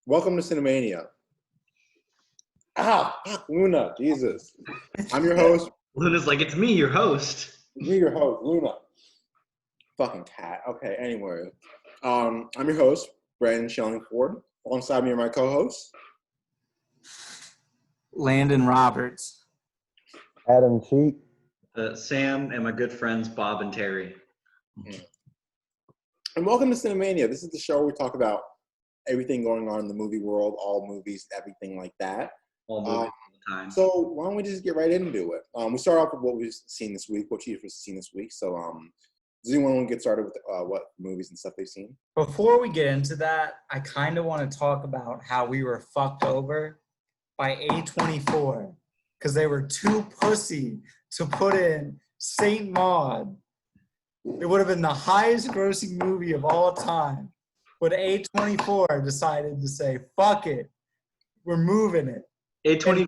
Welcome to Cinemania. Fuck, Luna, Jesus. I'm your host. Luna's like, it's me, your host. Me, your host, Luna. Fucking cat. Okay, anyway. I'm your host, Brandon Shellingford. Alongside me are my co-hosts. Landon Roberts. Adam Cheek. Sam and my good friends, Bob and Terry. And welcome to Cinemania. This is the show where we talk about everything going on in the movie world, all movies, everything like that. All movies all the time. So why don't we just get right into it? We start off with what we've seen this week, what you've seen this week. So does anyone want to get started with what movies and stuff they've seen? Before we get into that, I kind of want to talk about how we were fucked over by A24 because they were too pussy to put in Saint Maud. It would have been the highest grossing movie of all time. But A24 decided to say, fuck it. We're moving it. A20.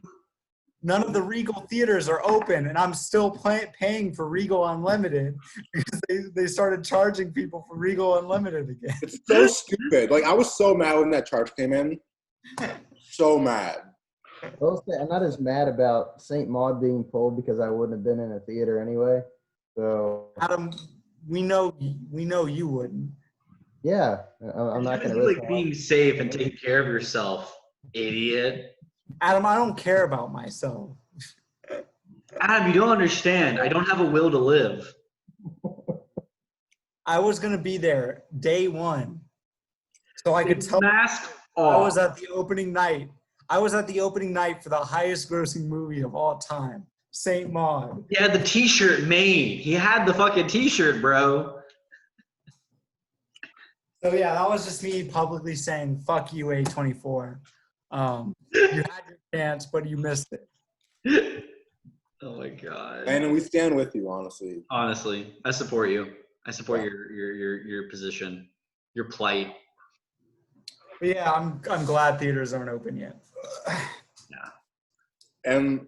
None of the Regal theaters are open, and I'm still paying for Regal Unlimited because they started charging people for Regal Unlimited again. It's so stupid. Like, I was so mad when that charge came in. So mad. I'm not as mad about St. Maud being pulled because I wouldn't have been in a theater anyway. So Adam, we know you wouldn't. Yeah, I'm not going to risk like being safe and taking care of yourself, idiot. Adam, I don't care about myself. Adam, you don't understand. I don't have a will to live. I was going to be there day one. So I could tell mask I was at the opening night. I was at the opening night for the highest grossing movie of all time, Saint Maud. He had the t-shirt made. He had the fucking t-shirt, bro. So yeah, that was just me publicly saying, fuck you, A24. You had your chance, but you missed it. Oh my God. And we stand with you, honestly. Honestly, I support you. I support your position, your plight. But yeah, I'm glad theaters aren't open yet. Yeah. And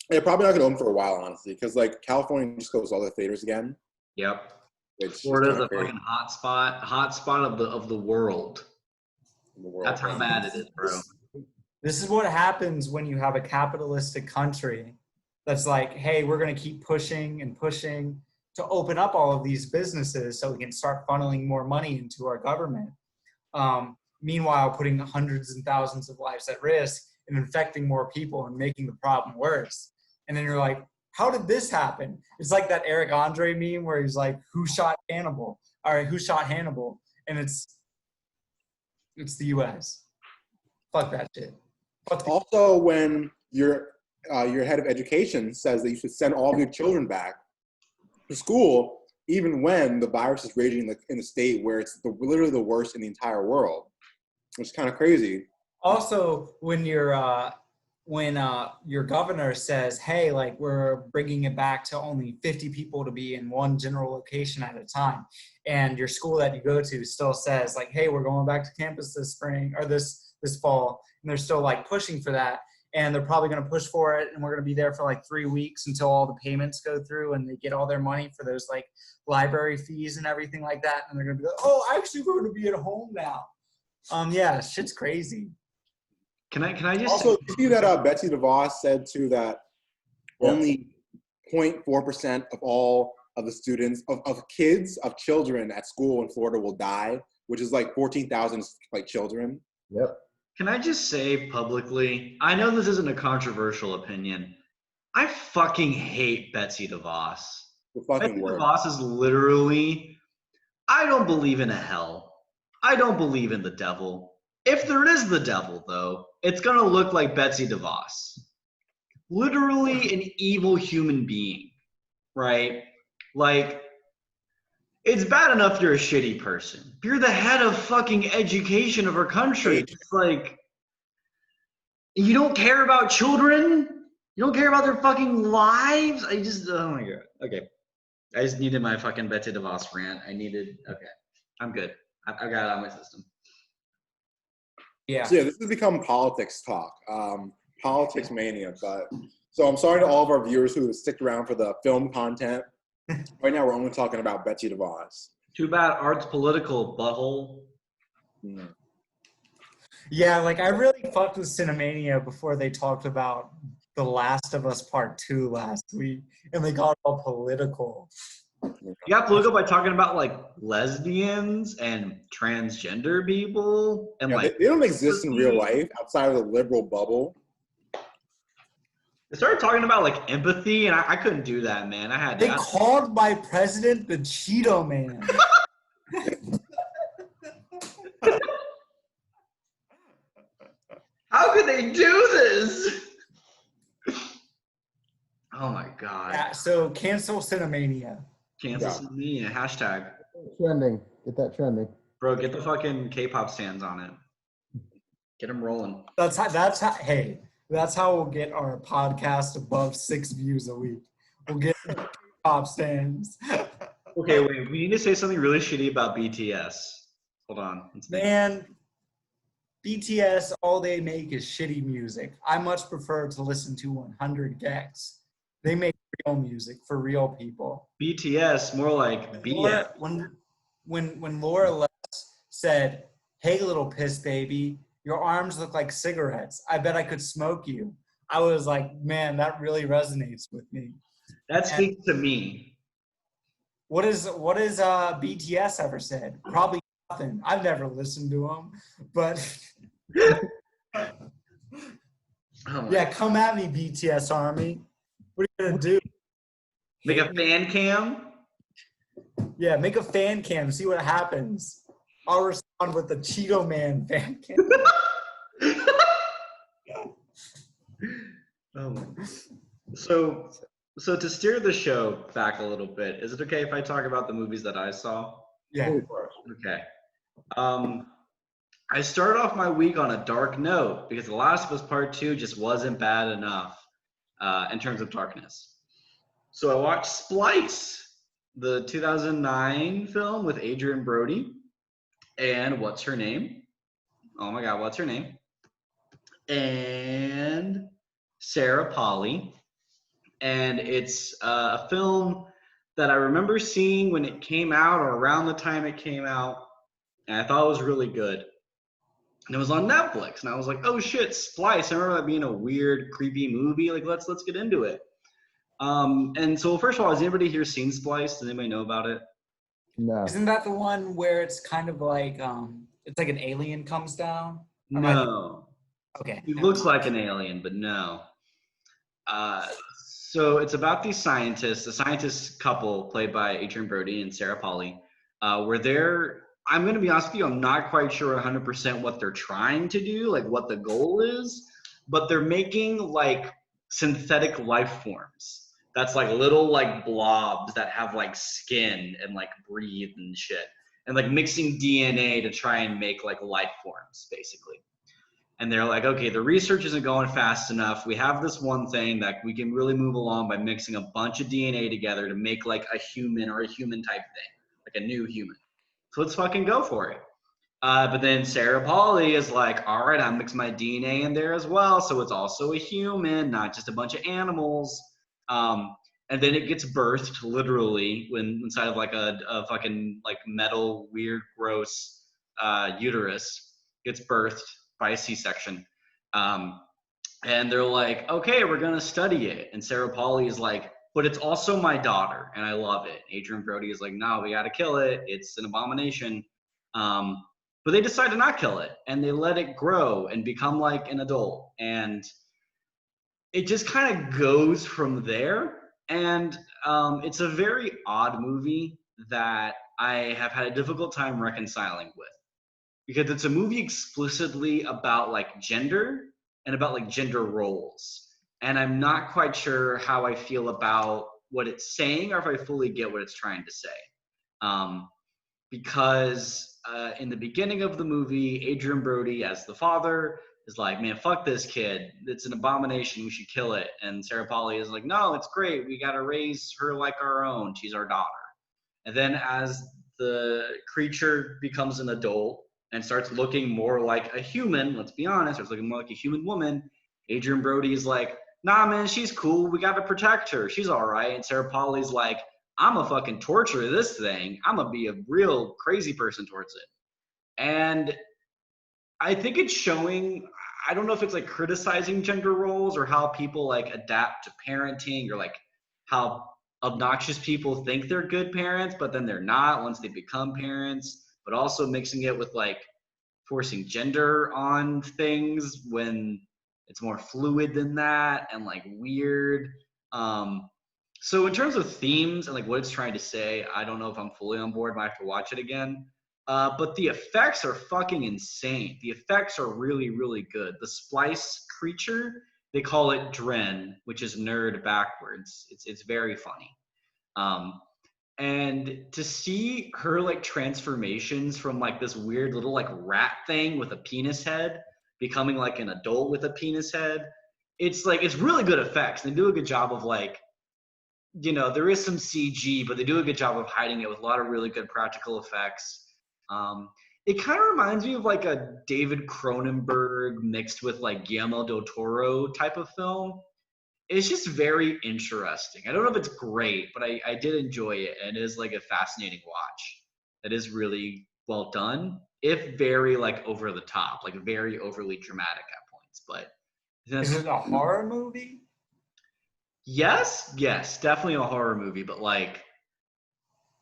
they're probably not going to open for a while, honestly, because like California just closed all the theaters again. Yep. It's Florida's a fucking hot spot of the world. That's how bad it is, bro. This is what happens when you have a capitalistic country that's like, hey, we're going to keep pushing and pushing to open up all of these businesses so we can start funneling more money into our government. Meanwhile, putting hundreds and thousands of lives at risk and infecting more people and making the problem worse. And then you're like, how did this happen? It's like that Eric Andre meme where he's like, who shot Hannibal? All right, who shot Hannibal? And it's the U.S. Fuck that shit. Also, when your head of education says that you should send all of your children back to school, even when the virus is raging in the state where it's literally the worst in the entire world, which is kind of crazy. Also, when your governor says, hey, like we're bringing it back to only 50 people to be in one general location at a time, and your school that you go to still says like, hey, we're going back to campus this spring or this fall, and they're still like pushing for that, and they're probably going to push for it, and we're going to be there for like 3 weeks until all the payments go through and they get all their money for those like library fees and everything like that, and they're going to be like, oh, actually we're going to be at home now. Yeah, shit's crazy. Can I just also see that Betsy DeVos said too that only 0.4% of all of the students of children at school in Florida will die, which is like 14,000 like children. Yep. Can I just say publicly, I know this isn't a controversial opinion. I fucking hate Betsy DeVos. Betsy DeVos is literally, I don't believe in a hell. I don't believe in the devil. If there is the devil, though, it's going to look like Betsy DeVos. Literally an evil human being, right? Like, it's bad enough you're a shitty person. If you're the head of fucking education of our country, it's like, you don't care about children? You don't care about their fucking lives? Oh my God. Okay. I just needed my fucking Betsy DeVos rant. Okay. I'm good. I got it out of my system. Yeah. So yeah, this has become politics talk, politics mania. But so I'm sorry to all of our viewers who have sticked around for the film content. Right now, we're only talking about Betsy DeVos. Too bad art's political, butthole. Yeah, like I really fucked with Cinemania before they talked about The Last of Us Part 2 last week, and they got all political. You got political by talking about like lesbians and transgender people and like they don't exist in real life outside of the liberal bubble. They started talking about like empathy, and I couldn't do that, man. I had They to. called my president the Cheeto Man. How could they do this? Oh my god. Yeah, so cancel Cinemania. Cancel me a hashtag. Trending. Get that trending. Bro, get the fucking K-pop stands on it. Get them rolling. That's how hey, that's how we'll get our podcast above 6 views a week. We'll get K-pop stands. Okay, wait. We need to say something really shitty about BTS. Hold on. Man, BTS, all they make is shitty music. I much prefer to listen to 100 Gecs. They make real music for real people. BTS, more like BS. When Laura Les said, "Hey, little piss baby, your arms look like cigarettes. I bet I could smoke you." I was like, man, that really resonates with me. That speaks to me. What is BTS ever said? Probably nothing. I've never listened to them, but yeah, come at me, BTS Army. What are you gonna do? Make a fan cam? Yeah, make a fan cam. See what happens. I'll respond with the Cheeto Man fan cam. So to steer the show back a little bit, is it okay if I talk about the movies that I saw? Yeah. Okay. I started off my week on a dark note because The Last of Us Part 2 just wasn't bad enough in terms of darkness. So I watched Splice, the 2009 film with Adrian Brody and what's her name? Oh my God, what's her name? And Sarah Polley. And it's a film that I remember seeing when it came out or around the time it came out. And I thought it was really good. And it was on Netflix. And I was like, oh shit, Splice. I remember that being a weird, creepy movie. Like, let's get into it. And so first of all, has anybody here seen Splice? Does anybody know about it? No. Isn't that the one where it's kind of like it's like an alien comes down? No. Okay. It looks like an alien, but no. So it's about these scientists, a scientist couple played by Adrian Brody and Sarah Polley, where I'm going to be honest with you, I'm not quite sure 100% what they're trying to do, like what the goal is, but they're making like synthetic life forms. That's like little like blobs that have like skin and like breathe and shit, and like mixing DNA to try and make like life forms basically. And they're like, okay, the research isn't going fast enough. We have this one thing that we can really move along by mixing a bunch of DNA together to make like a human or a human type thing, like a new human. So let's fucking go for it. But then Sarah Polley is like, all right, I mix my DNA in there as well. So it's also a human, not just a bunch of animals. And then it gets birthed literally when inside of like a fucking like metal, weird, gross uterus gets birthed by a C-section. And they're like, okay, we're going to study it. And Sarah Polley is like, but it's also my daughter, and I love it. Adrian Brody is like, no, we got to kill it. It's an abomination. But they decide to not kill it, and they let it grow and become like an adult. And it just kind of goes from there. And it's a very odd movie that I have had a difficult time reconciling with. Because it's a movie explicitly about like gender and about like gender roles. And I'm not quite sure how I feel about what it's saying or if I fully get what it's trying to say. Because in the beginning of the movie, Adrian Brody as the father is like, man, fuck this kid. It's an abomination. We should kill it. And Sarah Polley is like, no, it's great. We got to raise her like our own. She's our daughter. And then as the creature becomes an adult, and starts looking more like a human, let's be honest, starts looking more like a human woman, Adrian Brody is like, nah, man, she's cool. We got to protect her. She's all right. And Sarah Polley's like, I'm a fucking torture this thing. I'm going to be a real crazy person towards it. And I think it's showing, I don't know if it's like criticizing gender roles or how people like adapt to parenting, or like how obnoxious people think they're good parents, but then they're not once they become parents, but also mixing it with like forcing gender on things when it's more fluid than that and like weird. So in terms of themes and like what it's trying to say, I don't know if I'm fully on board. Might have to watch it again. But the effects are fucking insane. The effects are really, really good. The splice creature, they call it Dren, which is nerd backwards. It's very funny. And to see her like transformations from like this weird little like rat thing with a penis head becoming like an adult with a penis head, it's like, it's really good effects. They do a good job of like, you know, there is some CG, but they do a good job of hiding it with a lot of really good practical effects. It kind of reminds me of like a David Cronenberg mixed with like Guillermo del Toro type of film. It's just very interesting. I don't know if it's great, but I did enjoy it, and it is like a fascinating watch. It is really well done, if very like over the top, like very overly dramatic at points. But is it a horror movie? Yes, definitely a horror movie, but like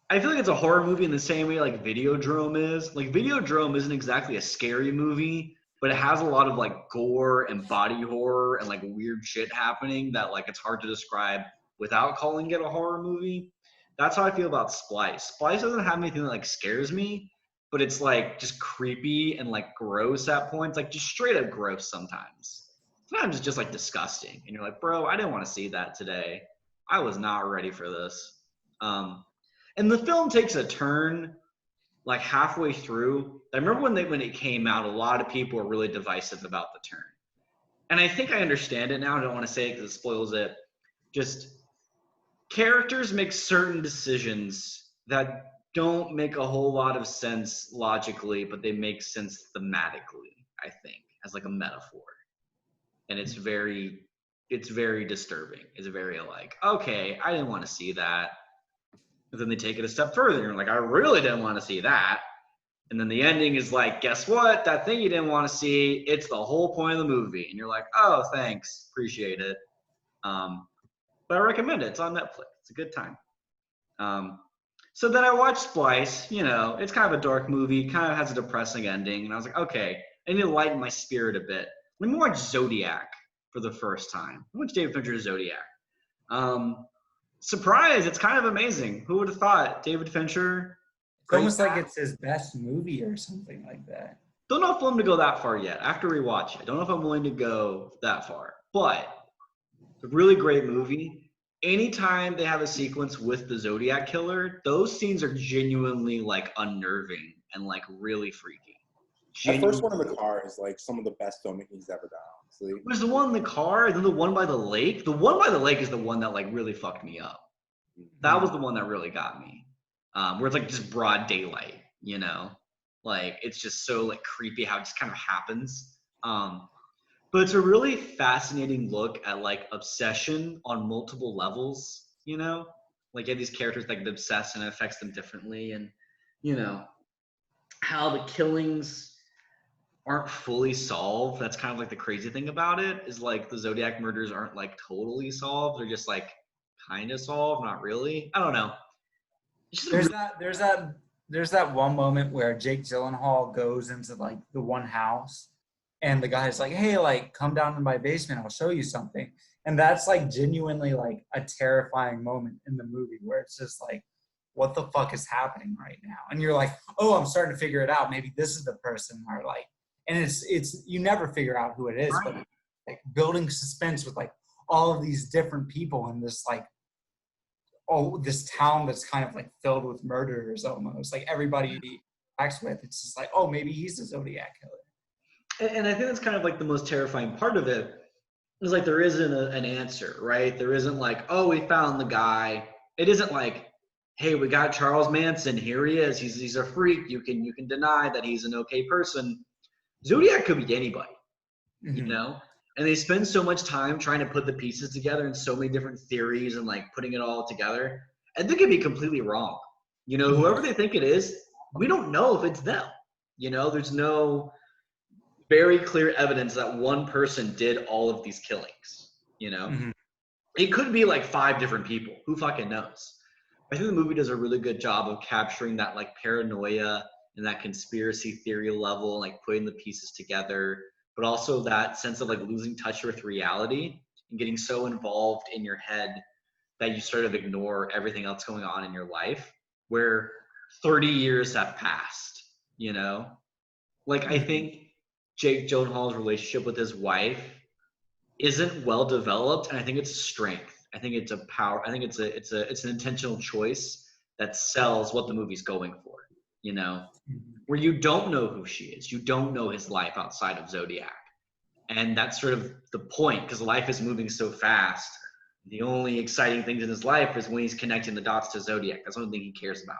I feel like it's a horror movie in the same way like Videodrome is. Like Videodrome isn't exactly a scary movie, but it has a lot of like gore and body horror and like weird shit happening that like it's hard to describe without calling it a horror movie. That's how I feel about Splice. Splice doesn't have anything that like scares me, but it's like just creepy and like gross at points, like just straight up gross sometimes. Sometimes it's just like disgusting. And you're like, bro, I didn't want to see that today. I was not ready for this. And the film takes a turn like halfway through. I remember when it came out, a lot of people were really divisive about the turn. And I think I understand it now. I don't want to say it because it spoils it. Just characters make certain decisions that don't make a whole lot of sense logically, but they make sense thematically, I think, as like a metaphor. And it's very disturbing. It's very like, okay, I didn't want to see that. But then they take it a step further. And you're like, I really didn't want to see that. And then the ending is like, guess what? That thing you didn't want to see, it's the whole point of the movie. And you're like, oh, thanks. Appreciate it. But I recommend it. It's on Netflix. It's a good time. So then I watched Splice. You know, it's kind of a dark movie. Kind of has a depressing ending. And I was like, okay, I need to lighten my spirit a bit. Let me watch Zodiac for the first time. I watched David Fincher's Zodiac. Surprise, it's kind of amazing. Who would have thought? David Fincher. It's almost like it's his best movie or something like that. Don't know if I'm willing to go that far yet. I have to rewatch it. Don't know if I'm willing to go that far. But it's a really great movie. Anytime they have a sequence with the Zodiac Killer, those scenes are genuinely like unnerving and like really freaky. That first one in the car is like some of the best filmmaking he's ever done, honestly. There's the one in the car, and then the one by the lake. The one by the lake is the one that like really fucked me up. That was the one that really got me. Where it's like just broad daylight, you know? Like it's just so like creepy how it just kind of happens. But it's a really fascinating look at like obsession on multiple levels, you know? Like you have these characters that get obsessed and it affects them differently, and you know, how the killings aren't fully solved. That's kind of like the crazy thing about it, is like the Zodiac murders aren't like totally solved. They're just like kind of solved, not really. I don't know. There's that one moment where Jake Gyllenhaal goes into like the one house, and the guy's like, hey, like come down to my basement, I'll show you something. And that's like genuinely like a terrifying moment in the movie, where it's just like, what the fuck is happening right now? And you're like, oh, I'm starting to figure it out. Maybe this is the person, or like, and it's you never figure out who it is, right. But like building suspense with like all of these different people in this like, oh, this town that's kind of like filled with murderers almost. Like everybody he acts with, it's just like, oh, maybe he's the Zodiac Killer. And I think that's kind of like the most terrifying part of it, is like there isn't an answer, right? There isn't like, oh, we found the guy. It isn't like, hey, we got Charles Manson. Here he is. He's a freak. You can deny that he's an okay person. Zodiac could be anybody, you know? And they spend so much time trying to put the pieces together in so many different theories and like putting it all together. And they could be completely wrong. You know, whoever they think it is, we don't know if it's them. You know, there's no, very clear evidence that one person did all of these killings, you know? Mm-hmm. It could be like 5 different people. Who fucking knows? I think the movie does a really good job of capturing that like paranoia and that conspiracy theory level, like putting the pieces together, but also that sense of like losing touch with reality and getting so involved in your head that you sort of ignore everything else going on in your life, where 30 years have passed, you know? Like, I think Jake Gyllenhaal's relationship with his wife isn't well developed, and I think it's a strength. I think it's a power. I think it's an intentional choice that sells what the movie's going for, you know? Where you don't know who she is. You don't know his life outside of Zodiac. And that's sort of the point, because life is moving so fast. The only exciting things in his life is when he's connecting the dots to Zodiac. That's the only thing he cares about,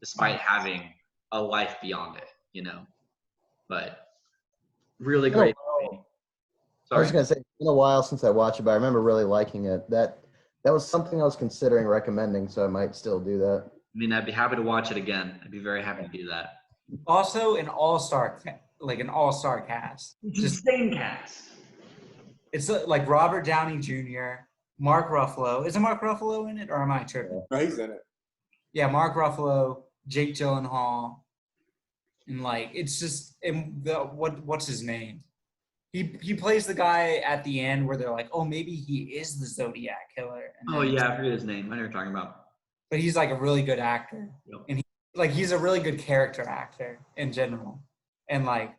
despite having a life beyond it, you know? But really great movie. I was going to say, it's been a while since I watched it, but I remember really liking it. That was something I was considering recommending, so I might still do that. I mean, I'd be happy to watch it again. I'd be very happy to do that. Also, an all-star cast. Just insane cast. It's like Robert Downey Jr., Mark Ruffalo. Isn't Mark Ruffalo in it, or am I tripping? No, he's in it. Yeah, Mark Ruffalo, Jake Gyllenhaal, and like it's just what's his name? He plays the guy at the end where they're like, oh, maybe he is the Zodiac killer. Oh yeah, I forget his name. I know what you're talking about. But he's like a really good actor, Yep. And he's a really good character actor in general, and like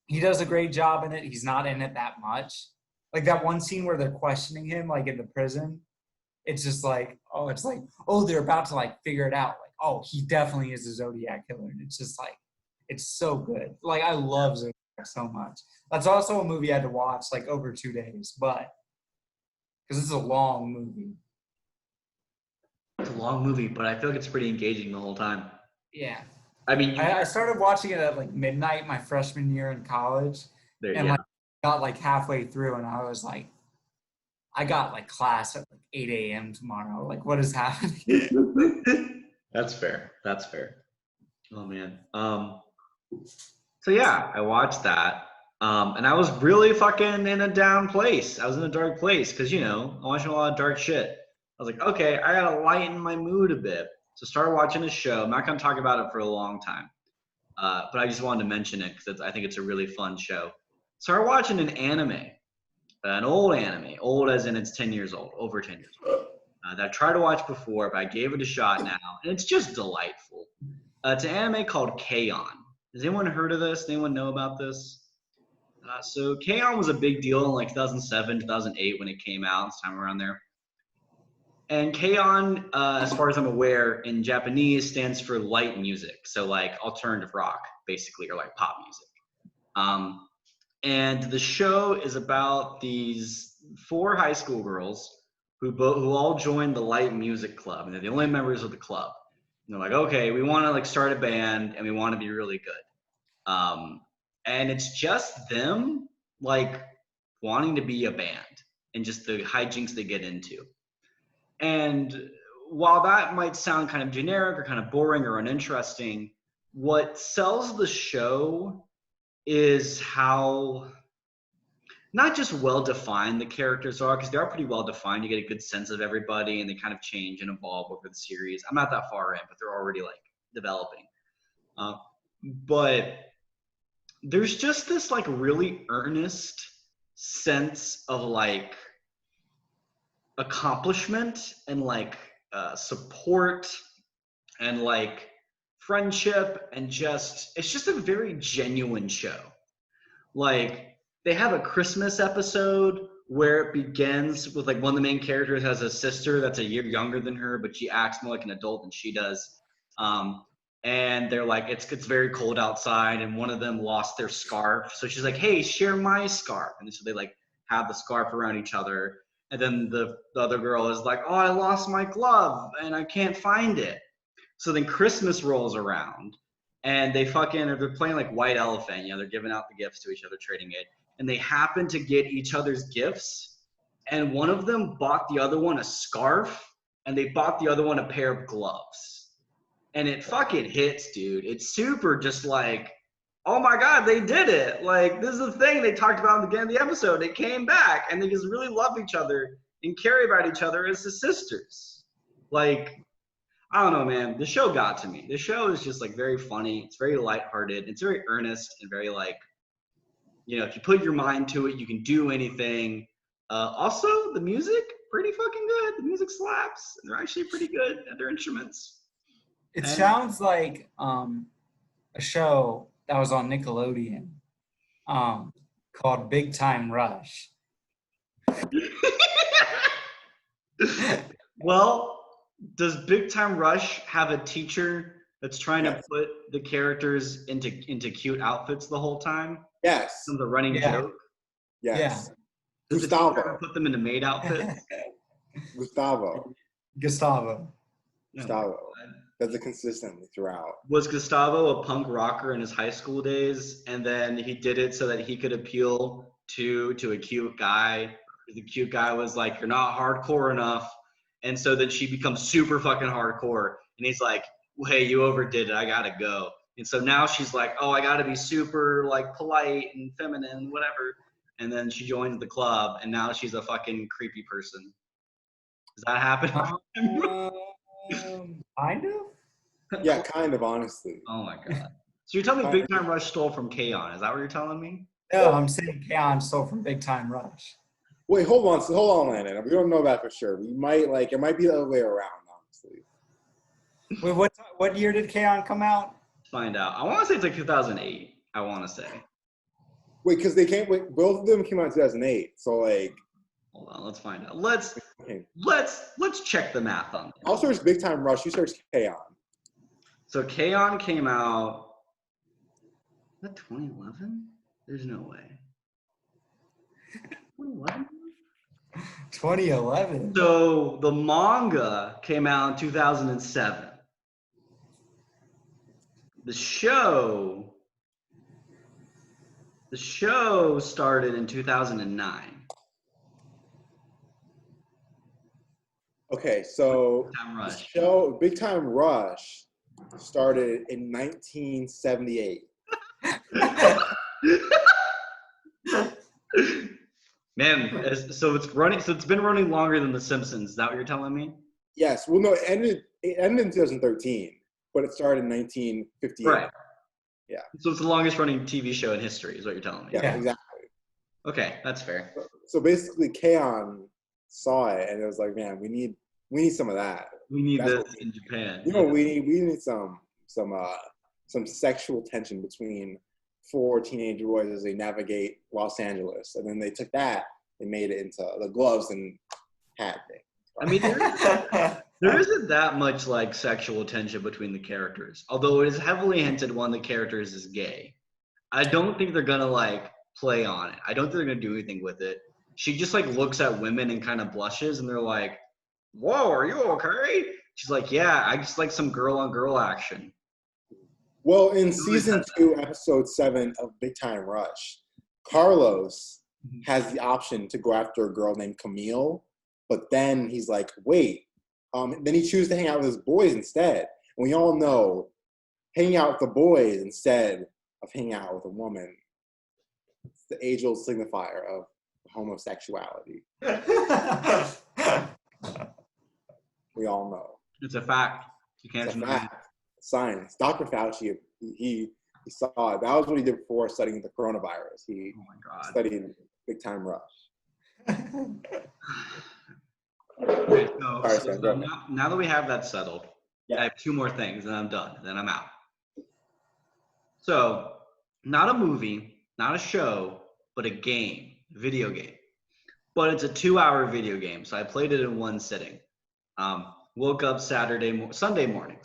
he does a great job in it. He's not in it that much. Like that one scene where they're questioning him, like in the prison. It's just like, they're about to like figure it out. Like, oh, he definitely is the Zodiac killer. And it's just like, it's so good. Like, I love Zodiac so much. That's also a movie I had to watch like over 2 days, but because it's a long movie. It's a long movie, but I feel like it's pretty engaging the whole time. Yeah. I mean, I started watching it at like midnight my freshman year in college. Like got like halfway through and I was like, I got like class at like 8 a.m. tomorrow. Like, what is happening? That's fair. Oh man. So yeah, I watched that. And I was really fucking in a down place. I was in a dark place because, you know, I'm watching a lot of dark shit. I was like, okay, I gotta lighten my mood a bit. So started watching a show. I'm not gonna talk about it for a long time. But I just wanted to mention it because I think it's a really fun show. Started watching an old anime, old as in it's 10 years old, over 10 years old, that I tried to watch before, but I gave it a shot now, and it's just delightful. It's an anime called K-On! Has anyone heard of this? Anyone know about this? So K-On! Was a big deal in like 2007, 2008 when it came out, this time around there. And K-On!, as far as I'm aware, in Japanese stands for light music, so like alternative rock, basically, or like pop music. And the show is about these 4 high school girls who all joined the light music club, and they're the only members of the club. And they're like, okay, we want to like start a band, and we want to be really good. And it's just them like wanting to be a band, and just the hijinks they get into. And while that might sound kind of generic or kind of boring or uninteresting, what sells the show is how not just well-defined the characters are, because they are pretty well-defined. You get a good sense of everybody, and they kind of change and evolve over the series. I'm not that far in, but they're already like developing. But there's just this like really earnest sense of like accomplishment and like support and like friendship, and just it's just a very genuine show. Like they have a Christmas episode where it begins with like one of the main characters has a sister that's a year younger than her, but she acts more like an adult than she does. And they're like, it's very cold outside, and one of them lost their scarf, so she's like, hey, share my scarf. And so they like have the scarf around each other. And then the other girl is like, oh, I lost my glove and I can't find it. So then Christmas rolls around, and they're playing like White Elephant. You know, they're giving out the gifts to each other, trading it. And they happen to get each other's gifts. And one of them bought the other one a scarf, and they bought the other one a pair of gloves. And it fucking hits, dude. It's super just like, oh my God, they did it. Like, this is the thing they talked about at the beginning of the episode. They came back and they just really love each other and care about each other as the sisters. Like, I don't know, man. The show got to me. The show is just like very funny. It's very lighthearted. It's very earnest and very like, if you put your mind to it, you can do anything. Also, the music, pretty fucking good. The music slaps. They're actually pretty good at their instruments. It sounds like a show that was on Nickelodeon called Big Time Rush. Well, does Big Time Rush have a teacher that's trying to put the characters into cute outfits the whole time? Yes. Some of the running joke? Yes. Yeah. Does Gustavo. the teacher ever put them into maid outfits? Gustavo. Does it consistently throughout. Was Gustavo a punk rocker in his high school days, and then he did it so that he could appeal to a cute guy? The cute guy was like, "You're not hardcore enough," and so then she becomes super fucking hardcore, and he's like, well, "Hey, you overdid it. I gotta go." And so now she's like, "Oh, I gotta be super like polite and feminine, whatever." And then she joins the club, and now she's a fucking creepy person. Does that happen? Kind of? Yeah, kind of, honestly. Oh my God. So you're telling me Big Time Rush stole from K-On! Is that what you're telling me? No, I'm saying K-On! Stole from Big Time Rush. Wait, hold on, Landon. We don't know that for sure. We might it might be the other way around, honestly. Wait, what year did K-On! Come out? Find out. I want to say it's like 2008. I want to say. Wait, because both of them came out in 2008. So like. Hold on, let's find out. Let's check the math on this. I'll search Big Time Rush. You search K-On! So K-On! Came out. Is that 2011? There's no way. 2011? 2011. So the manga came out in 2007. The show started in 2009. Okay, so the show Big Time Rush started in 1978. Man, so it's running. So it's been running longer than The Simpsons. Is that what you're telling me? Yes. Well, no, it ended in 2013, but it started in 1958. Right. Yeah. So it's the longest running TV show in history, is what you're telling me. Yeah, exactly. Okay, that's fair. So basically, K-On! Saw it and it was like, man, we need some of that. We need this in Japan. We need some sexual tension between four teenage boys as they navigate Los Angeles, and then they took that and made it into the gloves and hat thing. I mean, there isn't that much like sexual tension between the characters, although it is heavily hinted one of the characters is gay. I don't think they're gonna like play on it. I don't think they're gonna do anything with it. She just like looks at women and kind of blushes, and they're like, "Whoa, are you okay?" She's like, "Yeah, I just like some girl on girl action." Well, in season 2, episode 7 of Big Time Rush, Carlos has the option to go after a girl named Camille, but then he's like, wait. Then he chooses to hang out with his boys instead. And we all know hanging out with the boys instead of hanging out with a woman, it's the age-old signifier of homosexuality. We all know. It's a fact. You can't deny it. Science. Dr. Fauci, he saw it. That was what he did before studying the coronavirus. He studied Big Time Rush. Okay, so now that we have that settled, I have 2 more things and I'm done. Then I'm out. So, not a movie, not a show, but a game, video game. But it's a 2-hour video game, so I played it in one sitting. Woke up Sunday morning.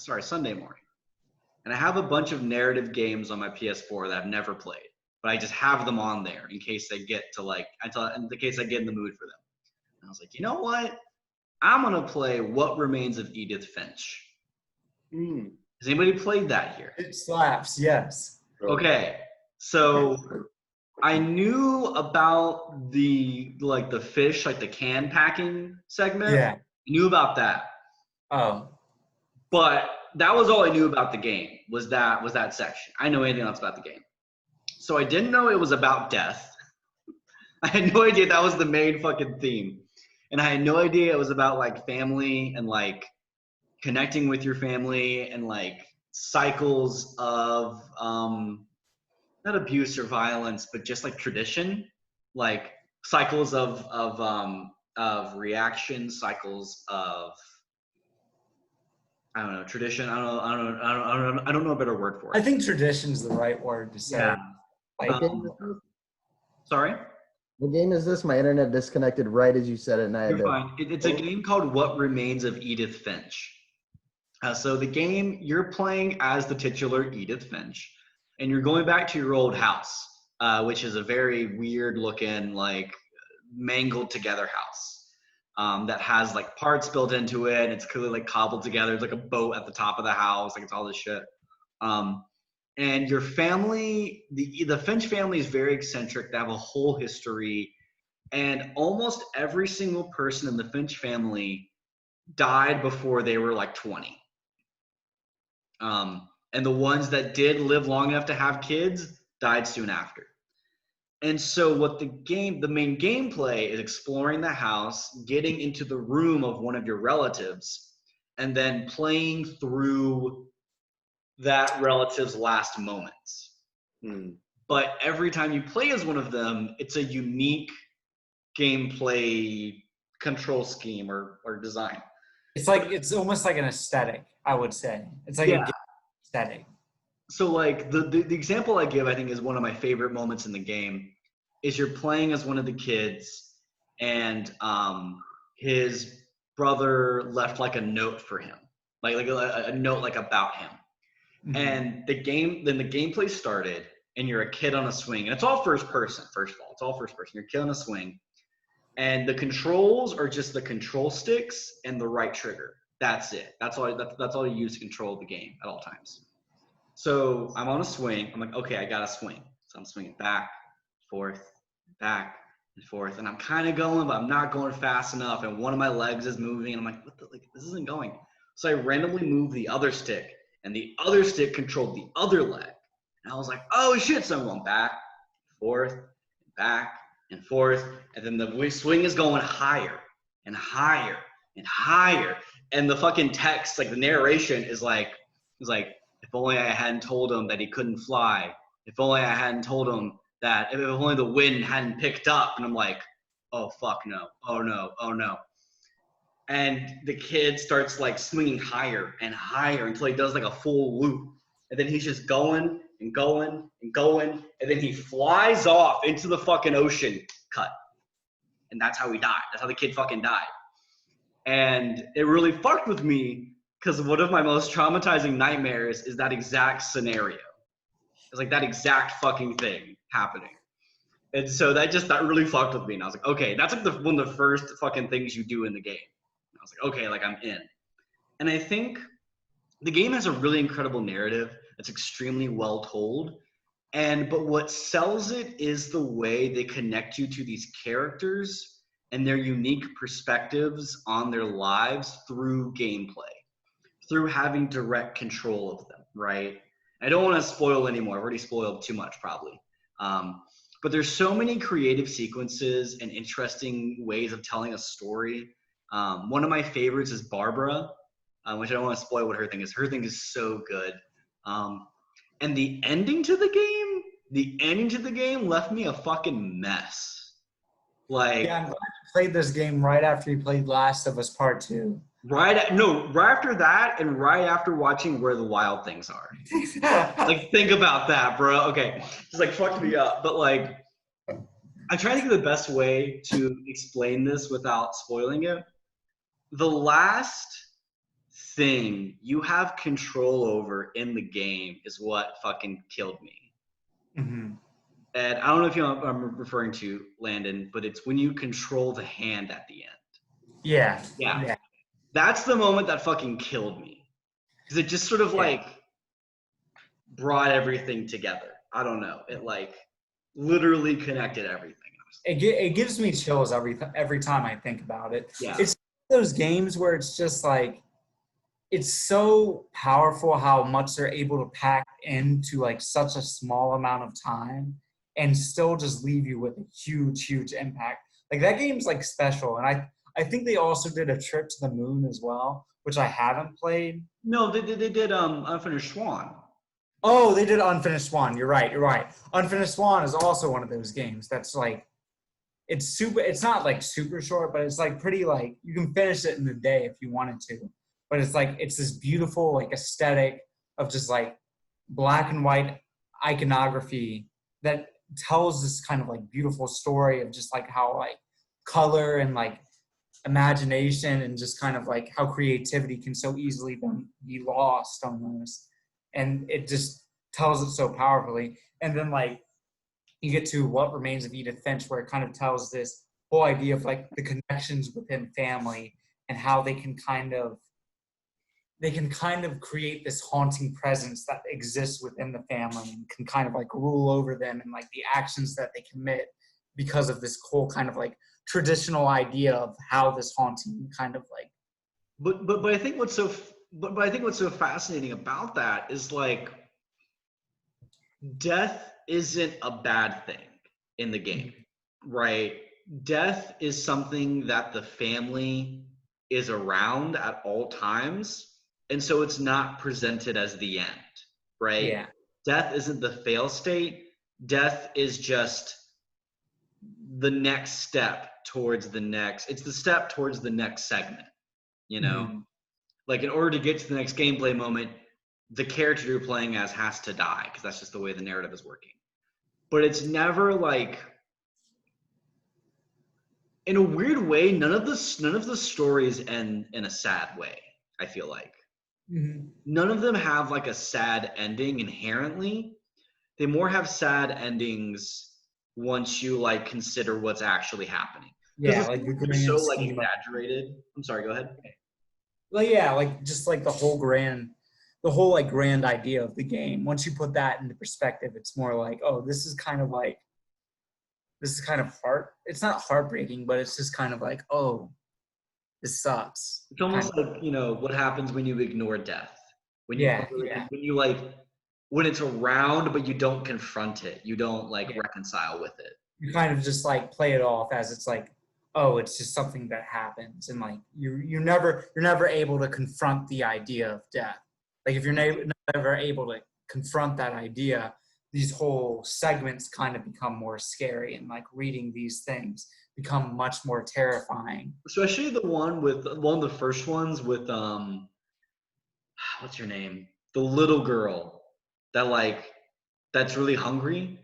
And I have a bunch of narrative games on my PS4 that I've never played, but I just have them on there in case I get to in case I get in the mood for them. And I was like, you know what? I'm gonna play What Remains of Edith Finch. Has anybody played that here? It slaps, yes. Okay, so I knew about the fish, like the can packing segment. Yeah. I knew about that. Oh. But that was all I knew about the game, was that section. I didn't know anything else about the game. So I didn't know it was about death. I had no idea that was the main fucking theme. And I had no idea it was about like family and like connecting with your family and like cycles of not abuse or violence, but just like tradition, like cycles of reaction, cycles of I don't know, tradition. I don't know a better word for it. I think tradition's the right word to say. Yeah. Like, Sorry? What game is this? My internet disconnected right as you said it, and I had You're to. fine. It's a game called What Remains of Edith Finch. So the game, you're playing as the titular Edith Finch, and you're going back to your old house, which is a very weird looking, like mangled together house that has like parts built into it. And it's clearly like cobbled together. There's like a boat at the top of the house. Like it's all this shit. And your family, the Finch family is very eccentric. They have a whole history. And almost every single person in the Finch family died before they were like 20. And the ones that did live long enough to have kids died soon after. And so what the main gameplay is exploring the house, getting into the room of one of your relatives, and then playing through that relative's last moments. But every time you play as one of them, it's a unique gameplay control scheme or design. it's almost like an aesthetic, I would say. It's like a aesthetic. So like the example I give, I think, is one of my favorite moments in the game, is you're playing as one of the kids and his brother left like a note for him, like a note like about him. Mm-hmm. And the gameplay started and you're a kid on a swing, and it's all first person. First of all, it's all first person. You're a kid on a swing. And the controls are just the control sticks and the right trigger. That's it. That's all you use to control the game at all times. So I'm on a swing. I'm like, okay, I got to swing. So I'm swinging back, forth, back, and forth. And I'm kind of going, but I'm not going fast enough. And one of my legs is moving. And I'm like, this isn't going. So I randomly moved the other stick. And the other stick controlled the other leg. And I was like, oh, shit. So I'm going back, forth, back, and forth, and then the swing is going higher and higher and higher, and the fucking text, like the narration, is like, if only I hadn't told him that he couldn't fly. If only I hadn't told him that. If only the wind hadn't picked up. And I'm like, oh fuck no, oh no, oh no. And the kid starts like swinging higher and higher until he does like a full loop, and then he's just going and going and going, and then he flies off into the fucking ocean. Cut. And that's how he died. That's how the kid fucking died. And it really fucked with me, because one of my most traumatizing nightmares is that exact scenario. It's like that exact fucking thing happening. And so that really fucked with me. And I was like, okay, that's like one of the first fucking things you do in the game. And I was like, okay, like I'm in. And I think the game has a really incredible narrative. It's extremely well told, but what sells it is the way they connect you to these characters and their unique perspectives on their lives through gameplay, through having direct control of them, right? I don't want to spoil anymore. I've already spoiled too much probably. But there's so many creative sequences and interesting ways of telling a story. One of my favorites is Barbara, which I don't want to spoil what her thing is. Her thing is so good. And the ending to the game left me a fucking mess. Like, yeah, I'm glad you played this game right after you played Last of Us Part 2. Right after that, and right after watching Where the Wild Things Are. Like, think about that, bro. Okay, just like fucked me up. But like, I'm trying to think of the best way to explain this without spoiling it. The last thing you have control over in the game is what fucking killed me. Mm-hmm. And I don't know if you know what I'm referring to, Landon, but it's when you control the hand at the end. Yeah. That's the moment that fucking killed me, because it just sort of like brought everything together. I don't know. It like literally connected everything. It gives me chills every time I think about it. Yeah. It's those games where it's just like, it's so powerful how much they're able to pack into like such a small amount of time and still just leave you with a huge impact. Like that game's like special, and I think they also did a trip to the moon as well, which I haven't played. No, they did Unfinished Swan. Oh, they did Unfinished Swan. You're right. Unfinished Swan is also one of those games that's like it's not like super short, but it's like pretty like you can finish it in a day if you wanted to. But it's like it's this beautiful like aesthetic of just like black and white iconography that tells this kind of like beautiful story of just like how like color and like imagination and just kind of like how creativity can so easily be lost almost. And it just tells it so powerfully. And then like you get to What Remains of Edith Finch, where it kind of tells this whole idea of like the connections within family and how they can kind of create this haunting presence that exists within the family and can kind of like rule over them and like the actions that they commit because of this whole kind of like traditional idea of how this haunting kind of like. But I think what's so fascinating about that is like death isn't a bad thing in the game, right? Death is something that the family is around at all times. And so it's not presented as the end, right? Yeah. Death isn't the fail state. Death is just the next step towards the next. It's the step towards the next segment, you know? Mm-hmm. Like in order to get to the next gameplay moment, the character you're playing as has to die because that's just the way the narrative is working. But it's never like, in a weird way, none of the stories end in a sad way, I feel like. Mm-hmm. None of them have like a sad ending inherently. They more have sad endings once you like consider what's actually happening. Yeah, like you're so like exaggerated. I'm sorry, go ahead. Well, yeah, like just like the whole like grand idea of the game. Once you put that into perspective, it's more like, oh, this is kind of it's not heartbreaking, but it's just kind of like, oh, this sucks. It's almost like, you know, what happens when you ignore death. When it's around, but you don't confront it. You don't like reconcile with it. You kind of just like play it off as it's like, oh, it's just something that happens. And like, you're never able to confront the idea of death. Like if you're never able to confront that idea, these whole segments kind of become more scary, and like reading these things become much more terrifying. Especially one of the first ones with what's her name? The little girl that's really hungry.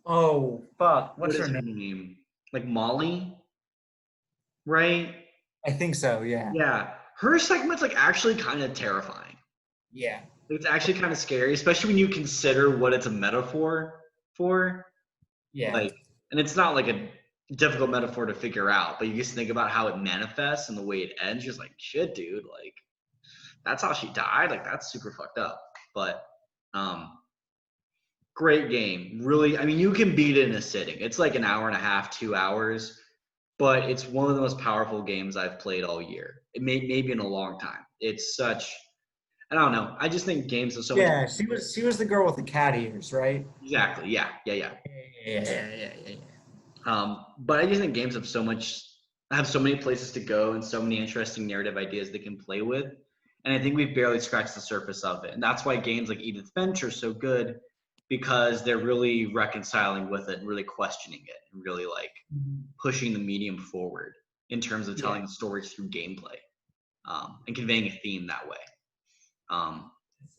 Oh fuck! What's her name? Like Molly, right? I think so. Yeah. Yeah, her segment's like actually kind of terrifying. Yeah. It's actually kind of scary, especially when you consider what it's a metaphor for. Yeah. Like, and it's not like a difficult metaphor to figure out, but you just think about how it manifests and the way it ends. You're just like, shit, dude, like that's how she died. Like that's super fucked up. But great game. Really, I mean, you can beat it in a sitting. It's like an hour and a half, 2 hours, but it's one of the most powerful games I've played all year. It maybe in a long time. It's such, I don't know. I just think games are so much. Yeah, she was the girl with the cat ears, right? Exactly. Yeah. But I just think games have so many places to go and so many interesting narrative ideas they can play with. And I think we've barely scratched the surface of it. And that's why games like Edith Finch are so good, because they're really reconciling with it and really questioning it and really like pushing the medium forward in terms of telling stories through gameplay and conveying a theme that way.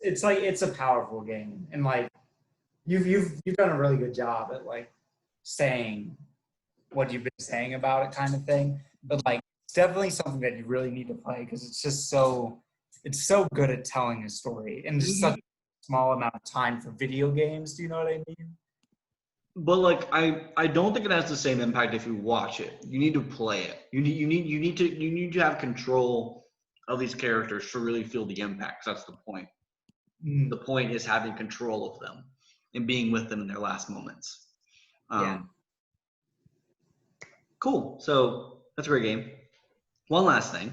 It's like, it's a powerful game, and like you've done a really good job at like saying what you've been saying about it, kind of thing. But like it's definitely something that you really need to play, because it's so good at telling a story in just such a small amount of time for video games. Do you know what I mean? But like I don't think it has the same impact if you watch it. You need to play it. You need to have control of these characters to really feel the impact. That's the point. The point is having control of them and being with them in their last moments. Cool. So that's a great game. One last thing.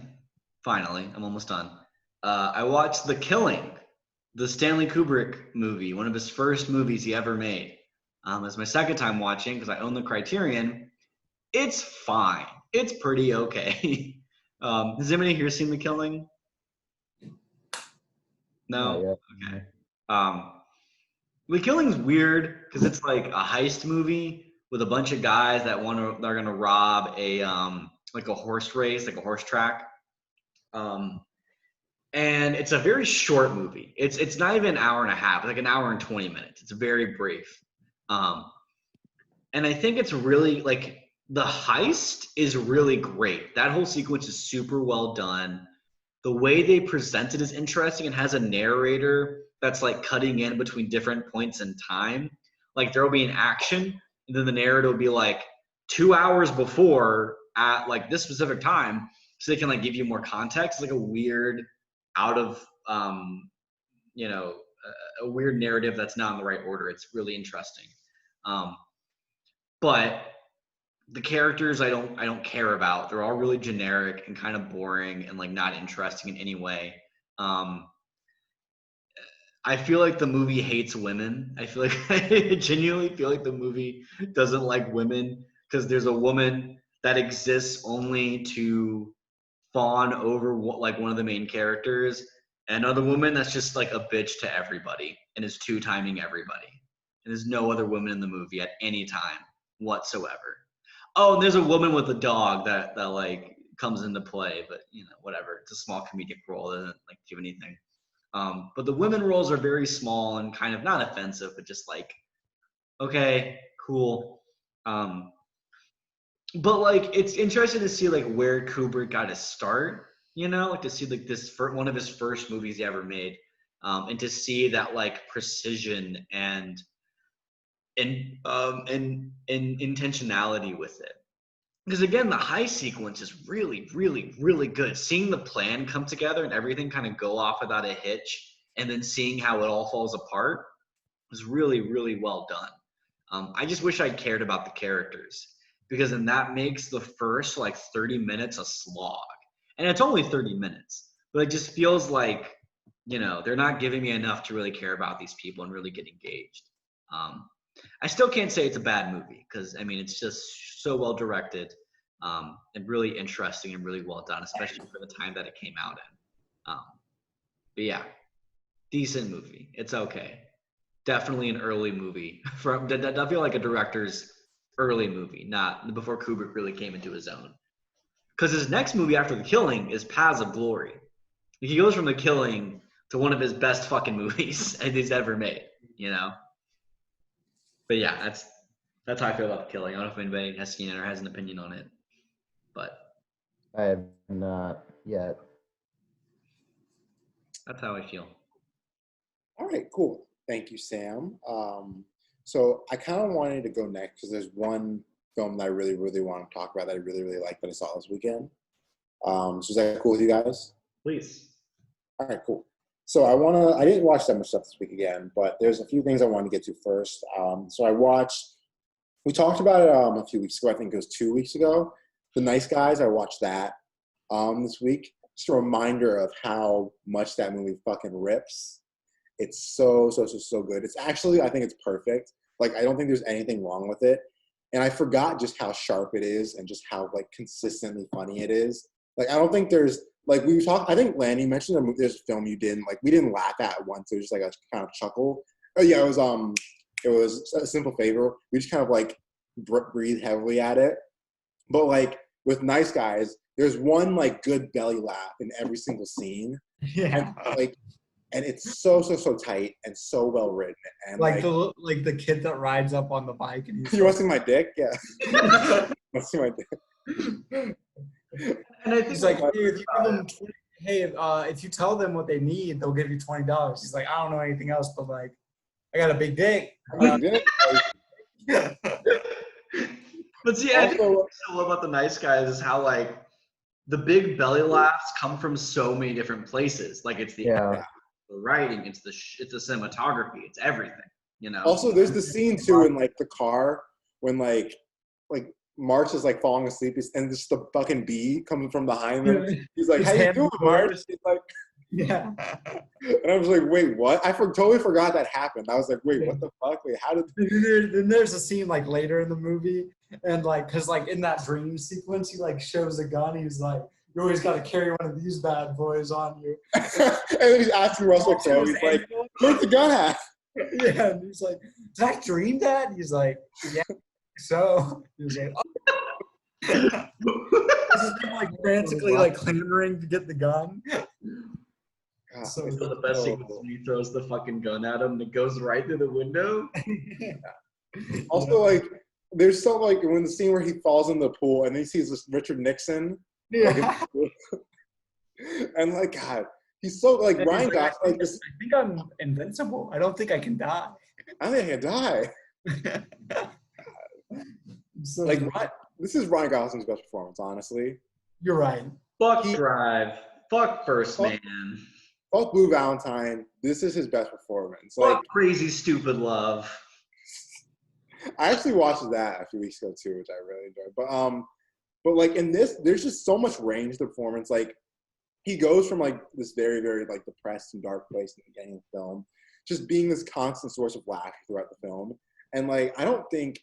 Finally, I'm almost done. I watched The Killing the Stanley Kubrick movie, one of his first movies he ever made. It's my second time watching because I own the Criterion. It's fine. It's pretty okay. Has anybody here seen The Killing? No? Okay. The Killing's weird because it's like a heist movie with a bunch of guys they're gonna rob a like a horse race, like a horse track. And it's a very short movie. It's not even an hour and a half, like an hour and 20 minutes. It's very brief. And I think it's really like the heist is really great. That whole sequence is super well done. The way they present it is interesting and has a narrator that's like cutting in between different points in time. Like there will be an action, and then the narrator will be like 2 hours before at like this specific time, so they can like give you more context. It's like a weird out of a weird narrative that's not in the right order. It's really interesting. But the characters I don't care about. They're all really generic and kind of boring and like not interesting in any way. I feel like the movie hates women. I feel like I genuinely feel like the movie doesn't like women because there's a woman that exists only to fawn over like one of the main characters, and another woman that's just like a bitch to everybody and is two-timing everybody. And there's no other woman in the movie at any time whatsoever. Oh, and there's a woman with a dog that like comes into play, but whatever. It's a small comedic role. It doesn't like do anything. But the women roles are very small and kind of not offensive, but just like, okay, cool. But like, it's interesting to see like where Kubrick got his start, like to see like this one of his first movies he ever made, and to see that like precision and intentionality with it. Because again, the high sequence is really, really, really good. Seeing the plan come together and everything kind of go off without a hitch, and then seeing how it all falls apart was really, really well done. I just wish I cared about the characters, because then that makes the first like 30 minutes a slog. And it's only 30 minutes, but it just feels like, they're not giving me enough to really care about these people and really get engaged. I still can't say it's a bad movie because, it's just so well directed and really interesting and really well done, especially for the time that it came out in. But yeah, decent movie. It's okay. Definitely an early movie. I feel like a director's early movie, not before Kubrick really came into his own. Because his next movie after The Killing is Paths of Glory. He goes from The Killing to one of his best fucking movies he's ever made, But yeah, that's how I feel about The Killing. I don't know if anybody has seen it or has an opinion on it, but I have not yet. That's how I feel. All right, cool. Thank you, Sam. So I kind of wanted to go next because there's one film that I really, really want to talk about that I really, really like that I saw this weekend. So is that cool with you guys? Please. All right, cool. So I didn't watch that much stuff this week again, but there's a few things I wanted to get to first. So we talked about it a few weeks ago. I think it was 2 weeks ago. The Nice Guys, I watched that this week. Just a reminder of how much that movie fucking rips. It's so good. It's actually, I think it's perfect. Like, I don't think there's anything wrong with it. And I forgot just how sharp it is and just how, like, consistently funny it is. Like, I don't think there's, like, I think, Landon, you mentioned there's a film you didn't, like, we didn't laugh at once. It was just, like, a kind of chuckle. Oh, yeah, it was A Simple Favor. We just kind of, like, breathed heavily at it. But, like, with Nice Guys, there's one, like, good belly laugh in every single scene. Yeah. And it's so tight and so well written. And the kid that rides up on the bike. And you want to see my dick? Yeah. Want to see my dick? And I think like, hey, if you give them if you tell them what they need, they'll give you $20. He's like, I don't know anything else, but like, I got a big dick. But see, I think what I love about The Nice Guys is how like the big belly laughs come from so many different places. Like it's the writing, it's the cinematography, it's everything. Also, there's the scene too in like the car when like March is like falling asleep and just the fucking bee coming from behind him. He's like, "How you doing, March?" He's like, Yeah. And I was like, wait, what? I totally forgot that happened. I was like, wait, what the fuck? Wait, how did? Then there's a scene like later in the movie, and like, cause like in that dream sequence, he like shows a gun. He's like, you always got to carry one of these bad boys on you. And then he's asking Russell Crowe. He's like, where's the gun at? Yeah, and he's like, did I dream that? He's like, yeah, so. He's like, oh. This is him like frantically like clamoring to get the gun. God, So the best thing is when he throws the fucking gun at him and it goes right through the window. Also, like, there's so like when the scene where he falls in the pool and then he sees this Richard Nixon. Yeah. Like, and like, God, he's so like And Ryan he's like, Gosling. Like, I think I'm invincible. I don't think I can die. I think I can die. So Like, this is Ryan Gosling's best performance, honestly. you're right. Fuck Drive. Fuck First Man. Fuck Blue Valentine. This is his best performance. Like, Fuck Crazy Stupid Love. I actually watched that a few weeks ago too, which I really enjoyed. But like in this, there's just so much range to the performance. Like, he goes from like this very, very like depressed and dark place in the beginning of the film, just being this constant source of laughter throughout the film. And like, I don't think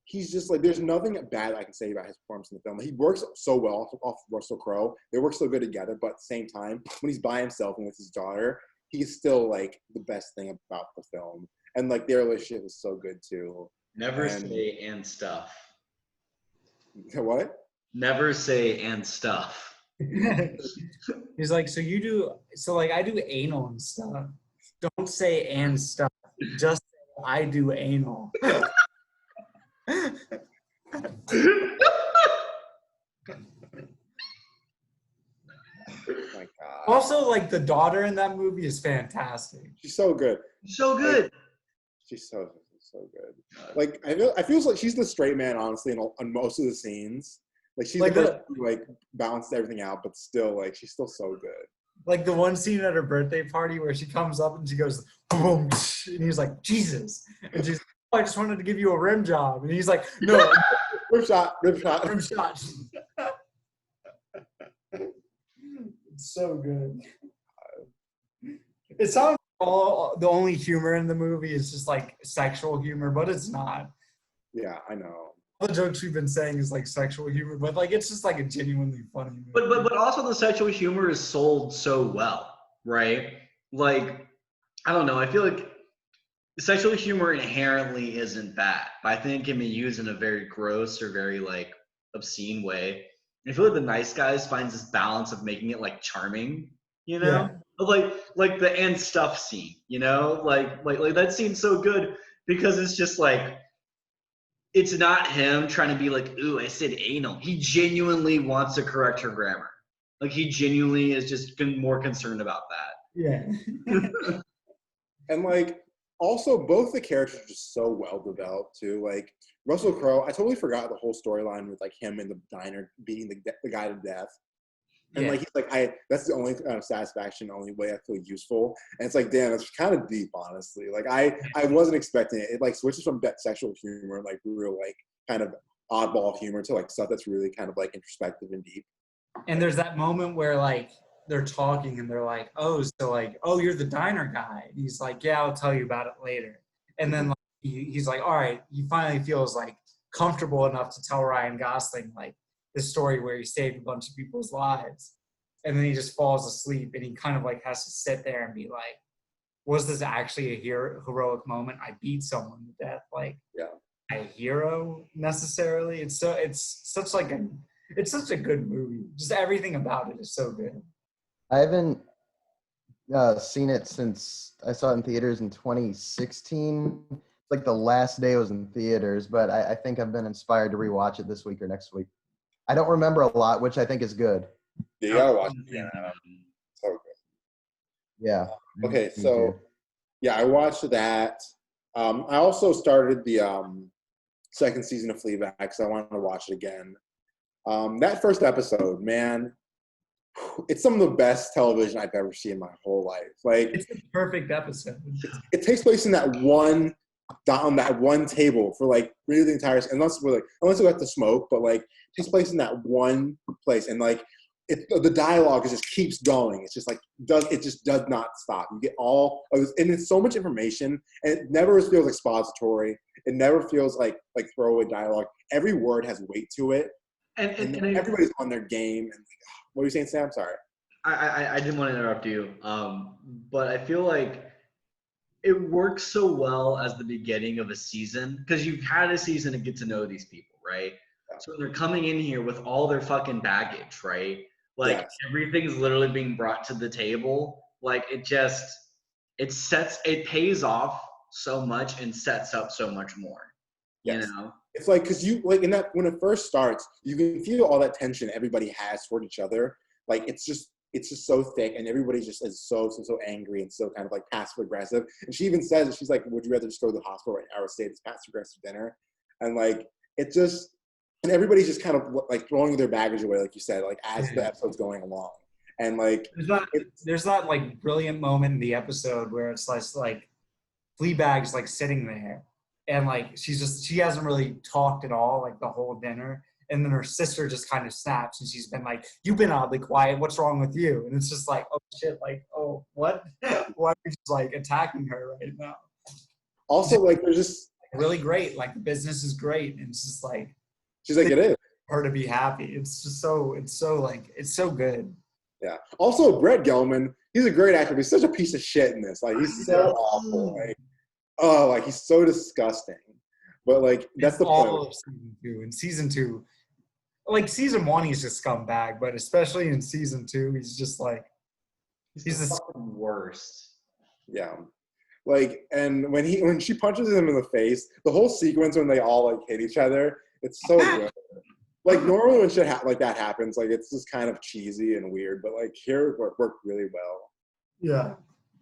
he's just like, there's nothing bad I can say about his performance in the film. He works so well off Russell Crowe. They work so good together, but at the same time, when he's by himself and with his daughter, he's still like the best thing about the film. And like their relationship is so good too. Never say and stuff. What? Never say and stuff. He's like, so you do, so like I do anal and stuff. Don't say and stuff. Just say I do anal. Oh my God. Also, like the daughter in that movie is fantastic. She's so good. So good. Like, she's so good. Like I feel like she's the straight man, honestly, on most of the scenes. Like she's like the person who like balanced everything out, but still, like she's still so good. Like the one scene at her birthday party where she comes up and she goes, boom, and he's like, Jesus, and she's, oh, I just wanted to give you a rim job, and he's like, no, Rip shot. rim shot. It's so good. It sounds like the only humor in the movie is just like sexual humor, but it's not. Yeah, I know. All the jokes we've been saying is like sexual humor, but like it's just like a genuinely funny movie. But also the sexual humor is sold so well, right? Like, I don't know. I feel like sexual humor inherently isn't bad, but I think it can be used in a very gross or very like obscene way. I feel like The Nice Guys finds this balance of making it like charming, you know? Yeah. Like the and stuff scene, you know? Like that scene's so good because it's just like, it's not him trying to be like, ooh, I said anal. He genuinely wants to correct her grammar. Like he genuinely is just more concerned about that. Yeah. And like, also both the characters are just so well developed too. Like Russell Crowe, I totally forgot the whole storyline with like him in the diner beating the guy to death. And like he's like, that's the only satisfaction, the only way I feel useful. And it's like, damn, it's kind of deep, honestly. Like I wasn't expecting it. It like switches from sexual humor, like real like kind of oddball humor, to like stuff that's really kind of like introspective and deep. And there's that moment where like they're talking and they're like, oh, so like, oh, you're the diner guy. And he's like, yeah, I'll tell you about it later. And then like, he's like, all right, he finally feels like comfortable enough to tell Ryan Gosling like the story where he saved a bunch of people's lives. And then he just falls asleep and he kind of like has to sit there and be like, was this actually a heroic moment? I beat someone to death. Like, yeah, a hero necessarily. It's such a good movie. Just everything about it is so good. I haven't seen it since I saw it in theaters in 2016. It's like the last day it was in theaters, but I think I've been inspired to rewatch it this week or next week. I don't remember a lot, which I think is good. Yeah, you gotta watch it. Yeah, so good. Yeah. Okay, so yeah, I watched that. I also started the second season of Fleabag because I wanted to watch it again. That first episode, man, it's some of the best television I've ever seen in my whole life. Like, it's the perfect episode. It takes place in that one on that one table for like really the entire, unless we have to smoke, but like it takes place in that one place. And like the dialogue just keeps going. It's just like it just does not stop. You get all of this, and it's so much information, and it never feels expository. It never feels like throwaway dialogue. Every word has weight to it, and everybody's on their game. And what were you saying, Sam? Sorry. I didn't want to interrupt you, but I feel like it works so well as the beginning of a season because you've had a season to get to know these people, right? Yeah. So they're coming in here with all their fucking baggage, right? Like yes. Everything's literally being brought to the table. Like it pays off so much and sets up so much more. Yes. You know? It's like, cause you like in that, when it first starts, you can feel all that tension everybody has toward each other. Like it's just so thick, and everybody just is so angry and so kind of like passive aggressive. And she even says, she's like, "Would you rather just go to the hospital right now or stay at this passive aggressive dinner?" And like it just, and everybody's just kind of like throwing their baggage away, like you said, like as the episode's going along. And like there's that like brilliant moment in the episode where it's like Fleabag's like sitting there, and like she hasn't really talked at all like the whole dinner. And then her sister just kind of snaps, and she's been like, "You've been oddly quiet. What's wrong with you?" And it's just like, "Oh shit! Like, oh what? Why are you just like attacking her right now?" Also, like, they're just really great. Like, the business is great, and it's just like she's like, "It is her to be happy." It's just so it's so good. Yeah. Also, Brett Gelman, he's a great actor. But he's such a piece of shit in this. Like, he's so awful. Like, he's so disgusting. But like, that's the point. All of season 2. In season 2. Like, season 1, he's a scumbag, but especially in season 2, he's just like, he's the fucking worst. Yeah. Like, and when she punches him in the face, the whole sequence when they all like hit each other, it's so good. Like, normally when shit like that happens, like, it's just kind of cheesy and weird, but like here it worked really well. Yeah.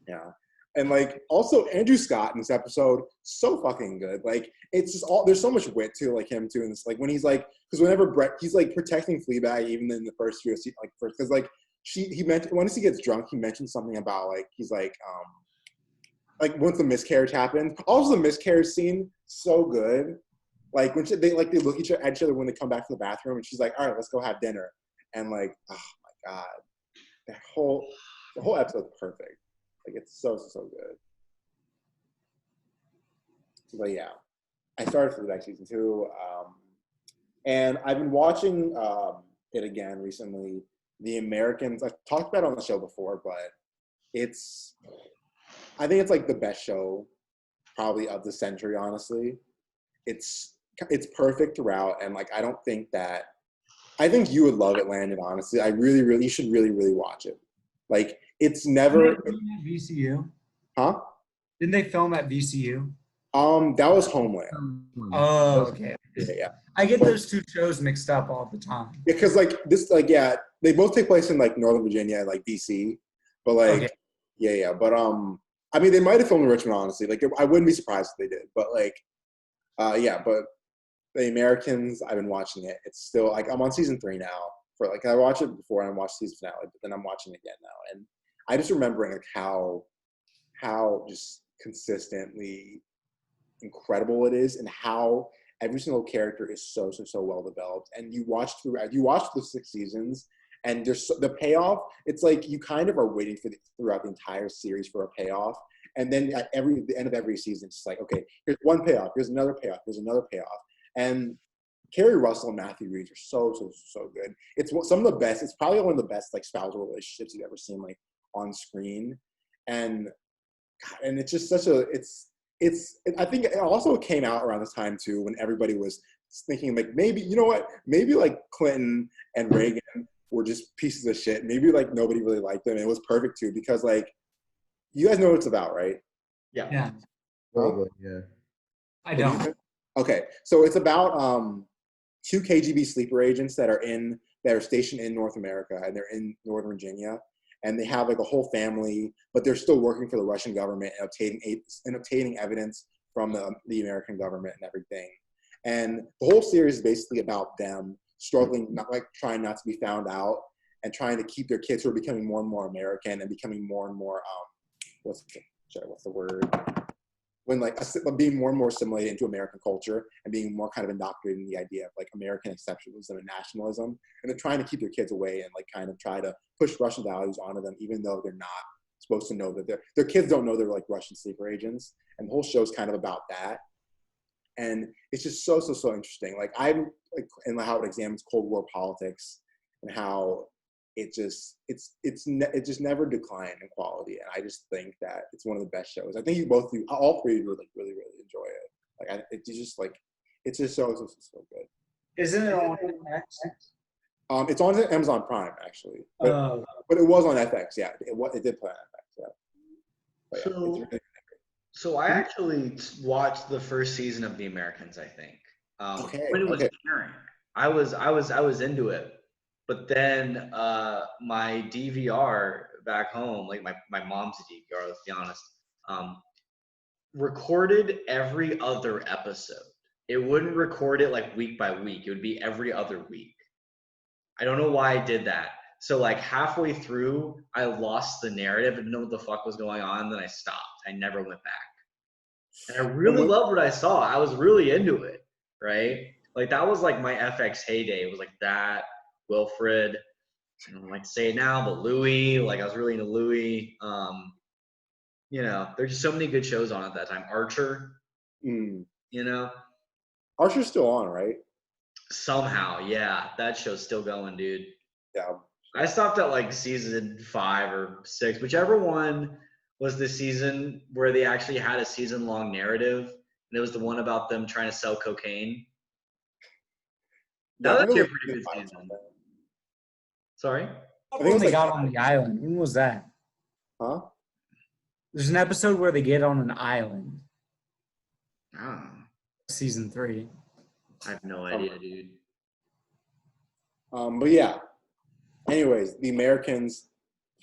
Yeah. And like, also Andrew Scott in this episode, so fucking good. Like, it's just there's so much wit to like him too in this. Like when he's like, because whenever Brett, he's like protecting Fleabag even in the first few, like first, because like he mentioned once he gets drunk, he mentioned something about like he's like once the miscarriage happened. Also the miscarriage scene, so good. Like when they look at each other when they come back to the bathroom, and she's like, "All right, let's go have dinner," and like, oh my god, the whole episode's perfect. Like, it's so good. But yeah, I started Fleabag season 2, and I've been watching it again recently. The Americans, I've talked about it on the show before, but I think it's like the best show probably of the century, honestly. It's perfect throughout, and like I think you would love it, Landon, honestly. You should really watch it. Like, it's never Didn't they film at VCU? Huh? Didn't they film at VCU? That was Homeland. Oh, okay. Yeah. I get those two shows mixed up all the time. Yeah, because like this, like they both take place in like Northern Virginia and like DC, but like yeah. But I mean, they might have filmed in Richmond, honestly. Like, I wouldn't be surprised if they did. But like, yeah. But The Americans, I've been watching it. It's still like I'm on season 3 now. For like, I watched it before and I watched season finale, but then I'm watching it again now, and I just remembering like how just consistently incredible it is, and how every single character is so well developed. And you watch the 6 seasons, and there's the payoff. It's like you kind of are waiting throughout the entire series for a payoff, and then at the end of every season, it's like, okay, here's one payoff, here's another payoff, here's another payoff, and Kerry Russell and Matthew Reeves are so good. It's some of the best. It's probably one of the best like spousal relationships you've ever seen like on screen, and it's just such a I think it also came out around this time too when everybody was thinking like maybe like Clinton and Reagan were just pieces of shit. Maybe like nobody really liked them. And it was perfect too because like you guys know what it's about, right? Yeah. Huh? Yeah. I don't. Okay, so it's about 2 KGB sleeper agents that are stationed in North America, and they're in Northern Virginia, and they have like a whole family, but they're still working for the Russian government and obtaining evidence from the American government and everything. And the whole series is basically about them struggling, trying not to be found out, and trying to keep their kids who are becoming more and more American and becoming more and more what's the word? when like being more and more assimilated into American culture and being more kind of indoctrinated in the idea of like American exceptionalism and nationalism, and they're trying to keep their kids away and like kind of try to push Russian values onto them, even though they're not supposed to know that their kids don't know they're like Russian sleeper agents. And the whole show's kind of about that. And it's just so interesting. Like and how it examines Cold War politics and how it just never declined in quality. And I just think that it's one of the best shows. I think all three of you would like really enjoy it. Like it's just so good. Isn't it on FX? It's on Amazon Prime actually, but it was on FX. Yeah, it did play on FX. Yeah. But, yeah, it's really so I actually watched the first season of The Americans, I think. When it was airing. I was into it. But then my DVR back home, like my mom's DVR, let's be honest, recorded every other episode. It wouldn't record it like week by week. It would be every other week. I don't know why I did that. So like halfway through, I lost the narrative and didn't know what the fuck was going on. Then I stopped. I never went back. And I really loved what I saw. I was really into it, right? Like that was like my FX heyday. It was like that, Wilfred, I don't like to say it now, but Louis, like I was really into Louis. You know, there's just so many good shows on at that time. Archer, you know. Archer's still on, right? Somehow, yeah. That show's still going, dude. Yeah. I stopped at like season 5 or 6, whichever one was the season where they actually had a season-long narrative, and it was the one about them trying to sell cocaine. That was actually a pretty good season. Sorry? I think they got on the island. When was that? Huh? There's an episode where they get on an island. Oh. Season 3. I have no idea, dude. But yeah. Anyways, The Americans,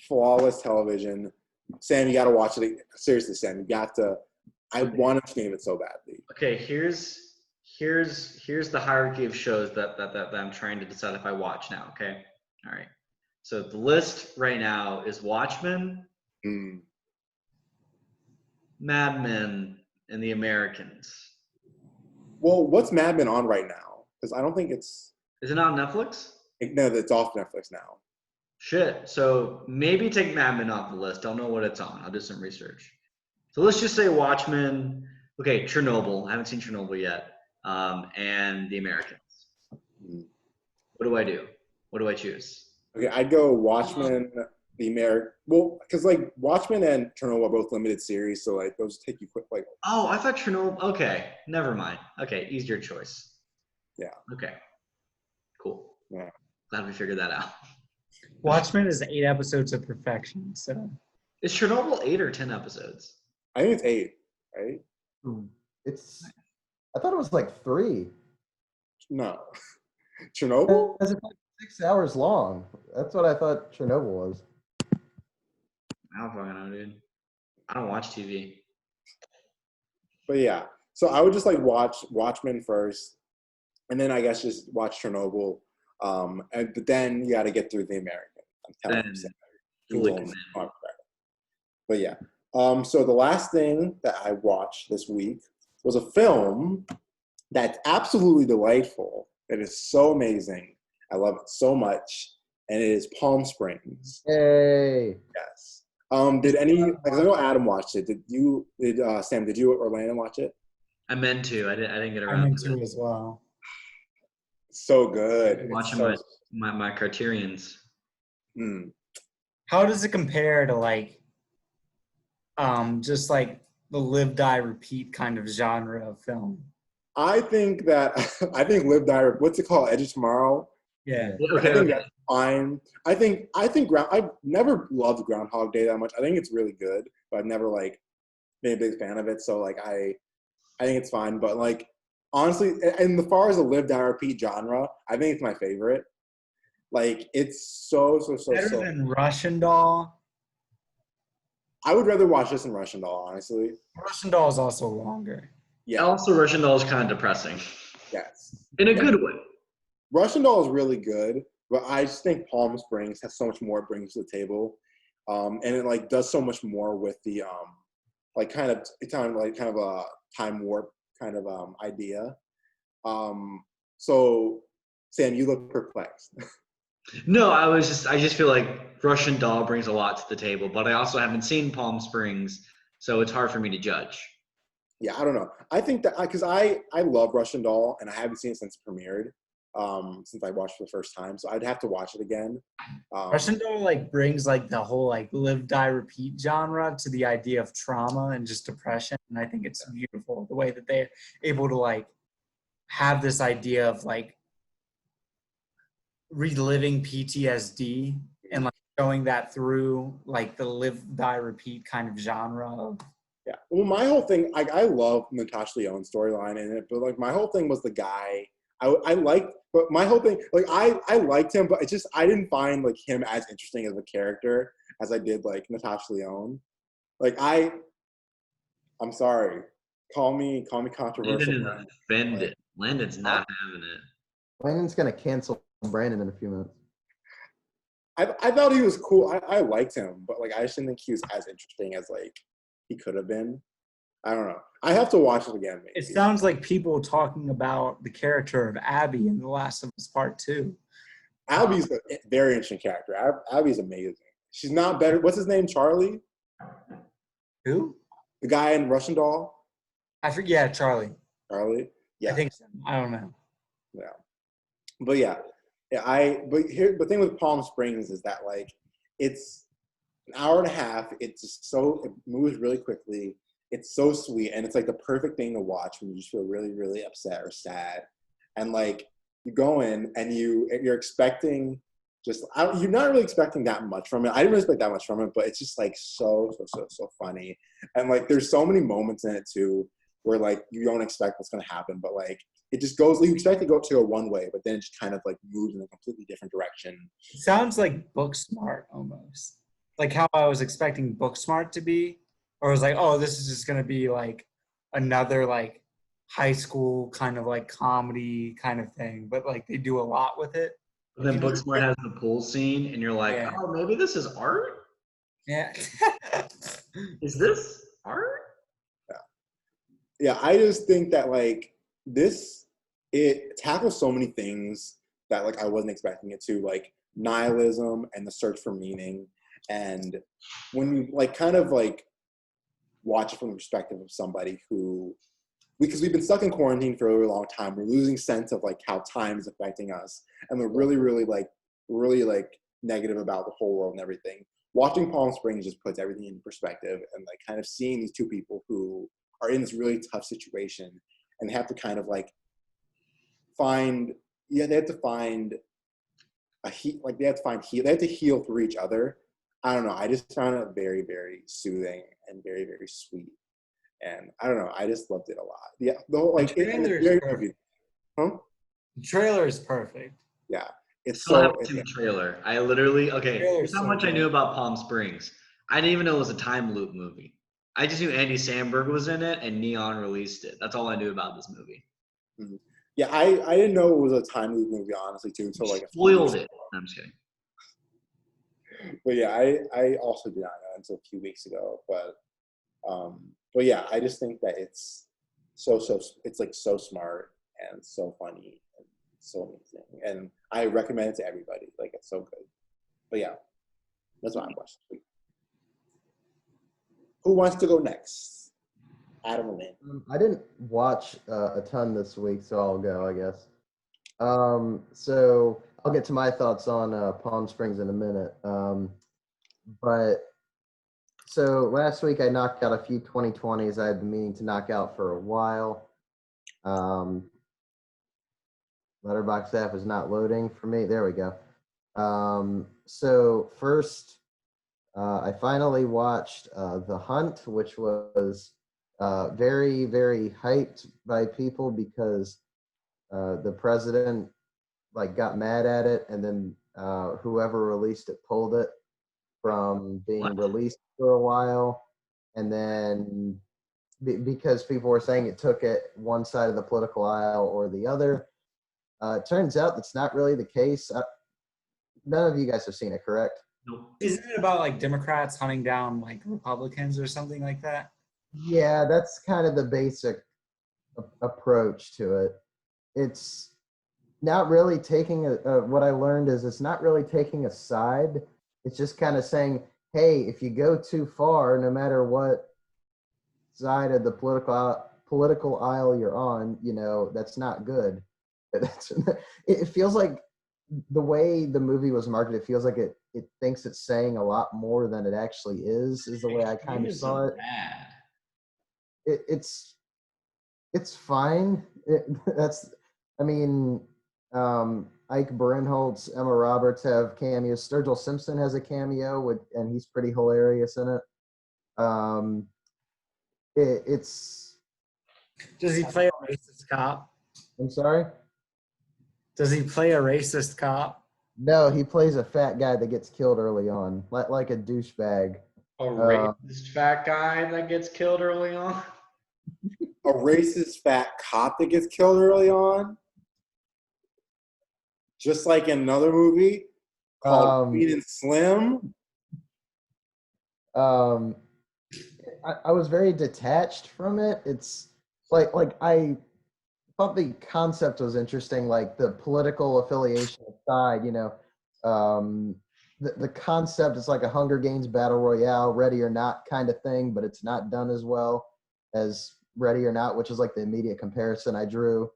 flawless television. Sam, you got to watch it. Seriously, Sam, you got to. I want to name it so badly. Okay, here's the hierarchy of shows that I'm trying to decide if I watch now. Okay, all right. So the list right now is Watchmen, Mad Men, and The Americans. Well, what's Mad Men on right now? Because I don't think it's. Is it on Netflix? No, it's off Netflix now. Shit. So maybe take Mad Men off the list. Don't know what it's on. I'll do some research. So let's just say Watchmen. Okay, Chernobyl. I haven't seen Chernobyl yet. And The Americans. What do I do? What do I choose? Okay, I'd go Watchmen, The American. Well, because like Watchmen and Chernobyl are both limited series, so like those take you quick. Like. Oh, I thought Chernobyl. Okay, never mind. Okay, easier choice. Yeah. Okay. Cool. Yeah. Glad we figured that out. Watchmen is 8 episodes of perfection. So. Is Chernobyl 8 or 10 episodes? I think it's 8, right? It's. I thought it was like 3. No. Chernobyl? It's like 6 hours long. That's what I thought Chernobyl was. I don't fucking know, dude. I don't watch TV. But yeah, so I would just like watch Watchmen first, and then I guess just watch Chernobyl. But then you got to get through The American. I'm telling you. But yeah. So the last thing that I watched this week was a film that's absolutely delightful. It is so amazing. I love it so much. And it is Palm Springs. Hey. Yes. Did any, because I know Adam watched it. Sam, did you or Landon watch it? I meant to. I didn't get around I meant to as well. So good. Watching my Criterions. How does it compare to like just like the live, die, repeat kind of genre of film? I think Live, Die, what's it called? Edge of Tomorrow? Yeah. Okay, I think that's fine. I think I've never loved Groundhog Day that much. I think it's really good, but I've never like been a big fan of it. So like I think it's fine. But like honestly, and as far as the live, die, repeat genre, I think it's my favorite. Like it's so better than Russian Doll. I would rather watch this than Russian Doll, honestly. Russian Doll is also longer. Yeah. Also, Russian Doll is kind of depressing. Yes. In a good way. Russian Doll is really good, but I just think Palm Springs has so much more it brings to the table, and it like does so much more with the like kind of a time warp kind of idea. So Sam, you look perplexed. No, I just feel like Russian Doll brings a lot to the table, but I also haven't seen Palm Springs, so it's hard for me to judge. Yeah, I don't know. I think that because I love Russian Doll, and I haven't seen it since it premiered, since I watched it for the first time. So I'd have to watch it again. Russian Doll like brings like the whole like live, die, repeat genre to the idea of trauma and just depression, and I think it's beautiful the way that they're able to like have this idea of like reliving PTSD and like showing that through like the live, die, repeat kind of genre. Yeah. Well, my whole thing, I love Natasha Lyonne's storyline in it, but like my whole thing was the guy. I liked, but my whole thing, like I liked him, but it's just I didn't find like him as interesting as a character as I did like Natasha Lyonne. Like I'm sorry, call me controversial. Landon is offended. Landon's not having it. Landon's gonna cancel Brandon in a few minutes. I thought he was cool. I liked him, but like I just didn't think he was as interesting as like he could have been. I don't know. I have to watch it again. Maybe. It sounds like people talking about the character of Abby in The Last of Us Part 2. Abby's a very interesting character. Abby's amazing. She's not better. What's his name? Charlie? Who? The guy in Russian Doll? I forget. Yeah, Charlie. Charlie? Yeah. I think so. I don't know. Yeah. But yeah. But here the thing with Palm Springs is that like it's an hour and a half. It's just it moves really quickly. It's so sweet, and it's like the perfect thing to watch when you just feel really, really upset or sad. And like you go in and you're expecting you're not really expecting that much from it. I didn't really expect that much from it, but it's just like so funny. And like there's so many moments in it too where like you don't expect what's gonna happen, but like it just goes. You expect it to go one way, but then it just kind of like moves in a completely different direction. It sounds like Booksmart almost, like how I was expecting Booksmart to be. Or it was like, oh, this is just going to be like another like high school kind of like comedy kind of thing. But like they do a lot with it. But then Booksmart has the pool scene and you're like, yeah. Oh, maybe this is art? Yeah. Is this art? Yeah, I just think that like it tackles so many things that like I wasn't expecting it to, like nihilism and the search for meaning. And when you like kind of like watch it from the perspective of somebody who, because we've been stuck in quarantine for a really long time, we're losing sense of like how time is affecting us, and we're really negative about the whole world and everything. Watching Palm Springs just puts everything into perspective, and like kind of seeing these two people who are in this really tough situation and have to kind of like they have to find they have to heal through each other. I don't know. I just found it very, very soothing and very, very sweet. And I don't know. I just loved it a lot. Yeah. The whole like the trailer is perfect. Huh? The trailer is perfect. Yeah. It's trailer. I literally here's how much I knew about Palm Springs. I didn't even know it was a time loop movie. I just knew Andy Samberg was in it and Neon released it. That's all I knew about this movie. Mm-hmm. Yeah, I didn't know it was a time loop movie, honestly, too. Until like spoiled it. I'm just kidding. But yeah, I also did not know until a few weeks ago. But yeah, I just think that it's it's like so smart and so funny and so amazing, and I recommend it to everybody. Like it's so good. But yeah, that's what I watched this week. Who wants to go next? Adam or Lynn? I didn't watch a ton this week, so I'll go, I guess. So I'll get to my thoughts on Palm Springs in a minute. But so last week I knocked out a few 2020s I had been meaning to knock out for a while. Letterboxd app is not loading for me. There we go. So first, I finally watched The Hunt, which was very, very hyped by people because the president like got mad at it, and then whoever released it pulled it from being released for a while, and then because people were saying it took it one side of the political aisle or the other. It turns out that's not really the case. None of you guys have seen it, correct? Nope. Isn't it about like Democrats hunting down like Republicans or something like that? Yeah, that's kind of the basic approach to it. It's not really taking what I learned is it's not really taking a side. It's just kind of saying, hey, if you go too far, no matter what side of the political aisle you're on, that's not good. It feels like the way the movie was marketed, it feels like it thinks it's saying a lot more than it actually is the way I kind of saw it. It's fine. I mean, Ike Barinholtz, Emma Roberts have cameos. Sturgill Simpson has a cameo, and he's pretty hilarious in it. It's. Does he play a racist cop? I'm sorry? Does he play a racist cop? No, he plays a fat guy that gets killed early on, like a douchebag. A racist fat guy that gets killed early on? A racist fat cop that gets killed early on? Just like in another movie called Queen and Slim? I was very detached from it. It's like I thought the concept was interesting, like the political affiliation aside, the concept is like a Hunger Games battle royale, Ready or Not kind of thing, but it's not done as well as Ready or Not, which is like the immediate comparison I drew.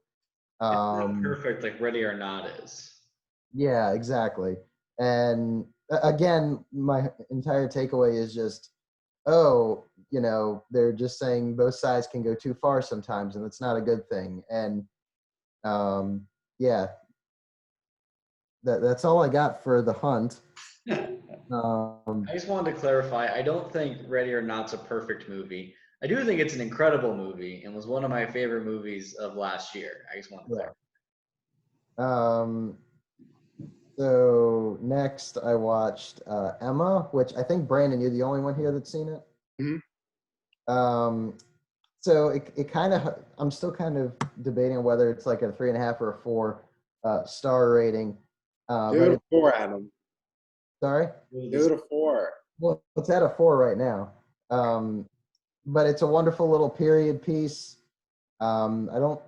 It's not perfect like Ready or Not is. Yeah, exactly. And again, my entire takeaway is just, they're just saying both sides can go too far sometimes, and it's not a good thing. And yeah, that's all I got for The Hunt. I just wanted to clarify, I don't think Ready or Not's a perfect movie. I do think it's an incredible movie and was one of my favorite movies of last year. I just wanted to clarify. So next I watched Emma, which I think, Brandon, you're the only one here that's seen it. Mm-hmm. So it kind of, I'm still kind of debating whether it's like a 3.5 or a 4 star rating. Give it a 4, Adam. Sorry? Give it a 4. Well, it's at a 4 right now. But it's a wonderful little period piece. I don't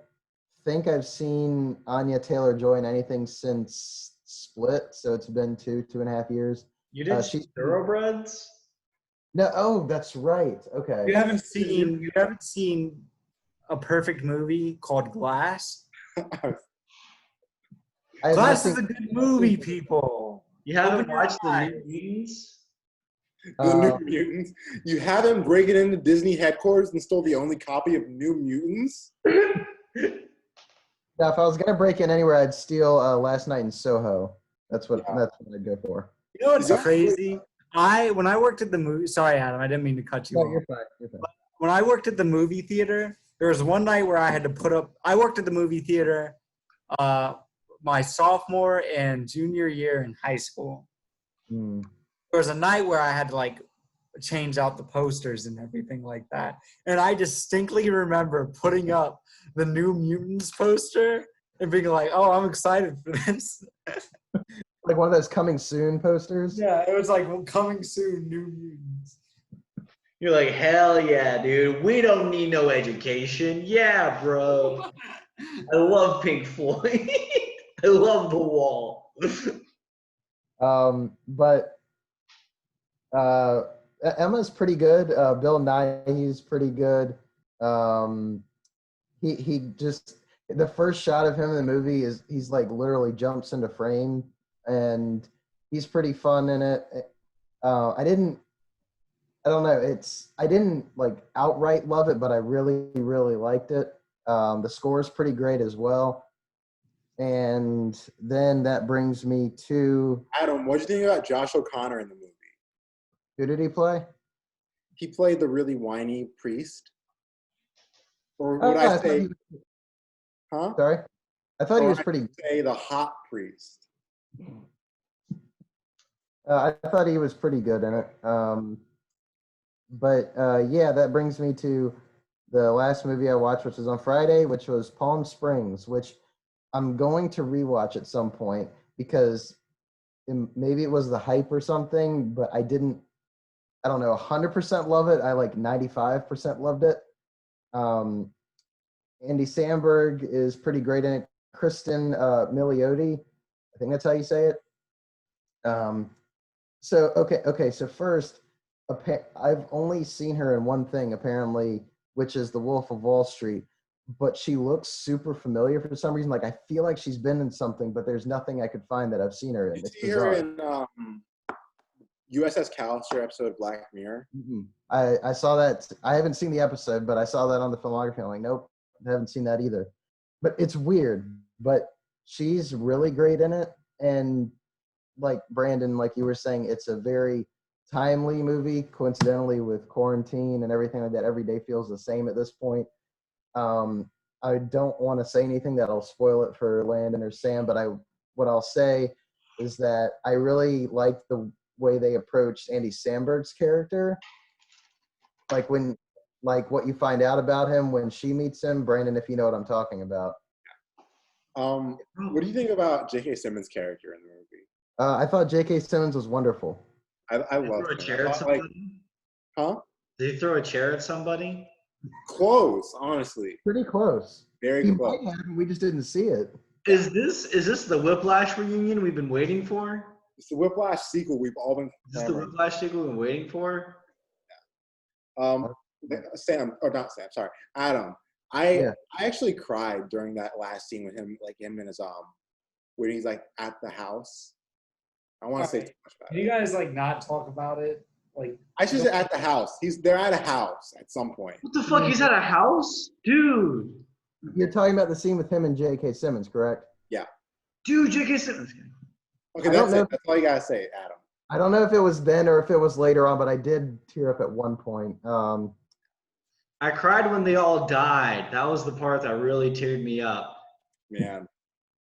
think I've seen Anya Taylor-Joy in anything since Split, so it's been 2.5 years. You did Thoroughbreds? No, oh, that's right. Okay. You haven't seen a perfect movie called Glass? Glass is a good movie, people. You haven't watched The New Mutants? The New Mutants? You had them break it into Disney headquarters and stole the only copy of New Mutants? Now, if I was gonna break in anywhere, I'd steal Last Night in Soho. That's what I'd go for. You know what's crazy? When I worked at the movie, sorry, Adam, I didn't mean to cut you off. You're fine. You're fine. When I worked at the movie theater, there was one night where I had to put up. I worked at the movie theater my sophomore and junior year in high school. There was a night where I had to change out the posters and everything like that. And I distinctly remember putting up the New Mutants poster and being like, oh, I'm excited for this. Like one of those coming soon posters? Yeah, it was like, well, coming soon, New Mutants. You're like, hell yeah, dude. We don't need no education. Yeah, bro. I love Pink Floyd. I love The Wall. But Emma's pretty good. Bill Nighy's pretty good. He just, the first shot of him in the movie is he's like literally jumps into frame, and he's pretty fun in it. I didn't like outright love it, but I really, really liked it. The score is pretty great as well. And then that brings me to Adam. What do you think about Josh O'Connor in the movie? Who did he play? He played the really whiny priest. Or would I say? Huh? Sorry, I thought he was pretty. Say the hot priest. I thought he was pretty good in it. But yeah, that brings me to the last movie I watched, which was on Friday, which was Palm Springs, which I'm going to rewatch at some point because maybe it was the hype or something, but I didn't I don't know, 100% love it. I like 95% loved it. Andy Samberg is pretty great in it. Kristen Milioti, I think that's how you say it. So first, I've only seen her in one thing apparently, which is The Wolf of Wall Street. But she looks super familiar for some reason. Like I feel like she's been in something, but there's nothing I could find that I've seen her in. You It's see bizarre. her in USS Callister episode of Black Mirror. Mm-hmm. I saw that. I haven't seen the episode, but I saw that on the filmography. I'm like, nope, I haven't seen that either. But it's weird. But she's really great in it. And like Brandon, like you were saying, it's a very timely movie. Coincidentally, with quarantine and everything like that, every day feels the same at this point. I don't want to say anything that'll spoil it for Landon or Sam, but what I'll say is that I really like the way they approached Andy Samberg's character. Like what you find out about him when she meets him, Brandon, if you know what I'm talking about. What do you think about J.K. Simmons' character in the movie? I thought J.K. Simmons was wonderful. I love him. Throw a chair at somebody? Huh? Did he throw a chair at somebody? Close, honestly. Pretty close. Very close. Might have, we just didn't see it. Is this the Whiplash reunion we've been waiting for? It's the Whiplash sequel we've all been. Is this the Whiplash sequel we've been waiting for? Sam, or not Sam, sorry, Adam. I actually cried during that last scene with him, like him and his when he's like at the house. I don't want to say too much about it. Can you guys like not talk about it? Like I should say at the house. They're at a house at some point. What the fuck? He's at a house? Dude. You're talking about the scene with him and J.K. Simmons, correct? Yeah. Dude, J.K. Simmons. Okay, that's it. That's all you gotta say, Adam. I don't know if it was then or if it was later on, but I did tear up at one point. I cried when they all died. That was the part that really teared me up. Man.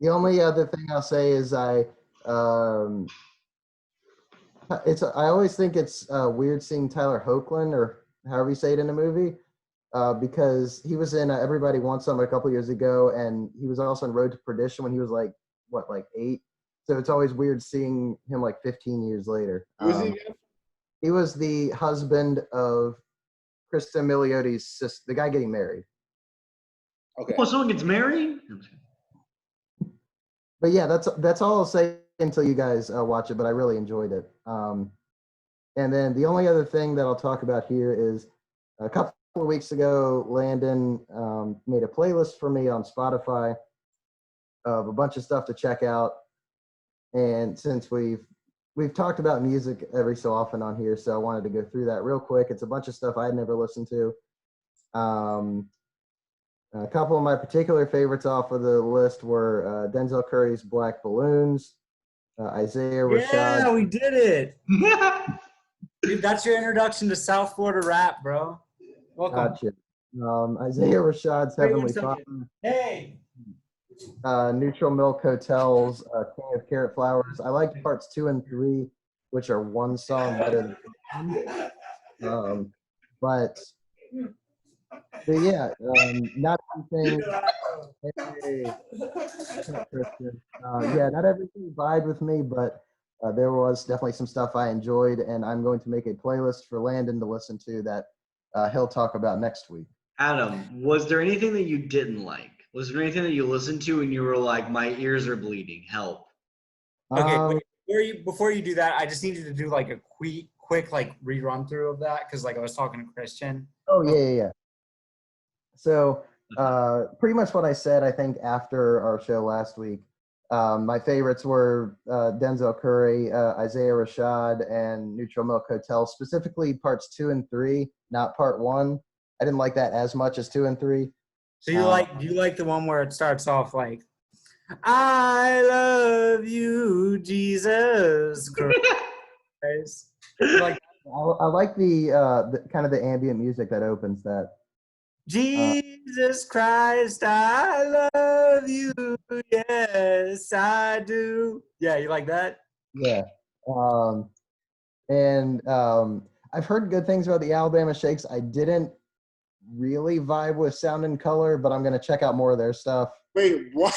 The only other thing I'll say is I always think it's weird seeing Tyler Hoechlin, or however you say it, in a movie, because he was in Everybody Wants Some a couple years ago, and he was also in Road to Perdition when he was like 8. So it's always weird seeing him like 15 years later. Who was he again? He was the husband of Krista Milioti's sister, the guy getting married. Okay. Oh, someone gets married? But yeah, that's all I'll say until you guys watch it, but I really enjoyed it. And then the only other thing that I'll talk about here is a couple of weeks ago, Landon made a playlist for me on Spotify of a bunch of stuff to check out. And since we've talked about music every so often on here, so I wanted to go through that real quick. It's a bunch of stuff I'd never listened to. A couple of my particular favorites off of the list were Denzel Curry's Black Balloons, Isaiah Rashad. Yeah, we did it. Dude, that's your introduction to South Florida rap, bro. Welcome. Gotcha. Isaiah Rashad's Heavenly Father. Hey. Neutral Milk Hotel's King of Carrot Flowers. I liked parts 2 and 3, which are one song better than but yeah, not everything. Not everything vibed with me, but there was definitely some stuff I enjoyed, and I'm going to make a playlist for Landon to listen to that he'll talk about next week. Adam, was there anything that you didn't like? Was there anything that you listened to and you were like, my ears are bleeding, help? Okay, before you do that, I just need you to do like a quick like rerun through of that, because like I was talking to Christian. Oh yeah. So pretty much what I said, I think, after our show last week. My favorites were Denzel Curry, Isaiah Rashad, and Neutral Milk Hotel, specifically parts 2 and 3, not part 1. I didn't like that as much as 2 and 3. So do you like the one where it starts off like, I love you, Jesus Christ? Like, I like the kind of the ambient music that opens that. Jesus Christ, I love you. Yes, I do. Yeah, you like that? Yeah. I've heard good things about the Alabama Shakes. I didn't really vibe with Sound and Color, but I'm going to check out more of their stuff. Wait, what?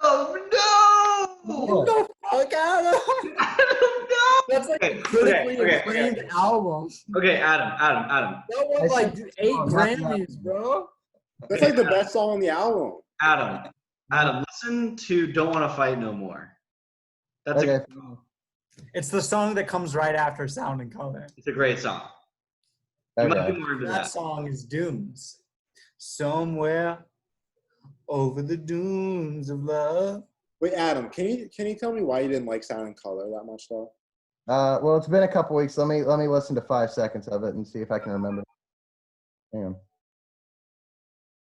Oh, no! What the fuck, Adam? I don't know! That's like a critically acclaimed album. Okay, Adam. That won like 8 Grammys, bro. That's like the best song on the album. Adam, listen to "Don't Want to Fight No More." That's Okay. It's the song that comes right after Sound and Color. It's a great song. You might be more into That song is Dunes. Somewhere over the dunes of love. Wait, Adam, can you tell me why you didn't like Sound and Color that much though? Well, it's been a couple weeks. Let me listen to 5 seconds of it and see if I can remember. Damn.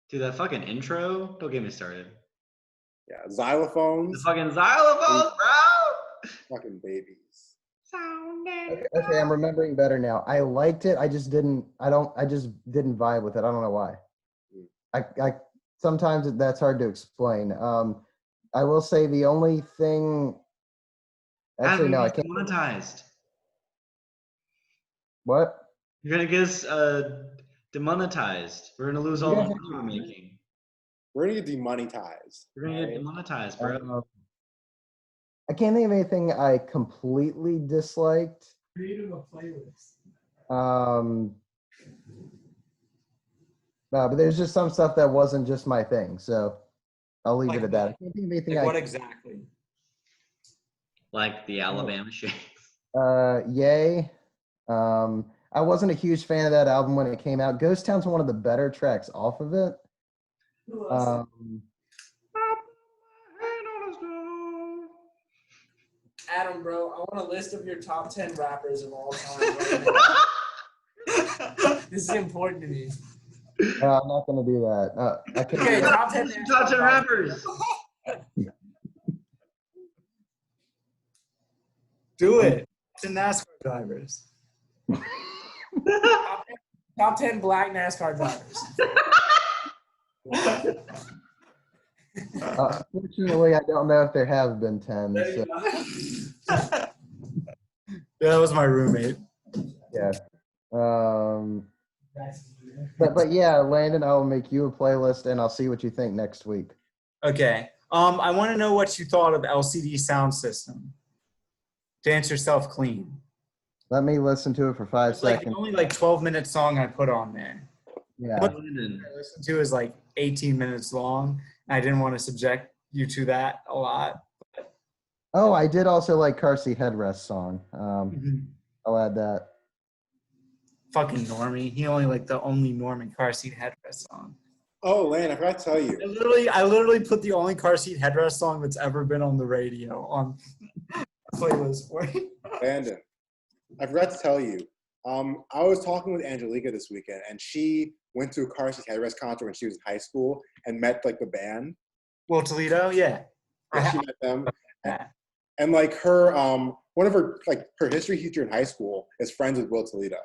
Dude, that fucking intro. Don't get me started. Yeah, xylophones. The fucking xylophones, bro. Fucking babies. Okay, I'm remembering better now. I liked it. I just didn't vibe with it. I don't know why. I sometimes that's hard to explain. I will say the only thing. Actually, no, I can't. Demonetized. What? You're gonna get us demonetized. We're gonna lose all the money we're making. We're gonna get demonetized. We're gonna get demonetized, bro. I can't think of anything I completely disliked. Creating a playlist. No, but there's just some stuff that wasn't just my thing, so I'll leave it at that. I can't think of anything. What exactly? Like the Alabama Shakes. Yay. I wasn't a huge fan of that album when it came out. Ghost Town's one of the better tracks off of it. Adam, bro, I want a list of your top 10 rappers of all time right now. This is important to me. I'm not going to do that. I can't Okay, top 10 rappers. Do it. To NASCAR drivers. Top 10 black NASCAR drivers. Fortunately, I don't know if there have been 10. So. Yeah, that was my roommate. Yeah. But yeah, Landon, I'll make you a playlist and I'll see what you think next week. Okay. I want to know what you thought of LCD Sound System. Dance Yourself Clean. Let me listen to it for 5 seconds. Like only 12-minute song I put on there. Yeah. What I listened to is like 18 minutes long. And I didn't want to subject you to that a lot. Oh, I did also like Car Seat Headrest song. I'll add that. Fucking Normie. He only the only Normie Car Seat Headrest song. Oh, Lan, I forgot to tell you. I literally put the only Car Seat Headrest song that's ever been on the radio on playlist for you. Landon, I forgot to tell you. I was talking with Angelica this weekend, and she went to a Car Seat Headrest concert when she was in high school and met the band. Will Toledo, yeah. She met them, and her one of her her history teacher in high school is friends with Will Toledo.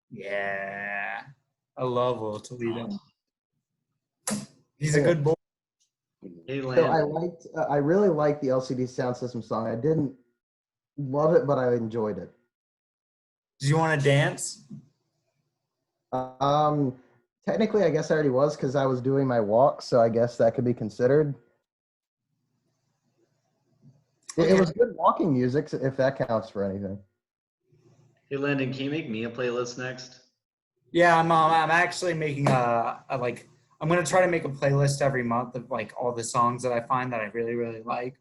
Yeah, I love Will Toledo. He's a good boy. So I really liked the LCD Sound System song. I didn't love it, but I enjoyed it. Do you want to dance? Technically, I guess I already was because I was doing my walk, so I guess that could be considered. It was good walking music, if that counts for anything. Hey, Landon, can you make me a playlist next? Yeah, I'm actually making I'm going to try to make a playlist every month of all the songs that I find that I really, really like.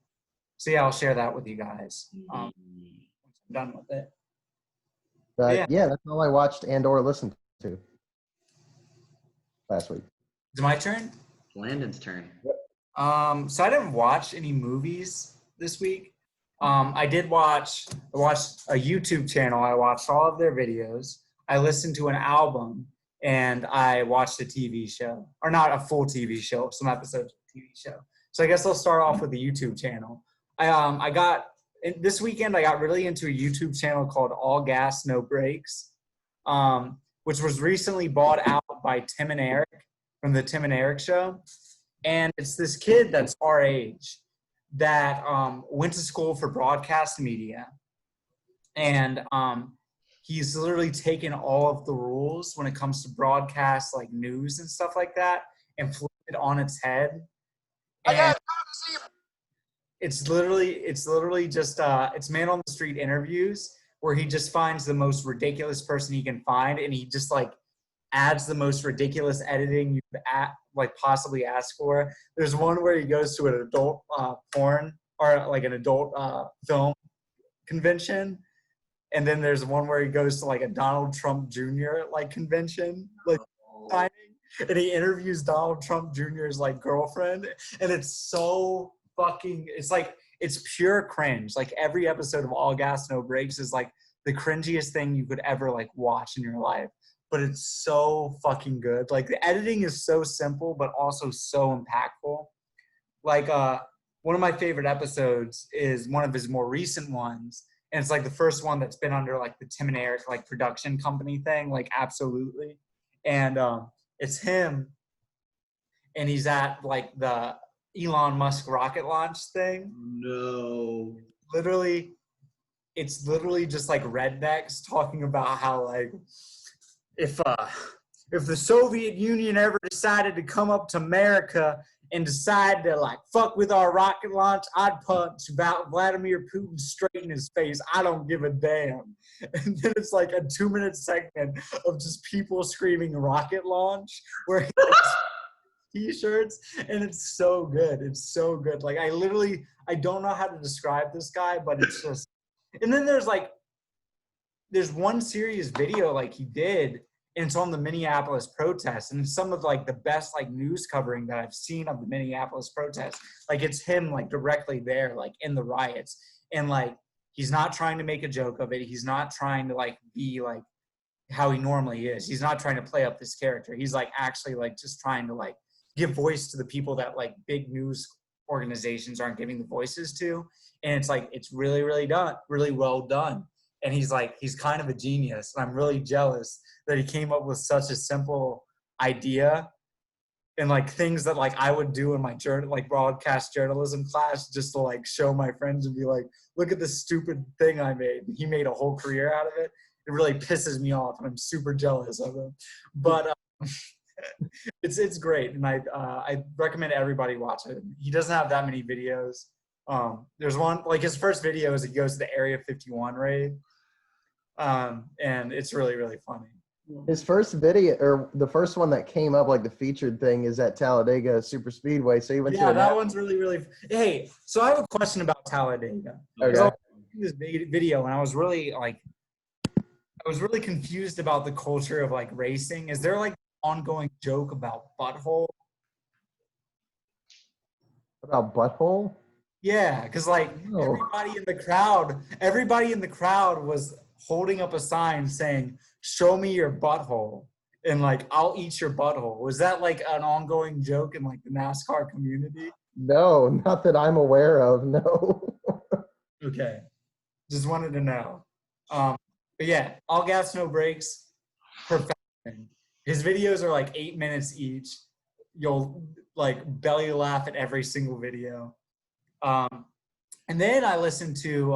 So yeah, I'll share that with you guys once I'm done with it. Yeah, that's all I watched and or listened to last week. Is it my turn? Landon's turn. So I didn't watch any movies this week. I watched a YouTube channel. I watched all of their videos. I listened to an album, and I watched a TV show. Or not a full TV show, some episodes of a TV show. So I guess I'll start off with the YouTube channel. This weekend I got really into a YouTube channel called All Gas, No Brakes, which was recently bought out by Tim and Eric from the Tim and Eric Show. And it's this kid that's our age that went to school for broadcast media. And he's literally taken all of the rules when it comes to broadcast, news and stuff like that, and flipped it on its head. it's literally just it's man on the street interviews where he just finds the most ridiculous person he can find, and he just like adds the most ridiculous editing you could like possibly ask for. There's one where he goes to an adult porn or like an adult film convention, and then there's one where he goes to like a Donald Trump Jr. like convention, like signing, and he interviews Donald Trump Jr.'s like girlfriend, and it's so fucking, it's like, it's pure cringe. Like every episode of All Gas No Breaks is like the cringiest thing you could ever like watch in your life, but it's so fucking good. Like the editing is so simple but also so impactful. Like one of my favorite episodes is one of his more recent ones, and it's like the first one that's been under like the Tim and Eric like production company thing, like absolutely. And it's him, and he's at like the Elon Musk rocket launch thing. No. Literally, it's literally just like rednecks talking about how like if the Soviet Union ever decided to come up to America and decide to like fuck with our rocket launch, I'd punch Vladimir Putin straight in his face. I don't give a damn. And then it's like a 2-minute segment of just people screaming rocket launch, wearing like, t-shirts, and it's so good. It's so good. Like I don't know how to describe this guy, but it's just. And then there's one serious video like he did, and it's on the Minneapolis protests, and it's some of like the best like news covering that I've seen of the Minneapolis protests. Like it's him like directly there, like in the riots, and like he's not trying to make a joke of it. He's not trying to like be like how he normally is. He's not trying to play up this character. He's like actually like just trying to like give voice to the people that like big news organizations aren't giving the voices to. And it's like, it's really, really well done. And he's kind of a genius. And I'm really jealous that he came up with such a simple idea and like things that like I would do in my broadcast journalism class just to like show my friends and be like, look at this stupid thing I made. He made a whole career out of it. It really pisses me off, and I'm super jealous of him. But it's great, and I recommend everybody watch it. He doesn't have that many videos. There's one, like his first video is he goes to the Area 51 raid, and it's really, really funny. His first video, or the first one that came up, like the featured thing, is at Talladega Super Speedway. So he went to that one's really, really. Hey, so I have a question about Talladega. Okay. I was watching this video, and I was really confused about the culture of like racing. Is there like ongoing joke about butthole? About butthole? Yeah, because like everybody in the crowd was holding up a sign saying, "Show me your butthole," and like, "I'll eat your butthole." Was that like an ongoing joke in like the NASCAR community? No, not that I'm aware of. No. Okay, just wanted to know. But yeah, All Gas No Breaks, perfection. His videos are like 8 minutes each. You'll like belly laugh at every single video. And then I listened to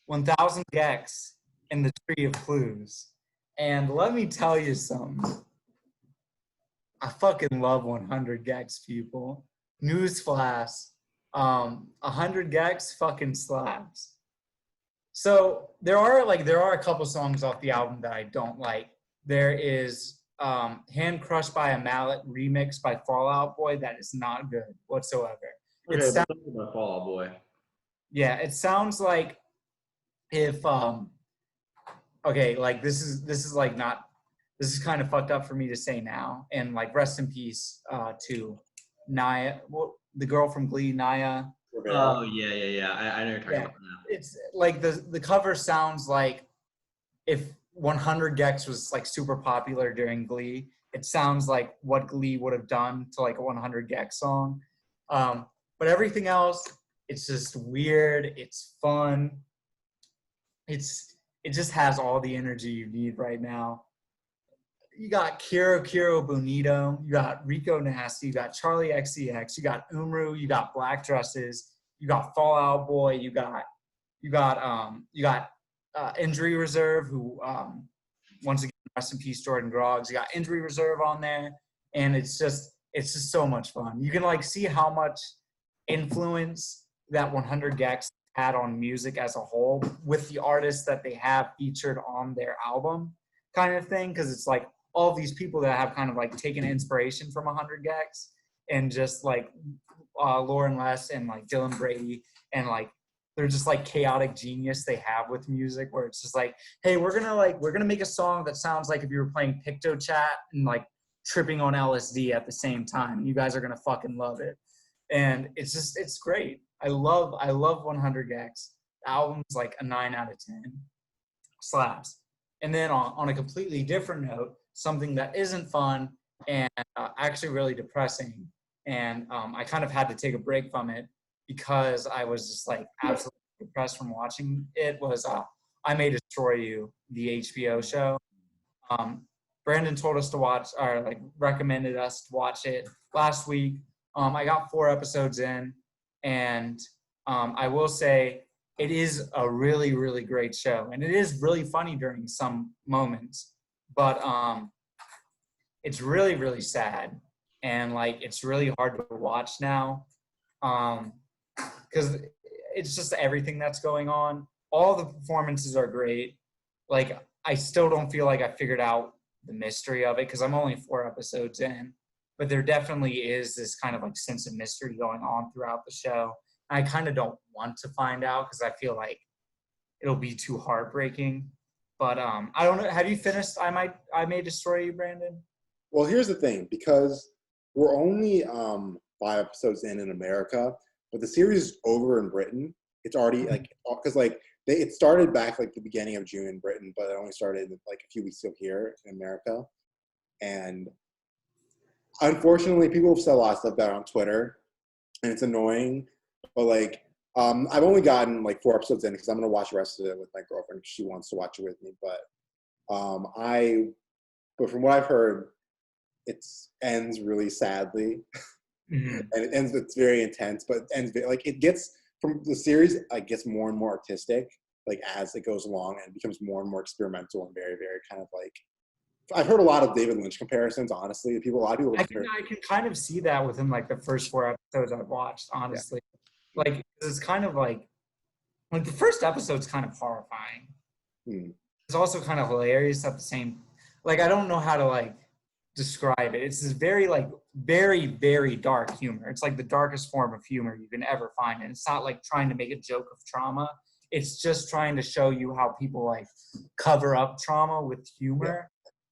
1000 Gecs and the Tree of Clues. And let me tell you something. I fucking love 100 Gecs, people. Newsflash. 100 Gecs fucking slaps. So there are a couple songs off the album that I don't like. There is Hand Crushed by a Mallet remix by Fall Out Boy that is not good whatsoever. Okay, but talking about Fall Out Boy. Yeah, it sounds like if okay, like this is like not, this is kind of fucked up for me to say now, and like rest in peace to Naya, the girl from Glee, Naya. Oh yeah. I know you're talking about now. It's like the cover sounds like if 100 Gecs was like super popular during Glee. It sounds like what Glee would have done to like a 100 Gecs song. But everything else, it's just weird. It's fun. It just has all the energy you need right now. You got Kiro Bonito, you got Rico Nasty, you got Charlie XCX, you got Umru, you got Black Dresses, you got Fall Out Boy, you got Injury Reserve, who once again rest in peace Jordan Groggs. You got Injury Reserve on there, and it's just so much fun. You can like see how much influence that 100 Gecs had on music as a whole with the artists that they have featured on their album kind of thing. Because it's like all these people that have kind of like taken inspiration from 100 Gecs and just like Lauren Les and like Dylan Brady and like they're just like chaotic genius they have with music where it's just like, hey, we're gonna make a song that sounds like if you were playing PictoChat and like tripping on LSD at the same time. You guys are gonna fucking love it. And it's great. I love 100 Gecs. The album's like a 9 out of 10. Slaps. And then on a completely different note, something that isn't fun and actually really depressing. And I kind of had to take a break from it because I was just like absolutely depressed from watching it was I May Destroy You, the HBO show. Brandon told us to watch, or like recommended us to watch it last week. I got 4 episodes in, and I will say it is a really, really great show, and it is really funny during some moments, but it's really, really sad, and like it's really hard to watch now, because it's just everything that's going on. All the performances are great. Like I still don't feel like I figured out the mystery of it because I'm only 4 episodes in. But there definitely is this kind of like sense of mystery going on throughout the show. I kind of don't want to find out because I feel like it'll be too heartbreaking. But I don't know. Have you finished I May Destroy You, Brandon? Well, here's the thing, because we're only 5 episodes in America, but the series is over in Britain. It's already like, because like it started back like the beginning of June in Britain, but it only started like a few weeks ago here in America. And unfortunately, people have said a lot of stuff about it on Twitter, and it's annoying. But like, I've only gotten like 4 episodes in because I'm gonna watch the rest of it with my girlfriend. She wants to watch it with me, but but from what I've heard, it ends really sadly, and it's very intense. But it ends like it gets from the series. It gets more and more artistic, like as it goes along, and it becomes more and more experimental and very, very kind of like. I've heard a lot of David Lynch comparisons, honestly. A lot of people. I can kind of see that within like the first 4 episodes I've watched, honestly. Yeah. Like it's kind of like the first episode's kind of horrifying. It's also kind of hilarious at the same. Like I don't know how to like describe it. It's this very like very, very dark humor. It's like the darkest form of humor you can ever find, and it's not like trying to make a joke of trauma. It's just trying to show you how people like cover up trauma with humor. Yeah.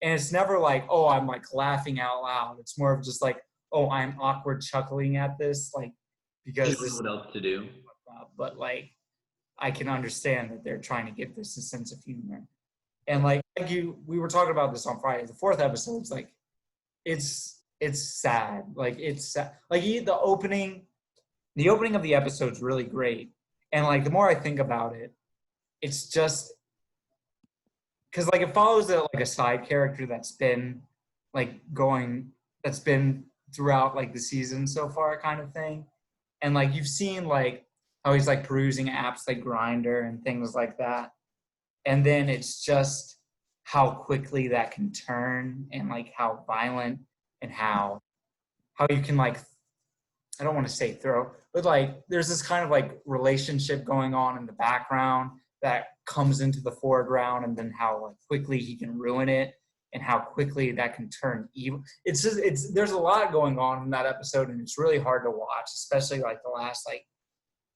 And it's never like, oh, I'm like laughing out loud. It's more of just like, oh, I'm awkward chuckling at this, like because this is what else to do. But like, I can understand that they're trying to give this a sense of humor. And like we were talking about this on Friday. The 4th episode's like, it's sad. Like it's sad. Like the opening of the episode's really great. And like the more I think about it, it's just. Because like it follows like a side character that's been throughout like the season so far kind of thing. And like you've seen like how he's like perusing apps like Grindr and things like that. And then it's just how quickly that can turn and like how violent and how you can like, I don't want to say throw, but like there's this kind of like relationship going on in the background that comes into the foreground, and then how like quickly he can ruin it and how quickly that can turn evil. There's a lot going on in that episode, and it's really hard to watch, especially like the last like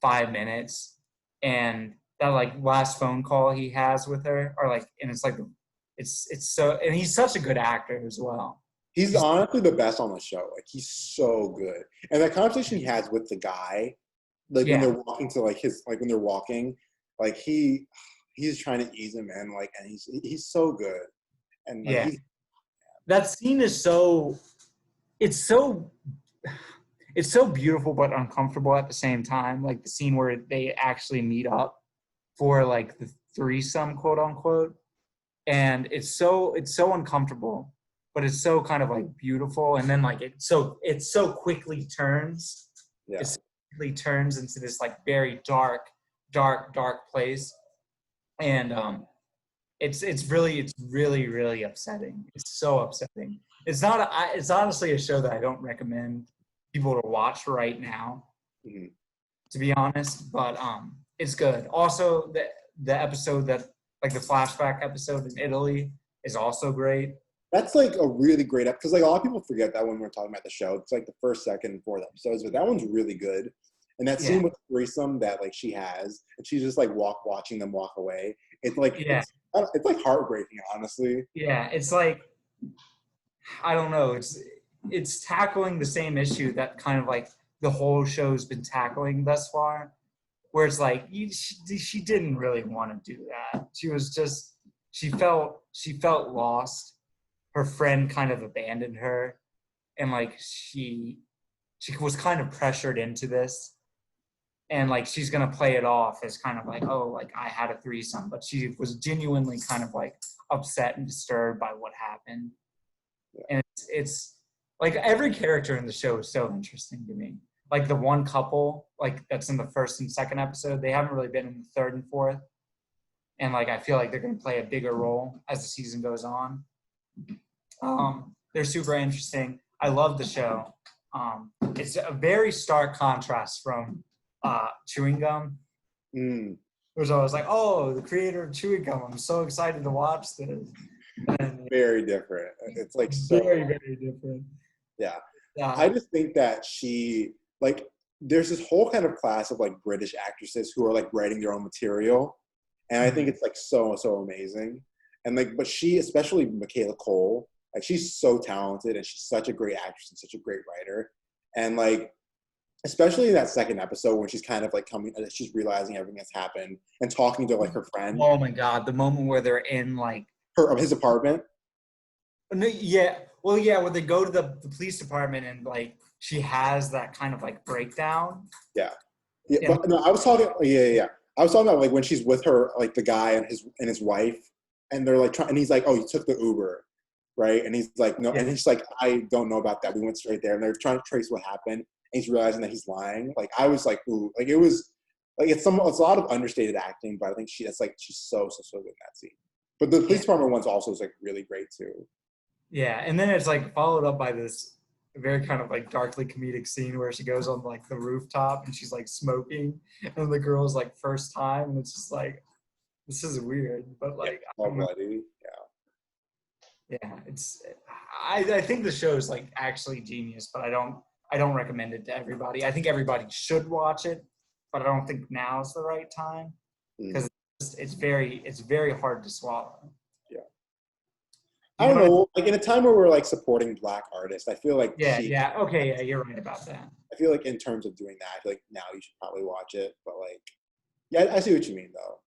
5 minutes, and that like last phone call he has with her, or like, and it's like it's so, and he's such a good actor as well. He's honestly the best on the show. Like he's so good, and that conversation he has with the guy, like when they're walking to like his, like when they're walking. Like he's trying to ease him in, like, and he's so good. And like, that scene is so beautiful but uncomfortable at the same time. Like the scene where they actually meet up for like the threesome, quote unquote, and it's so uncomfortable, but it's so kind of like beautiful. And then like it so quickly turns. Yeah. It quickly turns into this like very dark place, and it's really, really upsetting. It's so upsetting. It's honestly a show that I don't recommend people to watch right now. to be honest, but it's good. Also, the episode that, like the flashback episode in Italy is also great. That's like a really great episode, because like a lot of people forget that when we're talking about the show. It's like the first, second, and fourth episodes, but that one's really good. And that scene with the threesome that like she has, and she's just like watching them walk away. It's like it's like heartbreaking, honestly. Yeah, it's like, I don't know. It's tackling the same issue that kind of like the whole show's been tackling thus far, where it's like she didn't really want to do that. She was just she felt lost. Her friend kind of abandoned her, and like she was kind of pressured into this, and like she's gonna play it off as kind of like, oh, like I had a threesome, but she was genuinely kind of like upset and disturbed by what happened. And it's like every character in the show is so interesting to me. Like the one couple, like that's in the first and second episode, they haven't really been in the third and fourth, and like I feel like they're gonna play a bigger role as the season goes on. They're super interesting. I love the show. It's a very stark contrast from Chewing Gum. Which I was like, oh, the creator of Chewing Gum. I'm so excited to watch this. And very different. It's like so very, very different. Yeah. I just think that she, like, there's this whole kind of class of like British actresses who are like writing their own material. And I think it's like so amazing. And like, but she, especially Michaela Cole, like she's so talented and she's such a great actress and such a great writer. And like, especially in that second episode when she's kind of like she's realizing everything that's happened and talking to like her friend. Oh my God, the moment where they're in like his apartment. No, yeah. Well, yeah, when they go to the police department and like she has that kind of like breakdown. Yeah. But no, I was talking. I was talking about like when she's with her, like the guy and his wife, and they're like trying, and he's like, "Oh, you took the Uber, right?" And he's like, "No," and he's like, "I don't know about that. We went straight there," and they're trying to trace what happened, and he's realizing that he's lying. Like I was like, "Ooh," like it was like it's a lot of understated acting, but I think she's so good in that scene. But the police department one's also is like really great too. Yeah, and then it's like followed up by this very kind of like darkly comedic scene where she goes on like the rooftop and she's like smoking, and the girl's like first time, and it's just like, this is weird, but like bloody. Yeah, I think the show is like actually genius, but I don't recommend it to everybody. I think everybody should watch it, but I don't think now's the right time because it's very hard to swallow. Yeah. I don't know, like in a time where we're like supporting Black artists, I feel like you're right about that. I feel like in terms of doing that, I feel like now you should probably watch it, but like, yeah, I see what you mean though.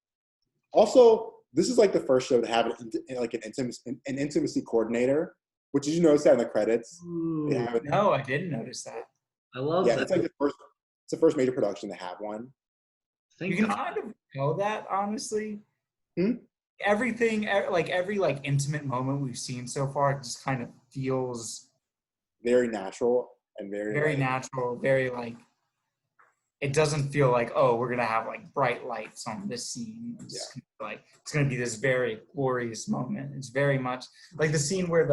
Also, this is like the first show to have an intimacy coordinator, which did you notice that in the credits? No, I didn't notice that. I love that. It's like it's the first major production to have one. You can kind of know that, honestly. Everything, like every like intimate moment we've seen so far, just kind of feels very natural and very natural. Very like, it doesn't feel like, oh, we're gonna have like bright lights on this scene. It's gonna be this very glorious moment. It's very much like the scene where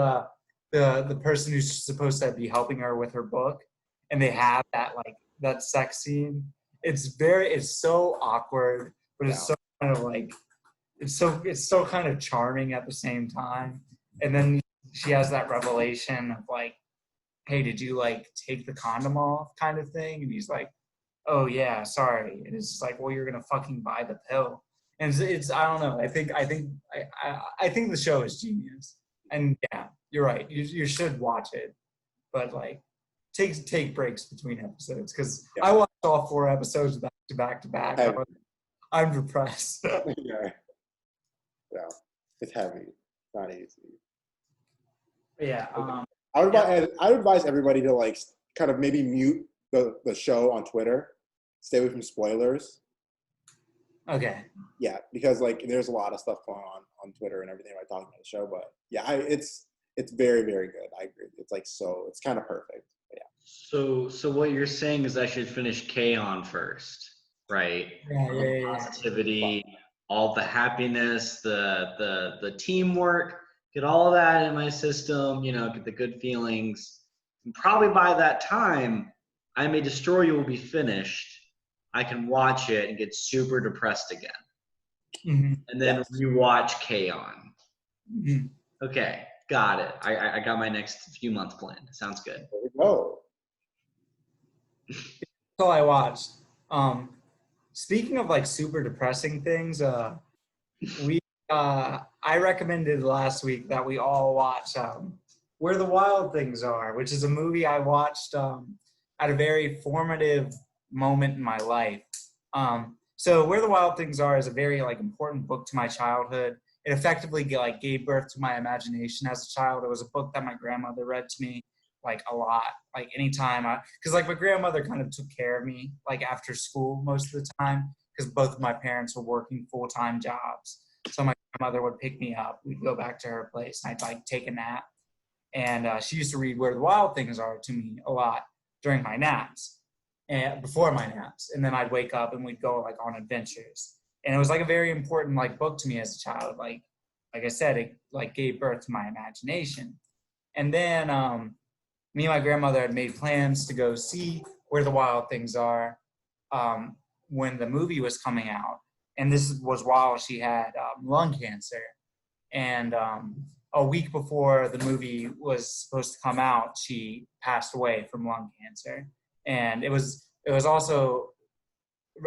the person who's supposed to be helping her with her book, and they have that sex scene. It's so awkward, but it's so kind of like, it's so kind of charming at the same time. And then she has that revelation of like, hey, did you like take the condom off kind of thing? And he's like, oh yeah, sorry. And it's like, well, you're gonna fucking buy the pill. And it's I don't know. I think the show is genius. And yeah, you're right. You should watch it, but like take breaks between episodes because I watched all 4 episodes back to back. I'm depressed. Yeah, it's heavy. It's not easy. Yeah. I would advise everybody to like kind of maybe mute the show on Twitter. Stay away from spoilers. Okay. Yeah, because like there's a lot of stuff going on Twitter and everything by talking about the show, but yeah, it's very, very good. I agree. It's like it's kind of perfect. But yeah. So what you're saying is I should finish K-On! First, right? Yeah. Positivity, all the happiness, the teamwork, get all of that in my system, get the good feelings. And probably by that time, I May Destroy You will be finished. I can watch it and get super depressed again. Mm-hmm. And then rewatch K-On! Mm-hmm. Okay, got it. I got my next few months planned. Sounds good. There we go. That's all I watched. Speaking of like super depressing things, I recommended last week that we all watch Where the Wild Things Are, which is a movie I watched at a very formative moment in my life. So Where the Wild Things Are is a very like important book to my childhood. It effectively like gave birth to my imagination as a child. It was a book that my grandmother read to me like a lot, like anytime because like my grandmother kind of took care of me like after school most of the time because both of my parents were working full-time jobs. So my grandmother would pick me up. We'd go back to her place and I'd like take a nap. And she used to read Where the Wild Things Are to me a lot during my naps and before my naps. And then I'd wake up and we'd go like on adventures. And it was like a very important like book to me as a child. Like I said, it like gave birth to my imagination. And then me and my grandmother had made plans to go see Where the Wild Things Are when the movie was coming out. And this was while she had lung cancer. And a week before the movie was supposed to come out, she passed away from lung cancer. And it was also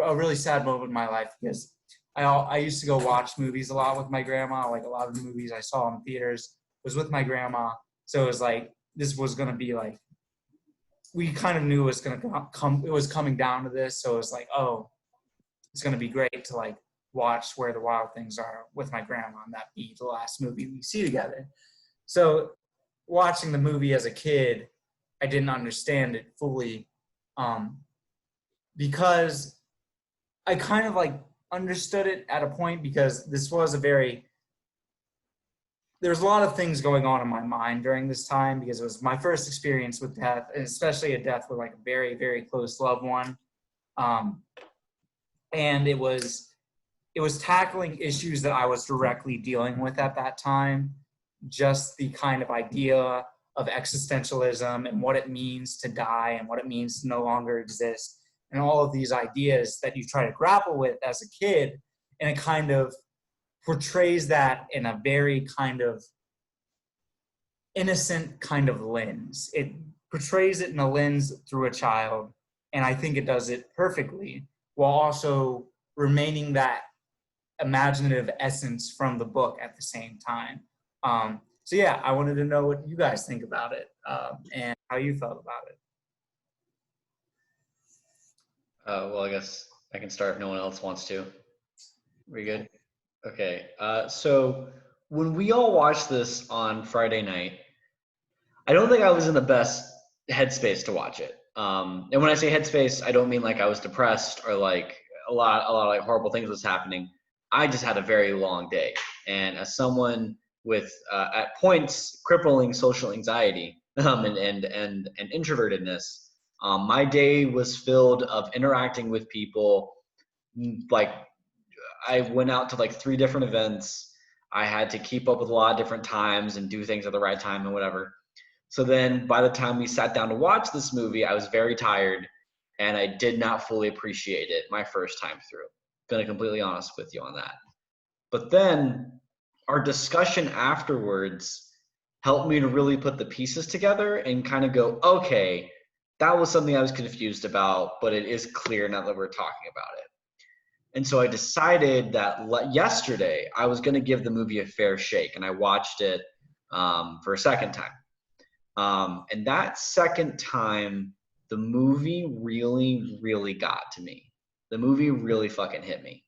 a really sad moment in my life because I used to go watch movies a lot with my grandma. Like a lot of the movies I saw in theaters was with my grandma. So it was like, this was going to be like, we kind of knew it was going to come, it was coming down to this. So it was like, oh, it's going to be great to like watch Where the Wild Things Are with my grandma and that be the last movie we see together. So watching the movie as a kid, I didn't understand it fully because I kind of like understood it at a point because this was there's a lot of things going on in my mind during this time because it was my first experience with death, and especially a death with like a very, very close loved one. And it was tackling issues that I was directly dealing with at that time. Just the kind of idea of existentialism and what it means to die and what it means to no longer exist. And all of these ideas that you try to grapple with as a kid, and it kind of portrays that in a very kind of innocent kind of lens. It portrays it in a lens through a child, and I think it does it perfectly, while also remaining that imaginative essence from the book at the same time. So yeah, I wanted to know what you guys think about it and how you felt about it. Well, I guess I can start if no one else wants to. We good? Okay. So when we all watched this on Friday night, I don't think I was in the best headspace to watch it. And when I say headspace, I don't mean like I was depressed or like a lot of like horrible things was happening. I just had a very long day, and as someone with at points crippling social anxiety and introvertedness, my day was filled of interacting with people. Like I went out to like 3 different events. I had to keep up with a lot of different times and do things at the right time and whatever. So then by the time we sat down to watch this movie, I was very tired and I did not fully appreciate it my first time through. Gonna be completely honest with you on that. But then our discussion afterwards helped me to really put the pieces together and kind of go, okay, that was something I was confused about, but it is clear now that we're talking about it. And so I decided that yesterday I was going to give the movie a fair shake, and I watched it for a second time. And that second time, the movie really, really got to me. The movie really fucking hit me.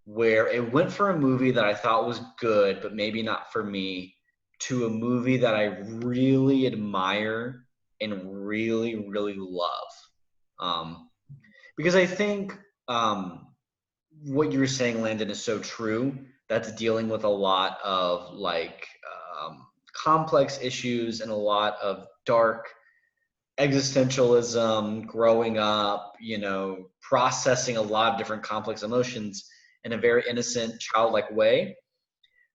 Where it went from a movie that I thought was good, but maybe not for me, to a movie that I really admire and really, really love. Because I think what you were saying, Landon, is so true. That's dealing with a lot of like complex issues and a lot of dark existentialism, growing up, processing a lot of different complex emotions in a very innocent, childlike way,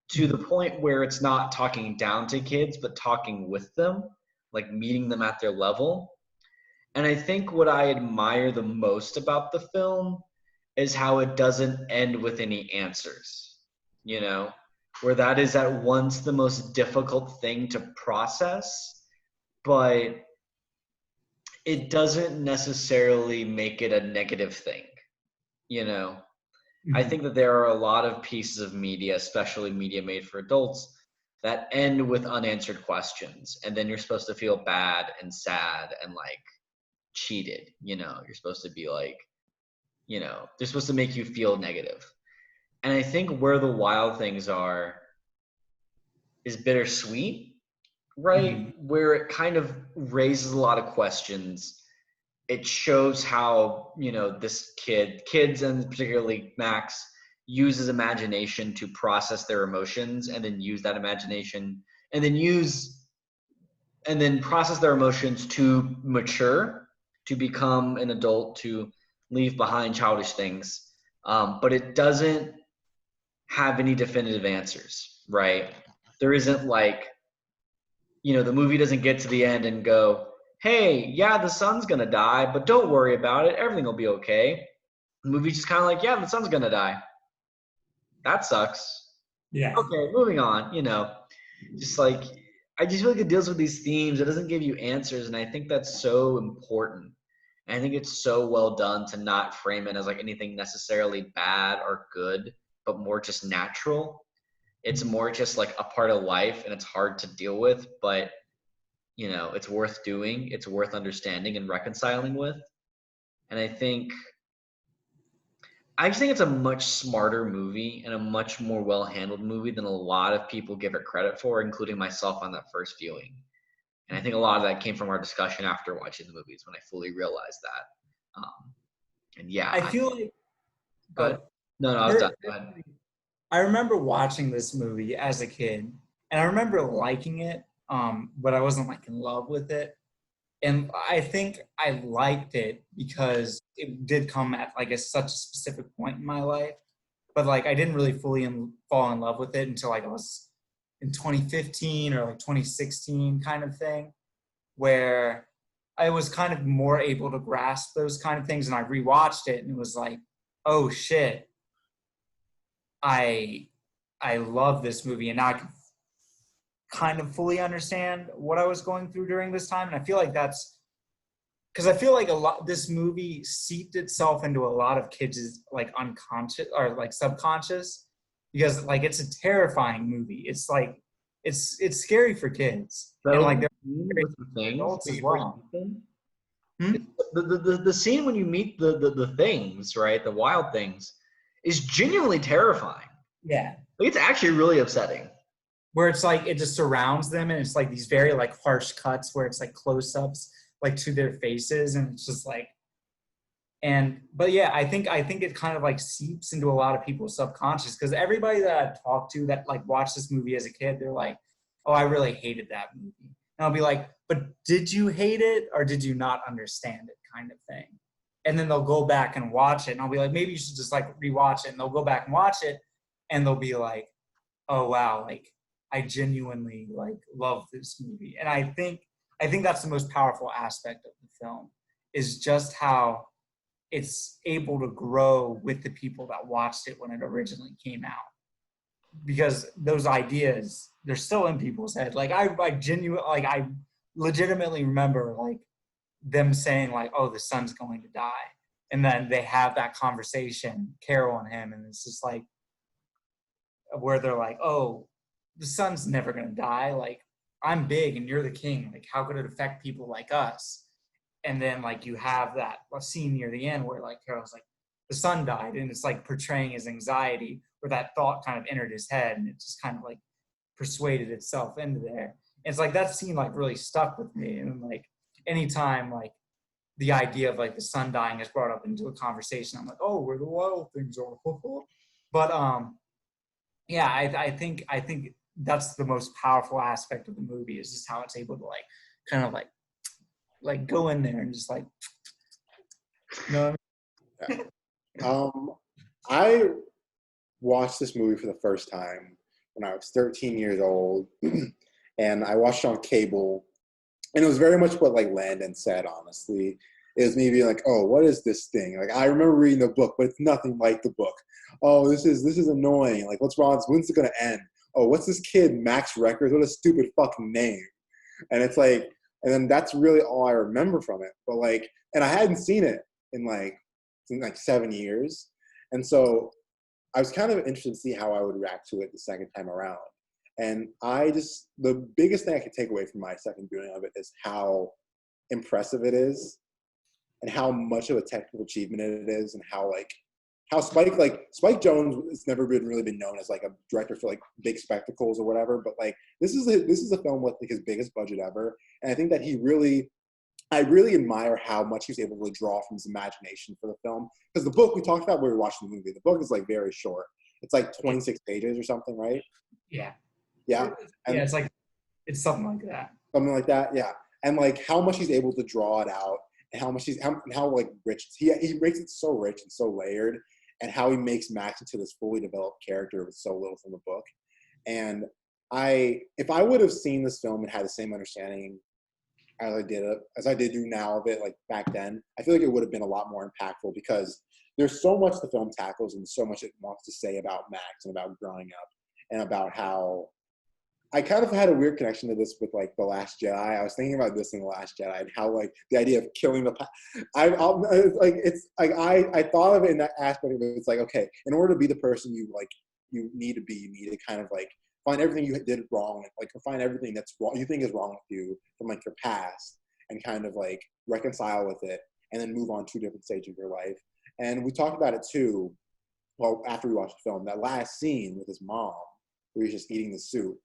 to the point where it's not talking down to kids, but talking with them, like meeting them at their level. And I think what I admire the most about the film is how it doesn't end with any answers, you know, where that is at once the most difficult thing to process, but it doesn't necessarily make it a negative thing, you know. I think that there are a lot of pieces of media, especially media made for adults, that end with unanswered questions. And then you're supposed to feel bad and sad and like cheated, you know. You're supposed to be like, you know, they're supposed to make you feel negative. And I think where the wild things are is bittersweet, right? Where it kind of raises a lot of questions. It shows how, you know, this kids and particularly Max, uses imagination to process their emotions and then use that imagination and then process their emotions to mature, to become an adult, to leave behind childish things. But it doesn't have any definitive answers, right? There isn't like, you know, the movie doesn't get to the end and go, hey, yeah, the sun's gonna die, but don't worry about it. Everything will be okay. The movie's just kind of like, yeah, the sun's gonna die. That sucks. Yeah. Okay, moving on, you know. Just like, I just feel like it deals with these themes. It doesn't give you answers, and I think that's so important. And I think it's so well done to not frame it as like anything necessarily bad or good, but more just natural. It's more just like a part of life, and it's hard to deal with, but you know, it's worth doing, it's worth understanding and reconciling with. And I just think it's a much smarter movie and a much more well-handled movie than a lot of people give it credit for, including myself on that first viewing. And I think a lot of that came from our discussion after watching the movies when I fully realized that. And yeah, I feel like. But no, I was done. Go ahead. I remember watching this movie as a kid, and I remember liking it, but I wasn't like in love with it. And I think I liked it because it did come at like such a specific point in my life. But like I didn't really fully fall in love with it until like I was in 2015 or like 2016 kind of thing, where I was kind of more able to grasp those kind of things. And I rewatched it and it was like, oh shit, I love this movie, and now I can kind of fully understand what I was going through during this time. And I feel like that's because I feel like this movie seeped itself into a lot of kids' like unconscious or like subconscious, because like it's a terrifying movie. It's like it's scary for kids, So, and like they're adults as well. The scene when you meet the things, right, the wild things, is genuinely terrifying. Yeah, Like, it's actually really upsetting. Where it's like it just surrounds them, and it's like these very like harsh cuts where it's like close-ups like to their faces, and it's just like, but yeah, I think it kind of like seeps into a lot of people's subconscious, because everybody that I've talked to that like watched this movie as a kid, they're like, oh, I really hated that movie. And I'll be like, but did you hate it or did you not understand it, kind of thing? And then they'll go back and watch it, and I'll be like, maybe you should just like rewatch it. And they'll go back and watch it, and they'll be like, oh wow, like I genuinely like love this movie. And I think that's the most powerful aspect of the film, is just how it's able to grow with the people that watched it when it originally came out. Because those ideas, they're still in people's head. Like I legitimately remember like them saying like, oh, the son's going to die. And then they have that conversation, Carol and him, and it's just like, where they're like, oh, the son's never going to die. Like, I'm big and you're the king. Like, how could it affect people like us? And then like you have that scene near the end where like Carol's like, the son died, and it's like portraying his anxiety, where that thought kind of entered his head, and it just kind of like persuaded itself into there. And it's like that scene like really stuck with me. And like anytime like the idea of like the son dying is brought up into a conversation, I'm like, oh, where the wild things are. But yeah, I think that's the most powerful aspect of the movie, is just how it's able to like kind of like go in there and just like, you know what I mean? I watched this movie for the first time when I was 13 years old, and I watched it on cable. And it was very much what like Landon said, honestly. It was me being like, oh, what is this thing? Like I remember reading the book, but it's nothing like the book. Oh, this is annoying. Like, what's wrong? When's it gonna end? Oh, what's this kid, Max Records? What a stupid fucking name. And it's like, and then that's really all I remember from it. But like, and I hadn't seen it in like 7 years. And so I was kind of interested to see how I would react to it the second time around. And the biggest thing I could take away from my second viewing of it is how impressive it is and how much of a technical achievement it is, and how Spike Jonze has never really been known as like a director for like big spectacles or whatever, but like this is a film with like his biggest budget ever. And I think that I really admire how much he's able to draw from his imagination for the film. Because the book we talked about when we were watching the movie, the book is like very short. It's like 26 pages or something, right? Yeah. Yeah. Yeah, it's something like that. Something like that, yeah. And like how much he's able to draw it out, and how like rich he makes it so rich and so layered, and how he makes Max into this fully developed character with so little from the book. And if I would have seen this film and had the same understanding as I did do now of it, like back then, I feel like it would have been a lot more impactful, because there's so much the film tackles and so much it wants to say about Max and about growing up, and about how I kind of had a weird connection to this with like The Last Jedi. I was thinking about this in The Last Jedi, and how like the idea of killing I thought of it in that aspect of it. It's like, okay, in order to be the person you need to be, you need to kind of like find everything you did wrong, and like find everything that's wrong you think is wrong with you from like your past, and kind of like reconcile with it, and then move on to a different stage of your life. And we talked about it too. Well, after we watched the film, that last scene with his mom, where he's just eating the soup.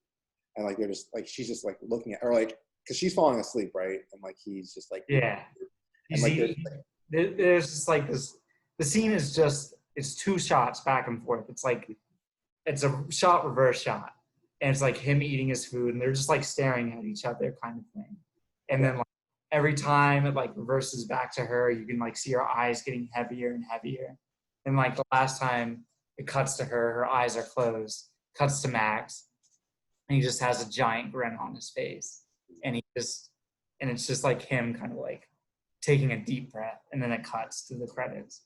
And like they're just like she's just like looking at, or like because she's falling asleep, right? And like he's just like, yeah. And like There's just like this. The scene is just, it's two shots back and forth. It's like it's a shot reverse shot, and it's like him eating his food, and they're just like staring at each other, kind of thing. And then like every time it like reverses back to her, you can like see her eyes getting heavier and heavier. And like the last time it cuts to her eyes are closed. Cuts to Max. And he just has a giant grin on his face, and it's just like him kind of like taking a deep breath, and then it cuts to the credits.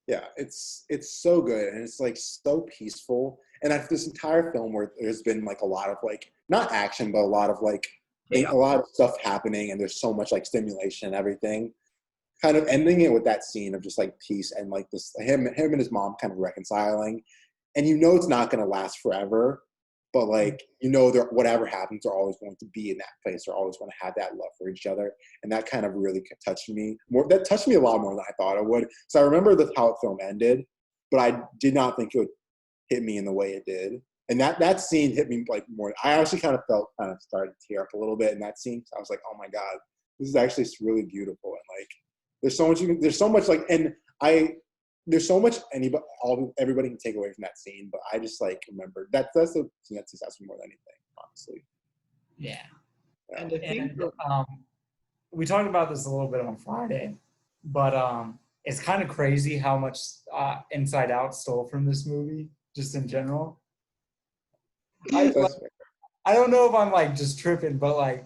Yeah, it's so good, and it's like so peaceful. And after this entire film, where there's been like a lot of like not action, but a lot of like a lot of stuff happening, and there's so much like stimulation and everything, kind of ending it with that scene of just like peace and like this him and his mom kind of reconciling, and it's not going to last forever. But like, that whatever happens, they're always going to be in that place. They're always going to have that love for each other. And that kind of really touched me more. That touched me a lot more than I thought it would. So I remember how the film ended, but I did not think it would hit me in the way it did. And that scene hit me like more. I actually kind of started to tear up a little bit in that scene. So I was like, oh my God, this is actually really beautiful. And like, there's so much like, and there's so much everybody can take away from that scene, but I just like remember that's the scene that success more than anything, honestly. Yeah. And I think we talked about this a little bit on Friday, but it's kind of crazy how much Inside Out stole from this movie, just in general. I don't know if I'm like just tripping, but like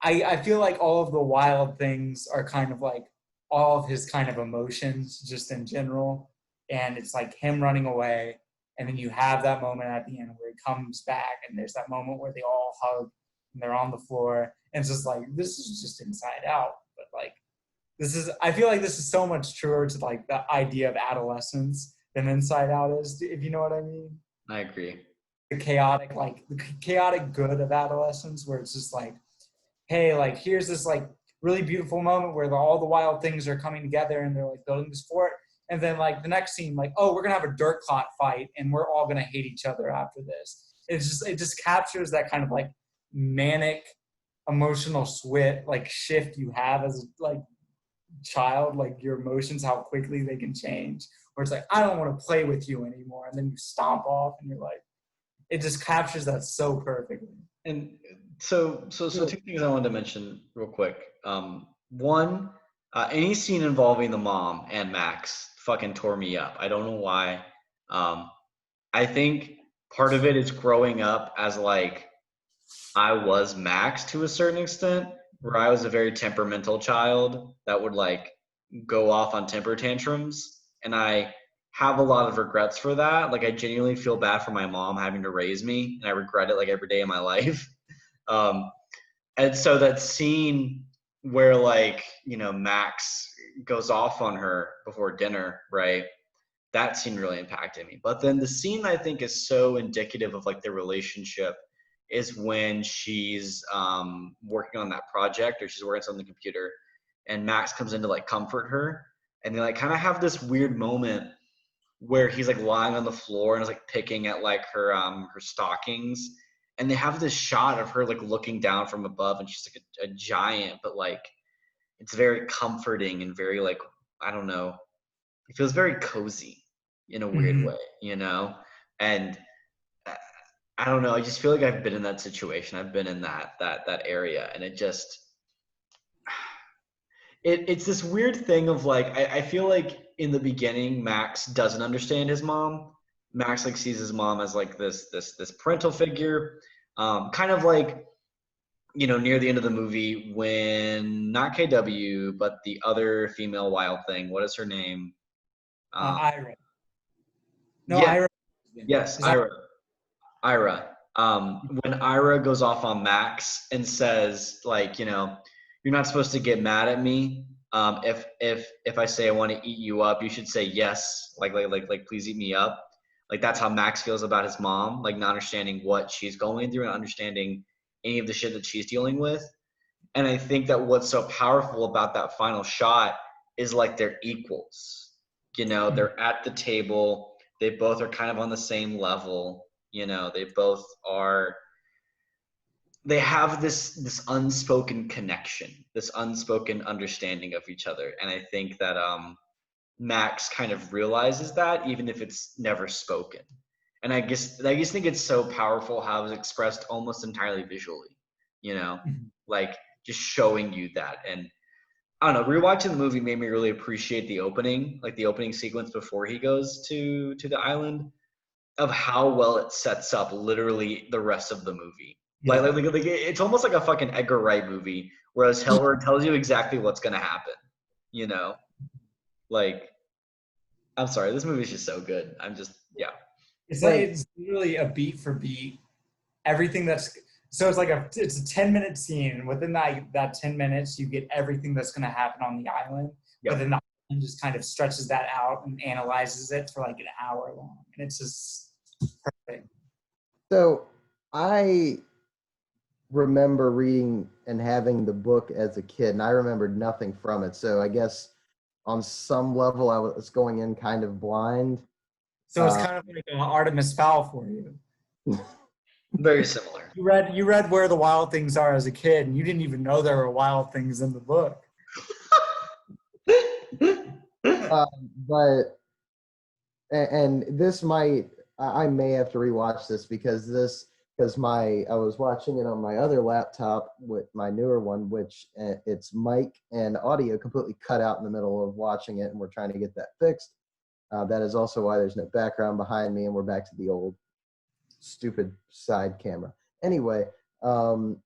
I feel like all of the wild things are kind of like all of his kind of emotions just in general. And it's like him running away. And then you have that moment at the end where he comes back, and there's that moment where they all hug and they're on the floor. And it's just like, this is just Inside Out. But like, I feel like this is so much truer to like the idea of adolescence than Inside Out is, if you know what I mean. I agree. The chaotic good of adolescence, where it's just like, hey, like here's this like really beautiful moment where all the wild things are coming together and they're like building this fort. And then like the next scene, like, oh, we're gonna have a dirt clot fight and we're all gonna hate each other after this. It just captures that kind of like manic emotional shift you have as like child, like your emotions, how quickly they can change. Where it's like, I don't want to play with you anymore. And then you stomp off and you're like, it just captures that so perfectly. And so two things I wanted to mention real quick. One, any scene involving the mom and Max fucking tore me up. I don't know why. I think part of it is growing up as like I was Max to a certain extent, where I was a very temperamental child that would like go off on temper tantrums, and I have a lot of regrets for that. Like I genuinely feel bad for my mom having to raise me, and I regret it like every day of my life. And so that scene where like, you know, Max goes off on her before dinner, right? That scene really impacted me. But then the scene I think is so indicative of like their relationship is when she's working on that project, or she's working on the computer, and Max comes in to like comfort her, and they like kind of have this weird moment where he's like lying on the floor and is like picking at like her stockings, and they have this shot of her like looking down from above, and she's like a giant, but like it's very comforting and very like, I don't know, it feels very cozy in a weird way, you know? And I don't know, I just feel like I've been in that situation. I've been in that area, and it just it's this weird thing of like, I feel like in the beginning Max doesn't understand his mom. Max like sees his mom as like this parental figure, kind of like, you know, near the end of the movie when not KW but the other female Wild Thing, what is her name? Ira. No, yeah, Ira. yes, Ira. When Ira goes off on Max and says like, you know, you're not supposed to get mad at me. If I say I want to eat you up, you should say yes. Like please eat me up. Like that's how Max feels about his mom, like not understanding what she's going through and understanding any of the shit that she's dealing with. And I think that what's so powerful about that final shot is like they're equals. You know, they're at the table. They both are kind of on the same level. You know, they have this unspoken connection, this unspoken understanding of each other. And I think that Max kind of realizes that, even if it's never spoken. And I just think it's so powerful how it's expressed almost entirely visually, you know, like just showing you that. And I don't know, rewatching the movie made me really appreciate the opening, like the opening sequence before he goes to the island, of how well it sets up literally the rest of the movie. Yeah. Like it's almost like a fucking Edgar Wright movie, whereas Heller tells you exactly what's gonna happen. You know, like, I'm sorry, this movie is just so good. It's like it's literally a beat for beat. Everything that's so it's like it's a 10-minute scene, and within that 10 minutes, you get everything that's gonna happen on the island. Yep. But then the island just kind of stretches that out and analyzes it for like an hour long, and it's just perfect. So I remember reading and having the book as a kid, and I remembered nothing from it. So I guess on some level I was going in kind of blind. So it's kind of like an Artemis Fowl for you. Very similar. You read Where the Wild Things Are as a kid, and you didn't even know there were wild things in the book. But this might, I may have to rewatch this because I was watching it on my other laptop with my newer one, which its mic and audio completely cut out in the middle of watching it, and we're trying to get that fixed. That is also why there's no background behind me, and we're back to the old stupid side camera. Anyway, and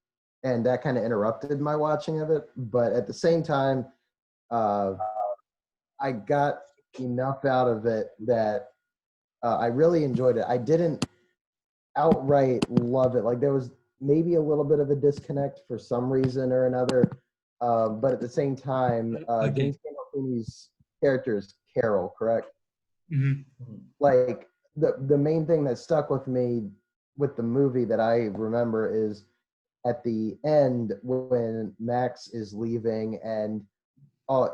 that kind of interrupted my watching of it. But at the same time, I got enough out of it that I really enjoyed it. I didn't outright love it. Like there was maybe a little bit of a disconnect for some reason or another. But at the same time, James Gandolfini's character is Carol, correct? Mm-hmm. Like the main thing that stuck with me with the movie that I remember is at the end when Max is leaving and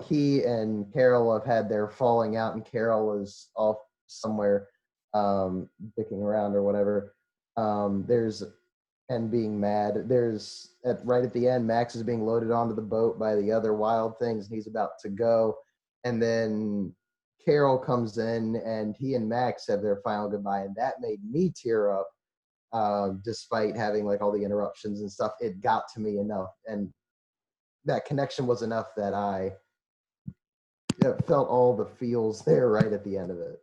he and Carol have had their falling out, and Carol is off somewhere dicking around or whatever. And being mad. Right at the end, Max is being loaded onto the boat by the other wild things, and he's about to go. And then Carol comes in, and he and Max have their final goodbye, and that made me tear up. Despite having like all the interruptions and stuff, it got to me enough, and that connection was enough that I felt all the feels there right at the end of it.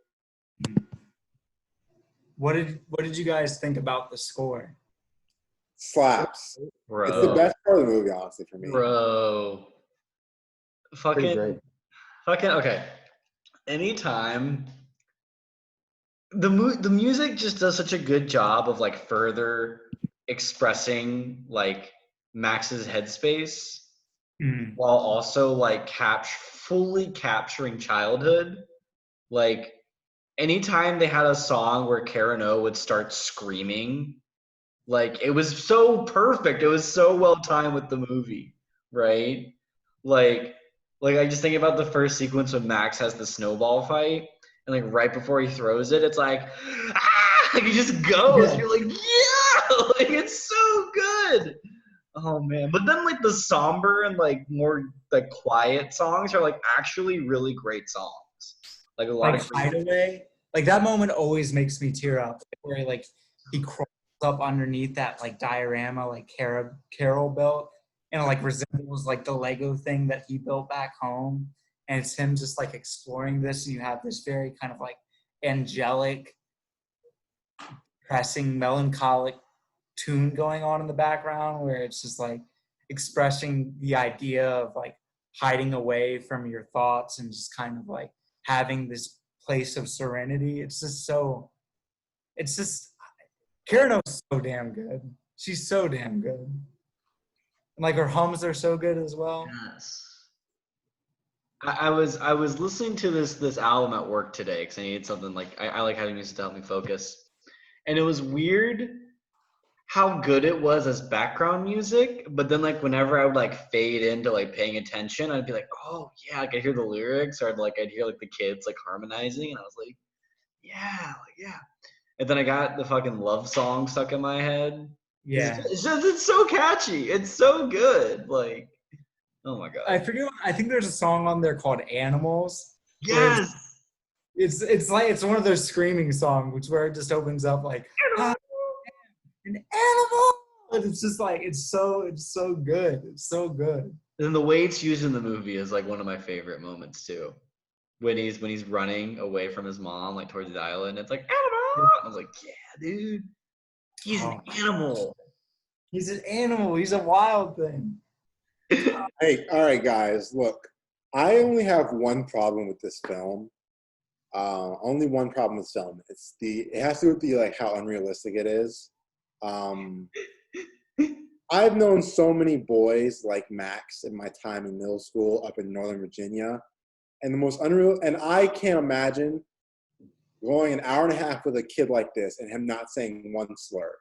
What did you guys think about the score? Slaps. Bro. It's the best part of the movie, honestly, for me. Bro. Pretty great. Fucking okay. Anytime the music just does such a good job of like further expressing like Max's headspace while also like fully capturing childhood. Like anytime they had a song where Karen O would start screaming, like it was so perfect. It was so well timed with the movie, right? Like I just think about the first sequence when Max has the snowball fight, and like right before he throws it, it's like, ah! Like he just goes. Yeah. You're like, yeah! Like it's so good. Oh man. But then like the somber and like more like quiet songs are like actually really great songs. Like a lot Like of Hideaway, like that moment always makes me tear up. Where like he crawls up underneath that like diorama, like Carol built, and it like resembles like the Lego thing that he built back home. And it's him just like exploring this, and you have this very kind of like angelic, pressing, melancholic tune going on in the background, where it's just like expressing the idea of like hiding away from your thoughts and just kind of like having this place of serenity. It's just Karen O's so damn good. She's so damn good. And like her hums are so good as well. Yes. I was listening to this album at work today because I needed something like I like having music to help me focus. And it was weird how good it was as background music, but then like whenever I would like fade into like paying attention, I'd be like, oh yeah, like I hear the lyrics, or I'd hear like the kids like harmonizing, and I was like, yeah, And then I got the fucking love song stuck in my head. Yeah. It's so catchy. It's so good. Like, oh my god. I think there's a song on there called Animals. Yes. It's like it's one of those screaming songs where it just opens up like an animal. And it's just like it's so good. It's so good. And the way it's used in the movie is like one of my favorite moments too. When he's running away from his mom, like towards the island, it's like animal. I was like, yeah, dude, he's an animal. He's an animal. He's a wild thing. Hey, all right, guys. Look, I only have one problem with this film. Only one problem with this film. It has to do with the like how unrealistic it is. I've known so many boys like Max in my time in middle school up in Northern Virginia, and the most unreal. And I can't imagine going an hour and a half with a kid like this and him not saying one slur.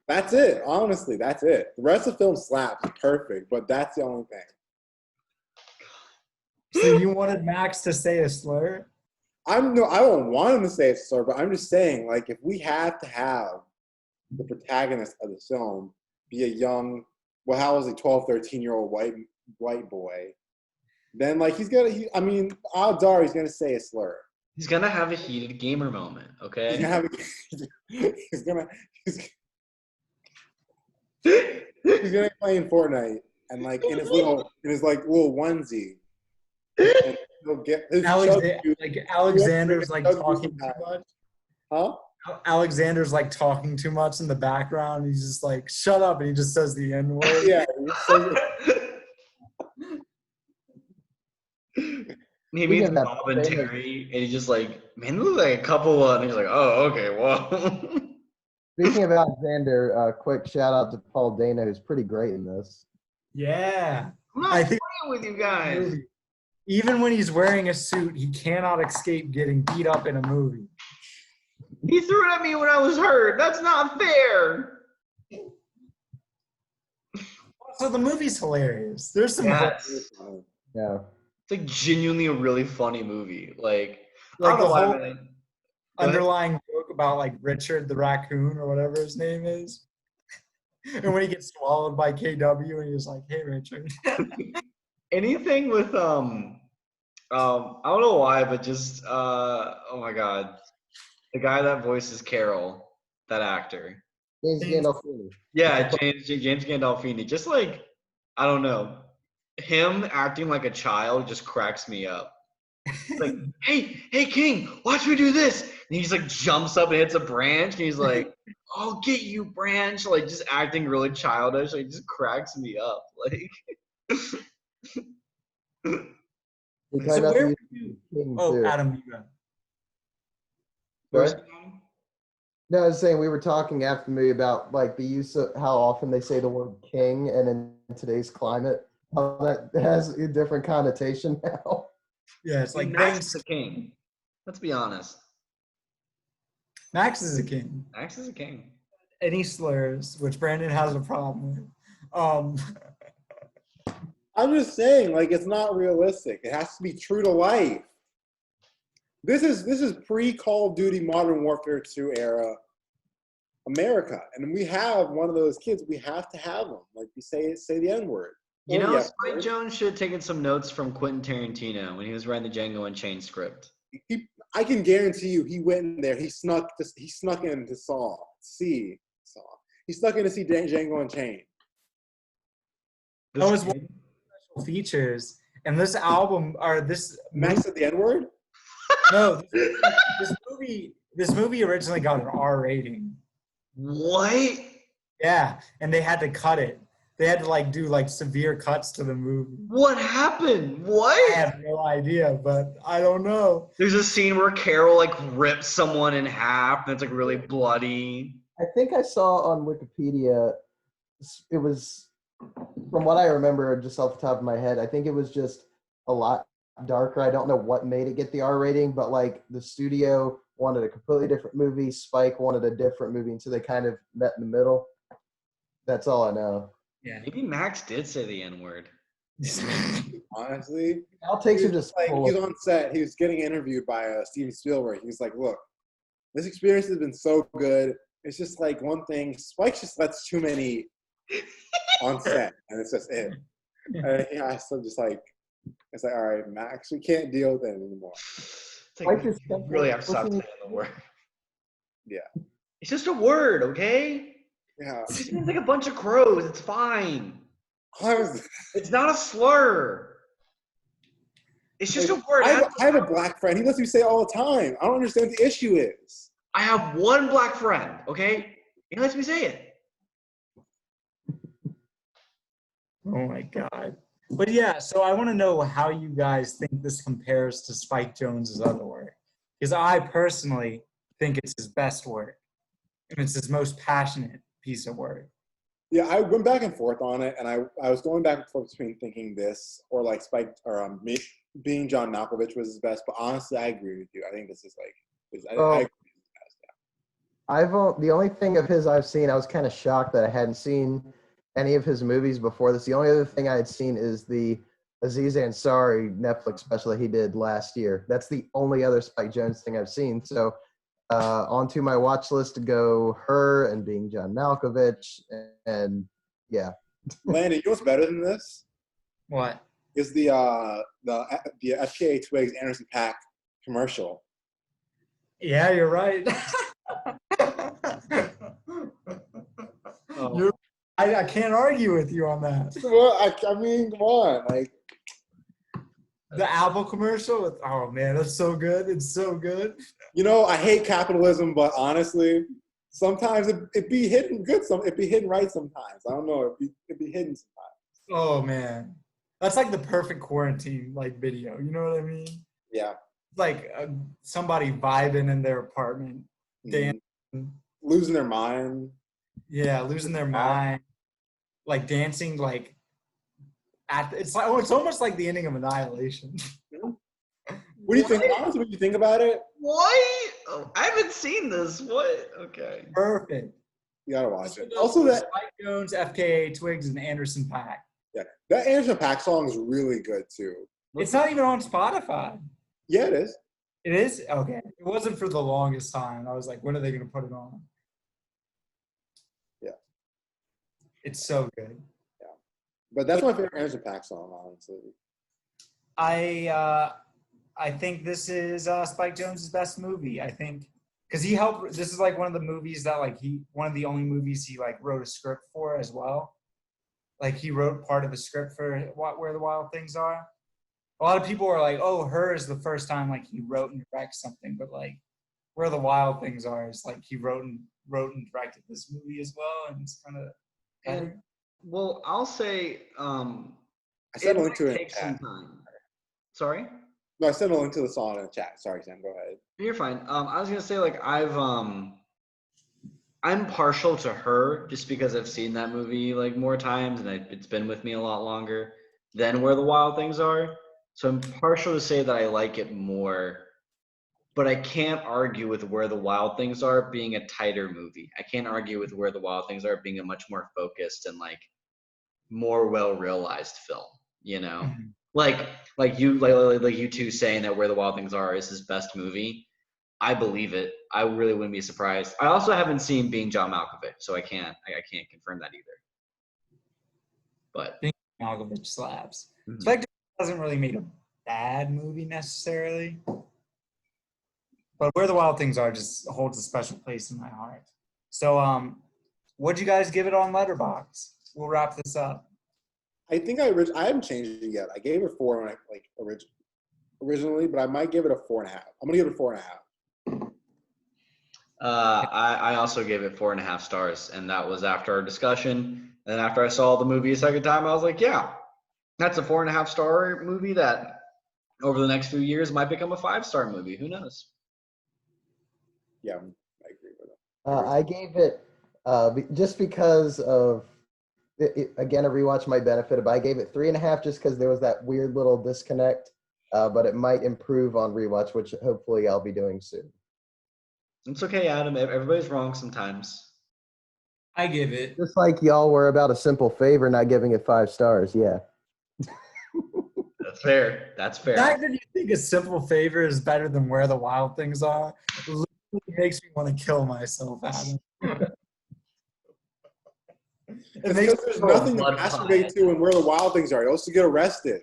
That's it. Honestly, that's it. The rest of the film slaps. It's perfect, but that's the only thing. So you wanted Max to say a slur? I don't want him to say a slur, but I'm just saying, like, if we have to have the protagonist of the film be a young, well, how was he, 12, 13-year-old white boy, then, like, odds are he's going to say a slur. He's going to have a heated gamer moment, okay? He's going to be playing Fortnite and, like, in his little onesie. And he'll get his Alexander's like talking too much. Huh? Alexander's like talking too much in the background. He's just like, shut up, and he just says the N-word. Yeah. He meets Bob and Terry, and he's just like, man, they look like a couple. And he's like, oh, okay, well. Speaking of Alexander, quick shout out to Paul Dano, who's pretty great in this. Yeah. I'm not playing with you guys. Even when he's wearing a suit, he cannot escape getting beat up in a movie. He threw it at me when I was hurt. That's not fair. So the movie's hilarious. There's some Yeah. It's like genuinely a really funny movie. Like the whole underlying joke about like Richard the raccoon or whatever his name is. And when he gets swallowed by KW and he's like, hey Richard. Anything with I don't know why, but just oh my god. The guy that voices Carol, that actor. James Gandolfini. Yeah, James Gandolfini. Just like, I don't know. Him acting like a child just cracks me up. Like, hey, King, watch me do this. And he just like jumps up and hits a branch, and he's like, "I'll get you, branch!" Like just acting really childish. Like just cracks me up. Like. We talked So about where the were use you? of King Oh, too. Adam, you go. Sorry? No, I was saying we were talking after the movie about like the use of how often they say the word king, and in today's climate, how that has a different connotation now. Yeah, it's like Max thanks. is a king. Let's be honest. Max is a king. Max is a king. Any slurs, which Brandon has a problem with. I'm just saying, like, it's not realistic. It has to be true to life. This is pre-Call of Duty Modern Warfare 2 era America, and we have one of those kids. We have to have them. Like, we say the N-word. You know, Spike Jonze should have taken some notes from Quentin Tarantino when he was writing the Django Unchained script. I can guarantee you, he went in there. He snuck into Saw. He snuck in to see Django Unchained. That was one of the special features, and this album or this Max said the N-word? No, this movie originally got an R rating. What? Yeah, and they had to cut it. They had to like do like severe cuts to the movie. What happened? What? I have no idea, but I don't know. There's a scene where Carol like rips someone in half, and it's like really bloody. I think I saw on Wikipedia, it was, from what I remember just off the top of my head, I think it was just a lot darker. I don't know what made it get the R rating, but like the studio wanted a completely different movie. Spike wanted a different movie, and so they kind of met in the middle. That's all I know. Yeah. Maybe Max did say the N-word. Honestly, Outtakes are just like, full he's of- on set. He was getting interviewed by Steven Spielberg. He's like, "Look, this experience has been so good. It's just like one thing. Spike just lets too many on set, and it's just it." And yeah, so just like, it's like, all right, Max, we can't deal with it anymore. It's like, Spike is you really have to stop pushing- saying the word. Yeah. It's just a word, okay? Yeah. It just means like a bunch of crows. It's fine. I was, It's not a slur. It's just like, a word. I have a black friend. He lets me say it all the time. I don't understand what the issue is. I have one black friend, okay? He lets me say it. Oh my God. But yeah, so I want to know how you guys think this compares to Spike Jonze's other work. Because I personally think it's his best work. And it's his most passionate piece of work. Yeah, I went back and forth on it, and I was going back and forth between thinking this or like Spike or me being John Malkovich was his best. But honestly, I agree with you. I think this is like, I agree. The only thing of his I've seen, I was kind of shocked that I hadn't seen any of his movies before this. The only other thing I had seen is the Aziz Ansari Netflix special that he did last year. That's the only other Spike Jonze thing I've seen. So onto my watch list to go Her and Being John Malkovich, and yeah. Landon, you know what's better than this? What? Is the FKA Twigs Anderson .Paak commercial. Yeah, you're right. Oh. I can't argue with you on that. Well, I mean, come on, like The Apple commercial with, oh man, that's so good. It's so good. you know, I hate capitalism, but honestly, sometimes it be hidden good. It be hidden right sometimes. I don't know. It be hidden sometimes. Oh man, that's like the perfect quarantine like video. You know what I mean? Yeah. Like somebody vibing in their apartment, dancing. Losing their mind. Yeah, losing their mind, like dancing, like it's almost like the ending of Annihilation. What do you think? Honestly, when you think about it, What? Oh, I haven't seen this. What? Okay. Perfect. you gotta watch it. Also, that Spike Jonze, FKA Twigs, and Anderson .Paak. that Anderson .Paak song is really good too. It's not even on Spotify. Yeah, it is. It is? Okay. It wasn't for the longest time. I was like, when are they going to put it on? Yeah. It's so good. But that's my favorite Anderson .Paak song, honestly. I think this is Spike Jonze's best movie. I think because he helped. This is like one of the movies that one of the only movies he like wrote a script for as well. Like he wrote part of the script for Where the Wild Things Are. a lot of people are like, oh, Her is the first time like he wrote and directed something, but like Where the Wild Things Are is like he wrote and directed this movie as well, and it's kind of. And well, I'll say I sent a link to it. Take some time. Sorry. No, I sent a link to the song in the chat. Sorry, Sam. Go ahead. You're fine. I was gonna say like I'm partial to Her just because I've seen that movie like more times and it's been with me a lot longer than Where the Wild Things Are. So I'm partial to say that I like it more, but I can't argue with Where the Wild Things Are being a tighter movie. I can't argue with Where the Wild Things Are being a much more focused and like more well-realized film, you know? Mhm. Like you two saying that Where the Wild Things Are is his best movie. I believe it. I really wouldn't be surprised. I also haven't seen Being John Malkovich, so I can't confirm that either. But Being Malkovich slaps. Mhm. Spectre hasn't really made a bad movie necessarily, but Where the Wild Things Are just holds a special place in my heart. So, what'd you guys give it on Letterboxd? We'll wrap this up. I think I haven't changed it yet. I gave it 4 when I originally, but I might give it a 4.5. I'm gonna give it a 4.5. I also gave it 4.5 stars, and that was after our discussion. And after I saw the movie a second time, I was like, yeah, that's a 4.5 star movie that over the next few years might become a 5-star movie. Who knows? Yeah, I agree with that. I gave it just because of again, a rewatch might benefit, but I gave it 3.5 just because there was that weird little disconnect. But it might improve on rewatch, which hopefully I'll be doing soon. It's okay, Adam. Everybody's wrong sometimes. I give it. Just like y'all were about A Simple Favor not giving it 5 stars, yeah. That's fair. That's fair. The fact that you think A Simple Favor is better than Where the Wild Things Are literally makes me want to kill myself, Adam. It's because there's nothing to masturbate to and Where the Wild Things Are. You also get arrested.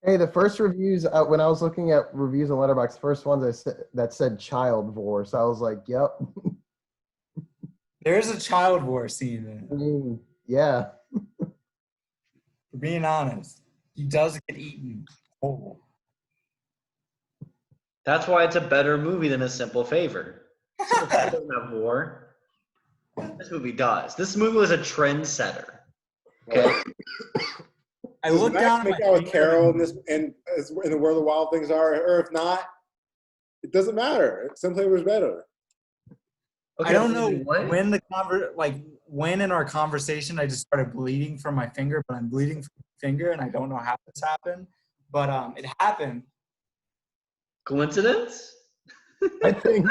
Hey, the first reviews, when I was looking at reviews on Letterboxd, the first ones that said child divorce, I was like, yep. There is a child war scene in it. I mean, yeah. For being honest, he does get eaten whole. That's why it's a better movie than A Simple Favor. Simple Favor doesn't have war. This movie does. This movie was a trendsetter. Okay. I look down make out with Carol in this and in the Where the Wild Things Are, or if not, it doesn't matter. Simple Favor is better. Okay, I don't know when when in our conversation I just started bleeding from my finger, but I'm bleeding from my finger and I don't know how this happened, but it happened. Coincidence? I think.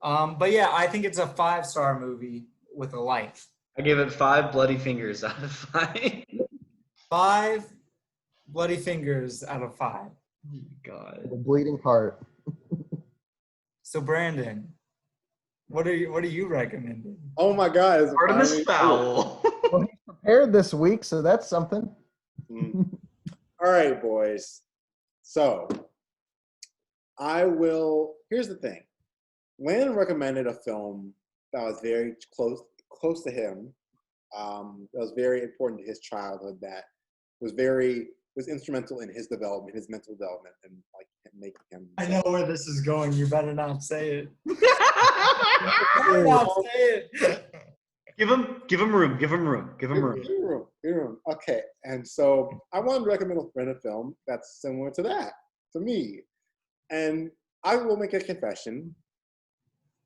But yeah, I think it's a 5-star movie with a life. I gave it 5 bloody fingers out of 5. 5 bloody fingers out of 5. Oh my god. The bleeding heart. So Brandon, what are you recommending? Oh my God! It's Artemis Fowl. Well, he's prepared this week, so that's something. All right, boys. So here's the thing. Landon recommended a film that was very close to him. That was very important to his childhood. That was instrumental in his development, his mental development, and like making him. I know where this is going. You better not say it. You better not say it. Give him room. Give him room. Okay, and so I wanted to recommend a film that's similar to that, to me. And I will make a confession.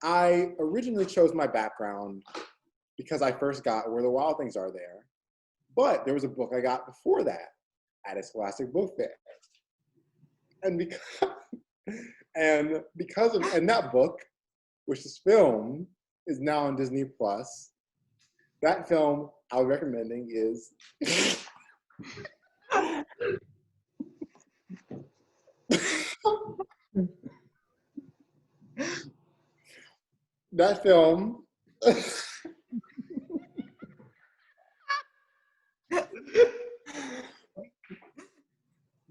I originally chose my background because I first got Where the Wild Things Are there. But there was a book I got before that at a Scholastic Book Fair. And that book, which is filmed, is now on Disney Plus. That film I was recommending is that film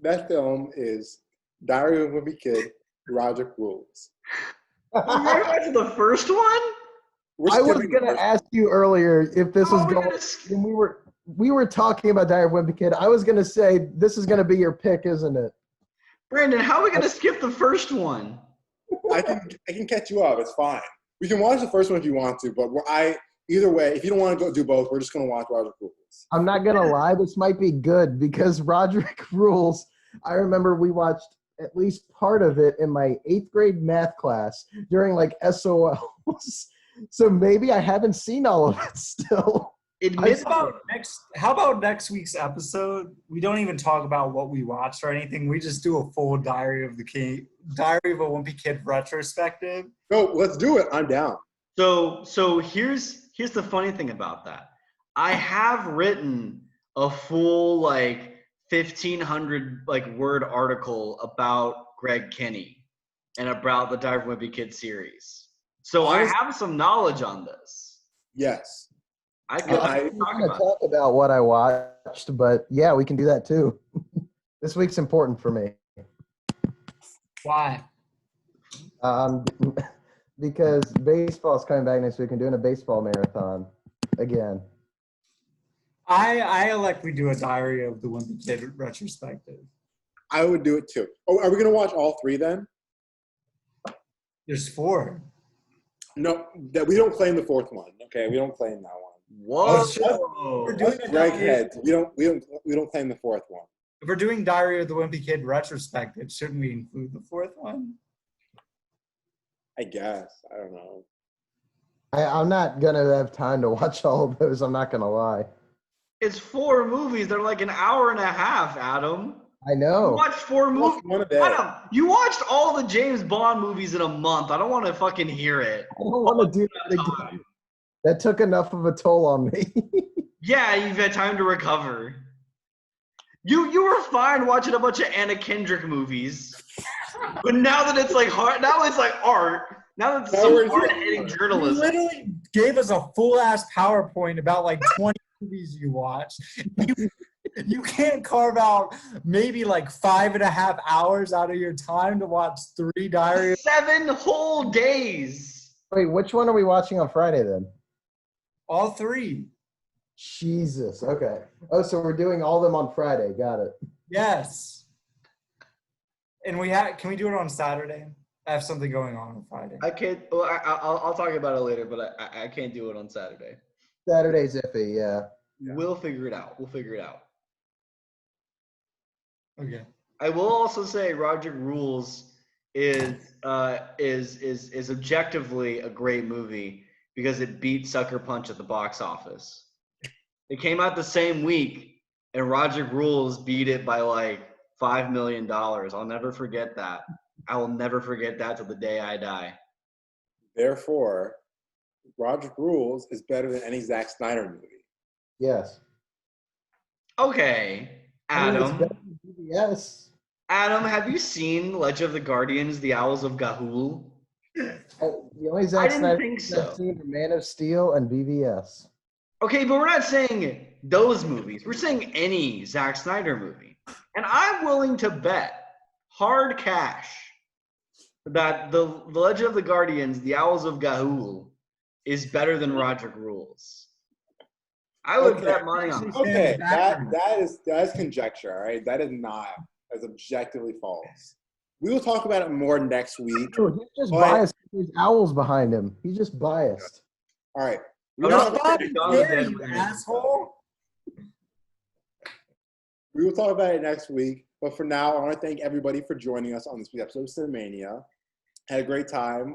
that film is Diary of a Wimpy Kid, Roger Rules. That's the first one? I was going to ask you earlier if this was going. we were talking about Diary of a Wimpy Kid. I was gonna say this is gonna be your pick, isn't it? Brandon, how are we gonna skip the first one? I can catch you up. It's fine. We can watch the first one if you want to, but either way, if you don't want to go do both, we're just gonna watch Roderick Rules. I'm not gonna lie, this might be good because Roderick Rules. I remember we watched at least part of it in my 8th grade math class during like SOLs. So maybe I haven't seen all of it still. How about next week's episode? We don't even talk about what we watched or anything. We just do a full Diary of a Wimpy Kid retrospective. No, let's do it. I'm down. So here's the funny thing about that. I have written a full 1,500 word article about Greg Kinney and about the Diary of a Wimpy Kid series. So I have some knowledge on this. Yes. I'm going to talk about what I watched, but yeah, we can do that too. This week's important for me. Why? Because baseball's coming back next week. I'm doing a baseball marathon again. I elect we do a Diary of the Wimpy Kid retrospective. I would do it too. Oh, are we going to watch all 3 then? There's 4. No, that we don't claim the 4th one. Okay, we don't claim that one. Whoa! We're doing Greg heads. We don't claim the 4th one. If we're doing Diary of the Wimpy Kid retrospective, shouldn't we include the 4th one? I guess. I don't know. I'm not going to have time to watch all of those. I'm not going to lie. It's 4 movies. They're like an hour and a half, Adam. I know. You watched 4 movies. One a day. Adam, you watched all the James Bond movies in a month. I don't want to fucking hear it. I don't want to do that again. That took enough of a toll on me. Yeah, you've had time to recover. You were fine watching a bunch of Anna Kendrick movies. But now that it's hard, now it's art. Now that it's some hard-hitting journalism. You literally gave us a full-ass PowerPoint about 20 movies you watched. You can't carve out maybe 5.5 hours out of your time to watch 3 diaries. 7 whole days. Wait, which one are we watching on Friday then? All 3. Jesus. Okay. Oh, so we're doing all of them on Friday. Got it. Yes. And can we do it on Saturday? I have something going on Friday. I can't. Well, I'll talk about it later, but I can't do it on Saturday. Saturday's iffy. Yeah. We'll figure it out. Okay. I will also say Roderick Rules is objectively a great movie because it beat Sucker Punch at the box office. It came out the same week, and Roderick Rules beat it by $5 million. I'll never forget that. I will never forget that till the day I die. Therefore, Roderick Rules is better than any Zack Snyder movie. Yes. Okay, Adam. Yes. Adam, have you seen Legend of the Guardians: The Owls of Ga'Hoole? The only Zack Snyder I've seen are Man of Steel and BVS. Okay, but we're not saying those movies. We're saying any Zack Snyder movie. And I'm willing to bet hard cash that the Legend of the Guardians, The Owls of Ga'Hoole is better than Roderick Rules. I would bet money on it. Okay, that is conjecture, all right? That is not as objectively false. We will talk about it more next week. Dude, he's just biased. There's owls behind him. He's just biased. All right. You asshole. We will talk about it next week. But for now, I want to thank everybody for joining us on this week's episode of Cinemania. Had a great time.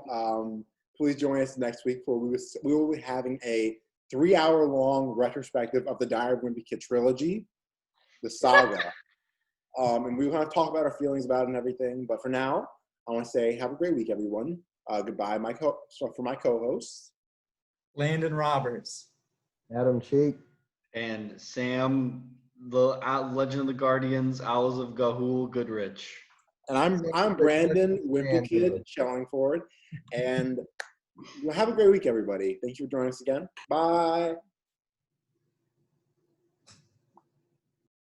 Please join us next week for we will be having a 3-hour-long retrospective of the Diary of a Wimpy Kid trilogy, the saga. And we want to talk about our feelings about it and everything. But for now, I want to say have a great week, everyone. Goodbye, for my co-hosts. Landon Roberts. Adam Cheek. And Sam, the Legend of the Guardians, Owls of Ga'Hoole, Goodrich. And I'm Brandon, Wimpy Kid, Shellingford. And have a great week, everybody. Thank you for joining us again. Bye.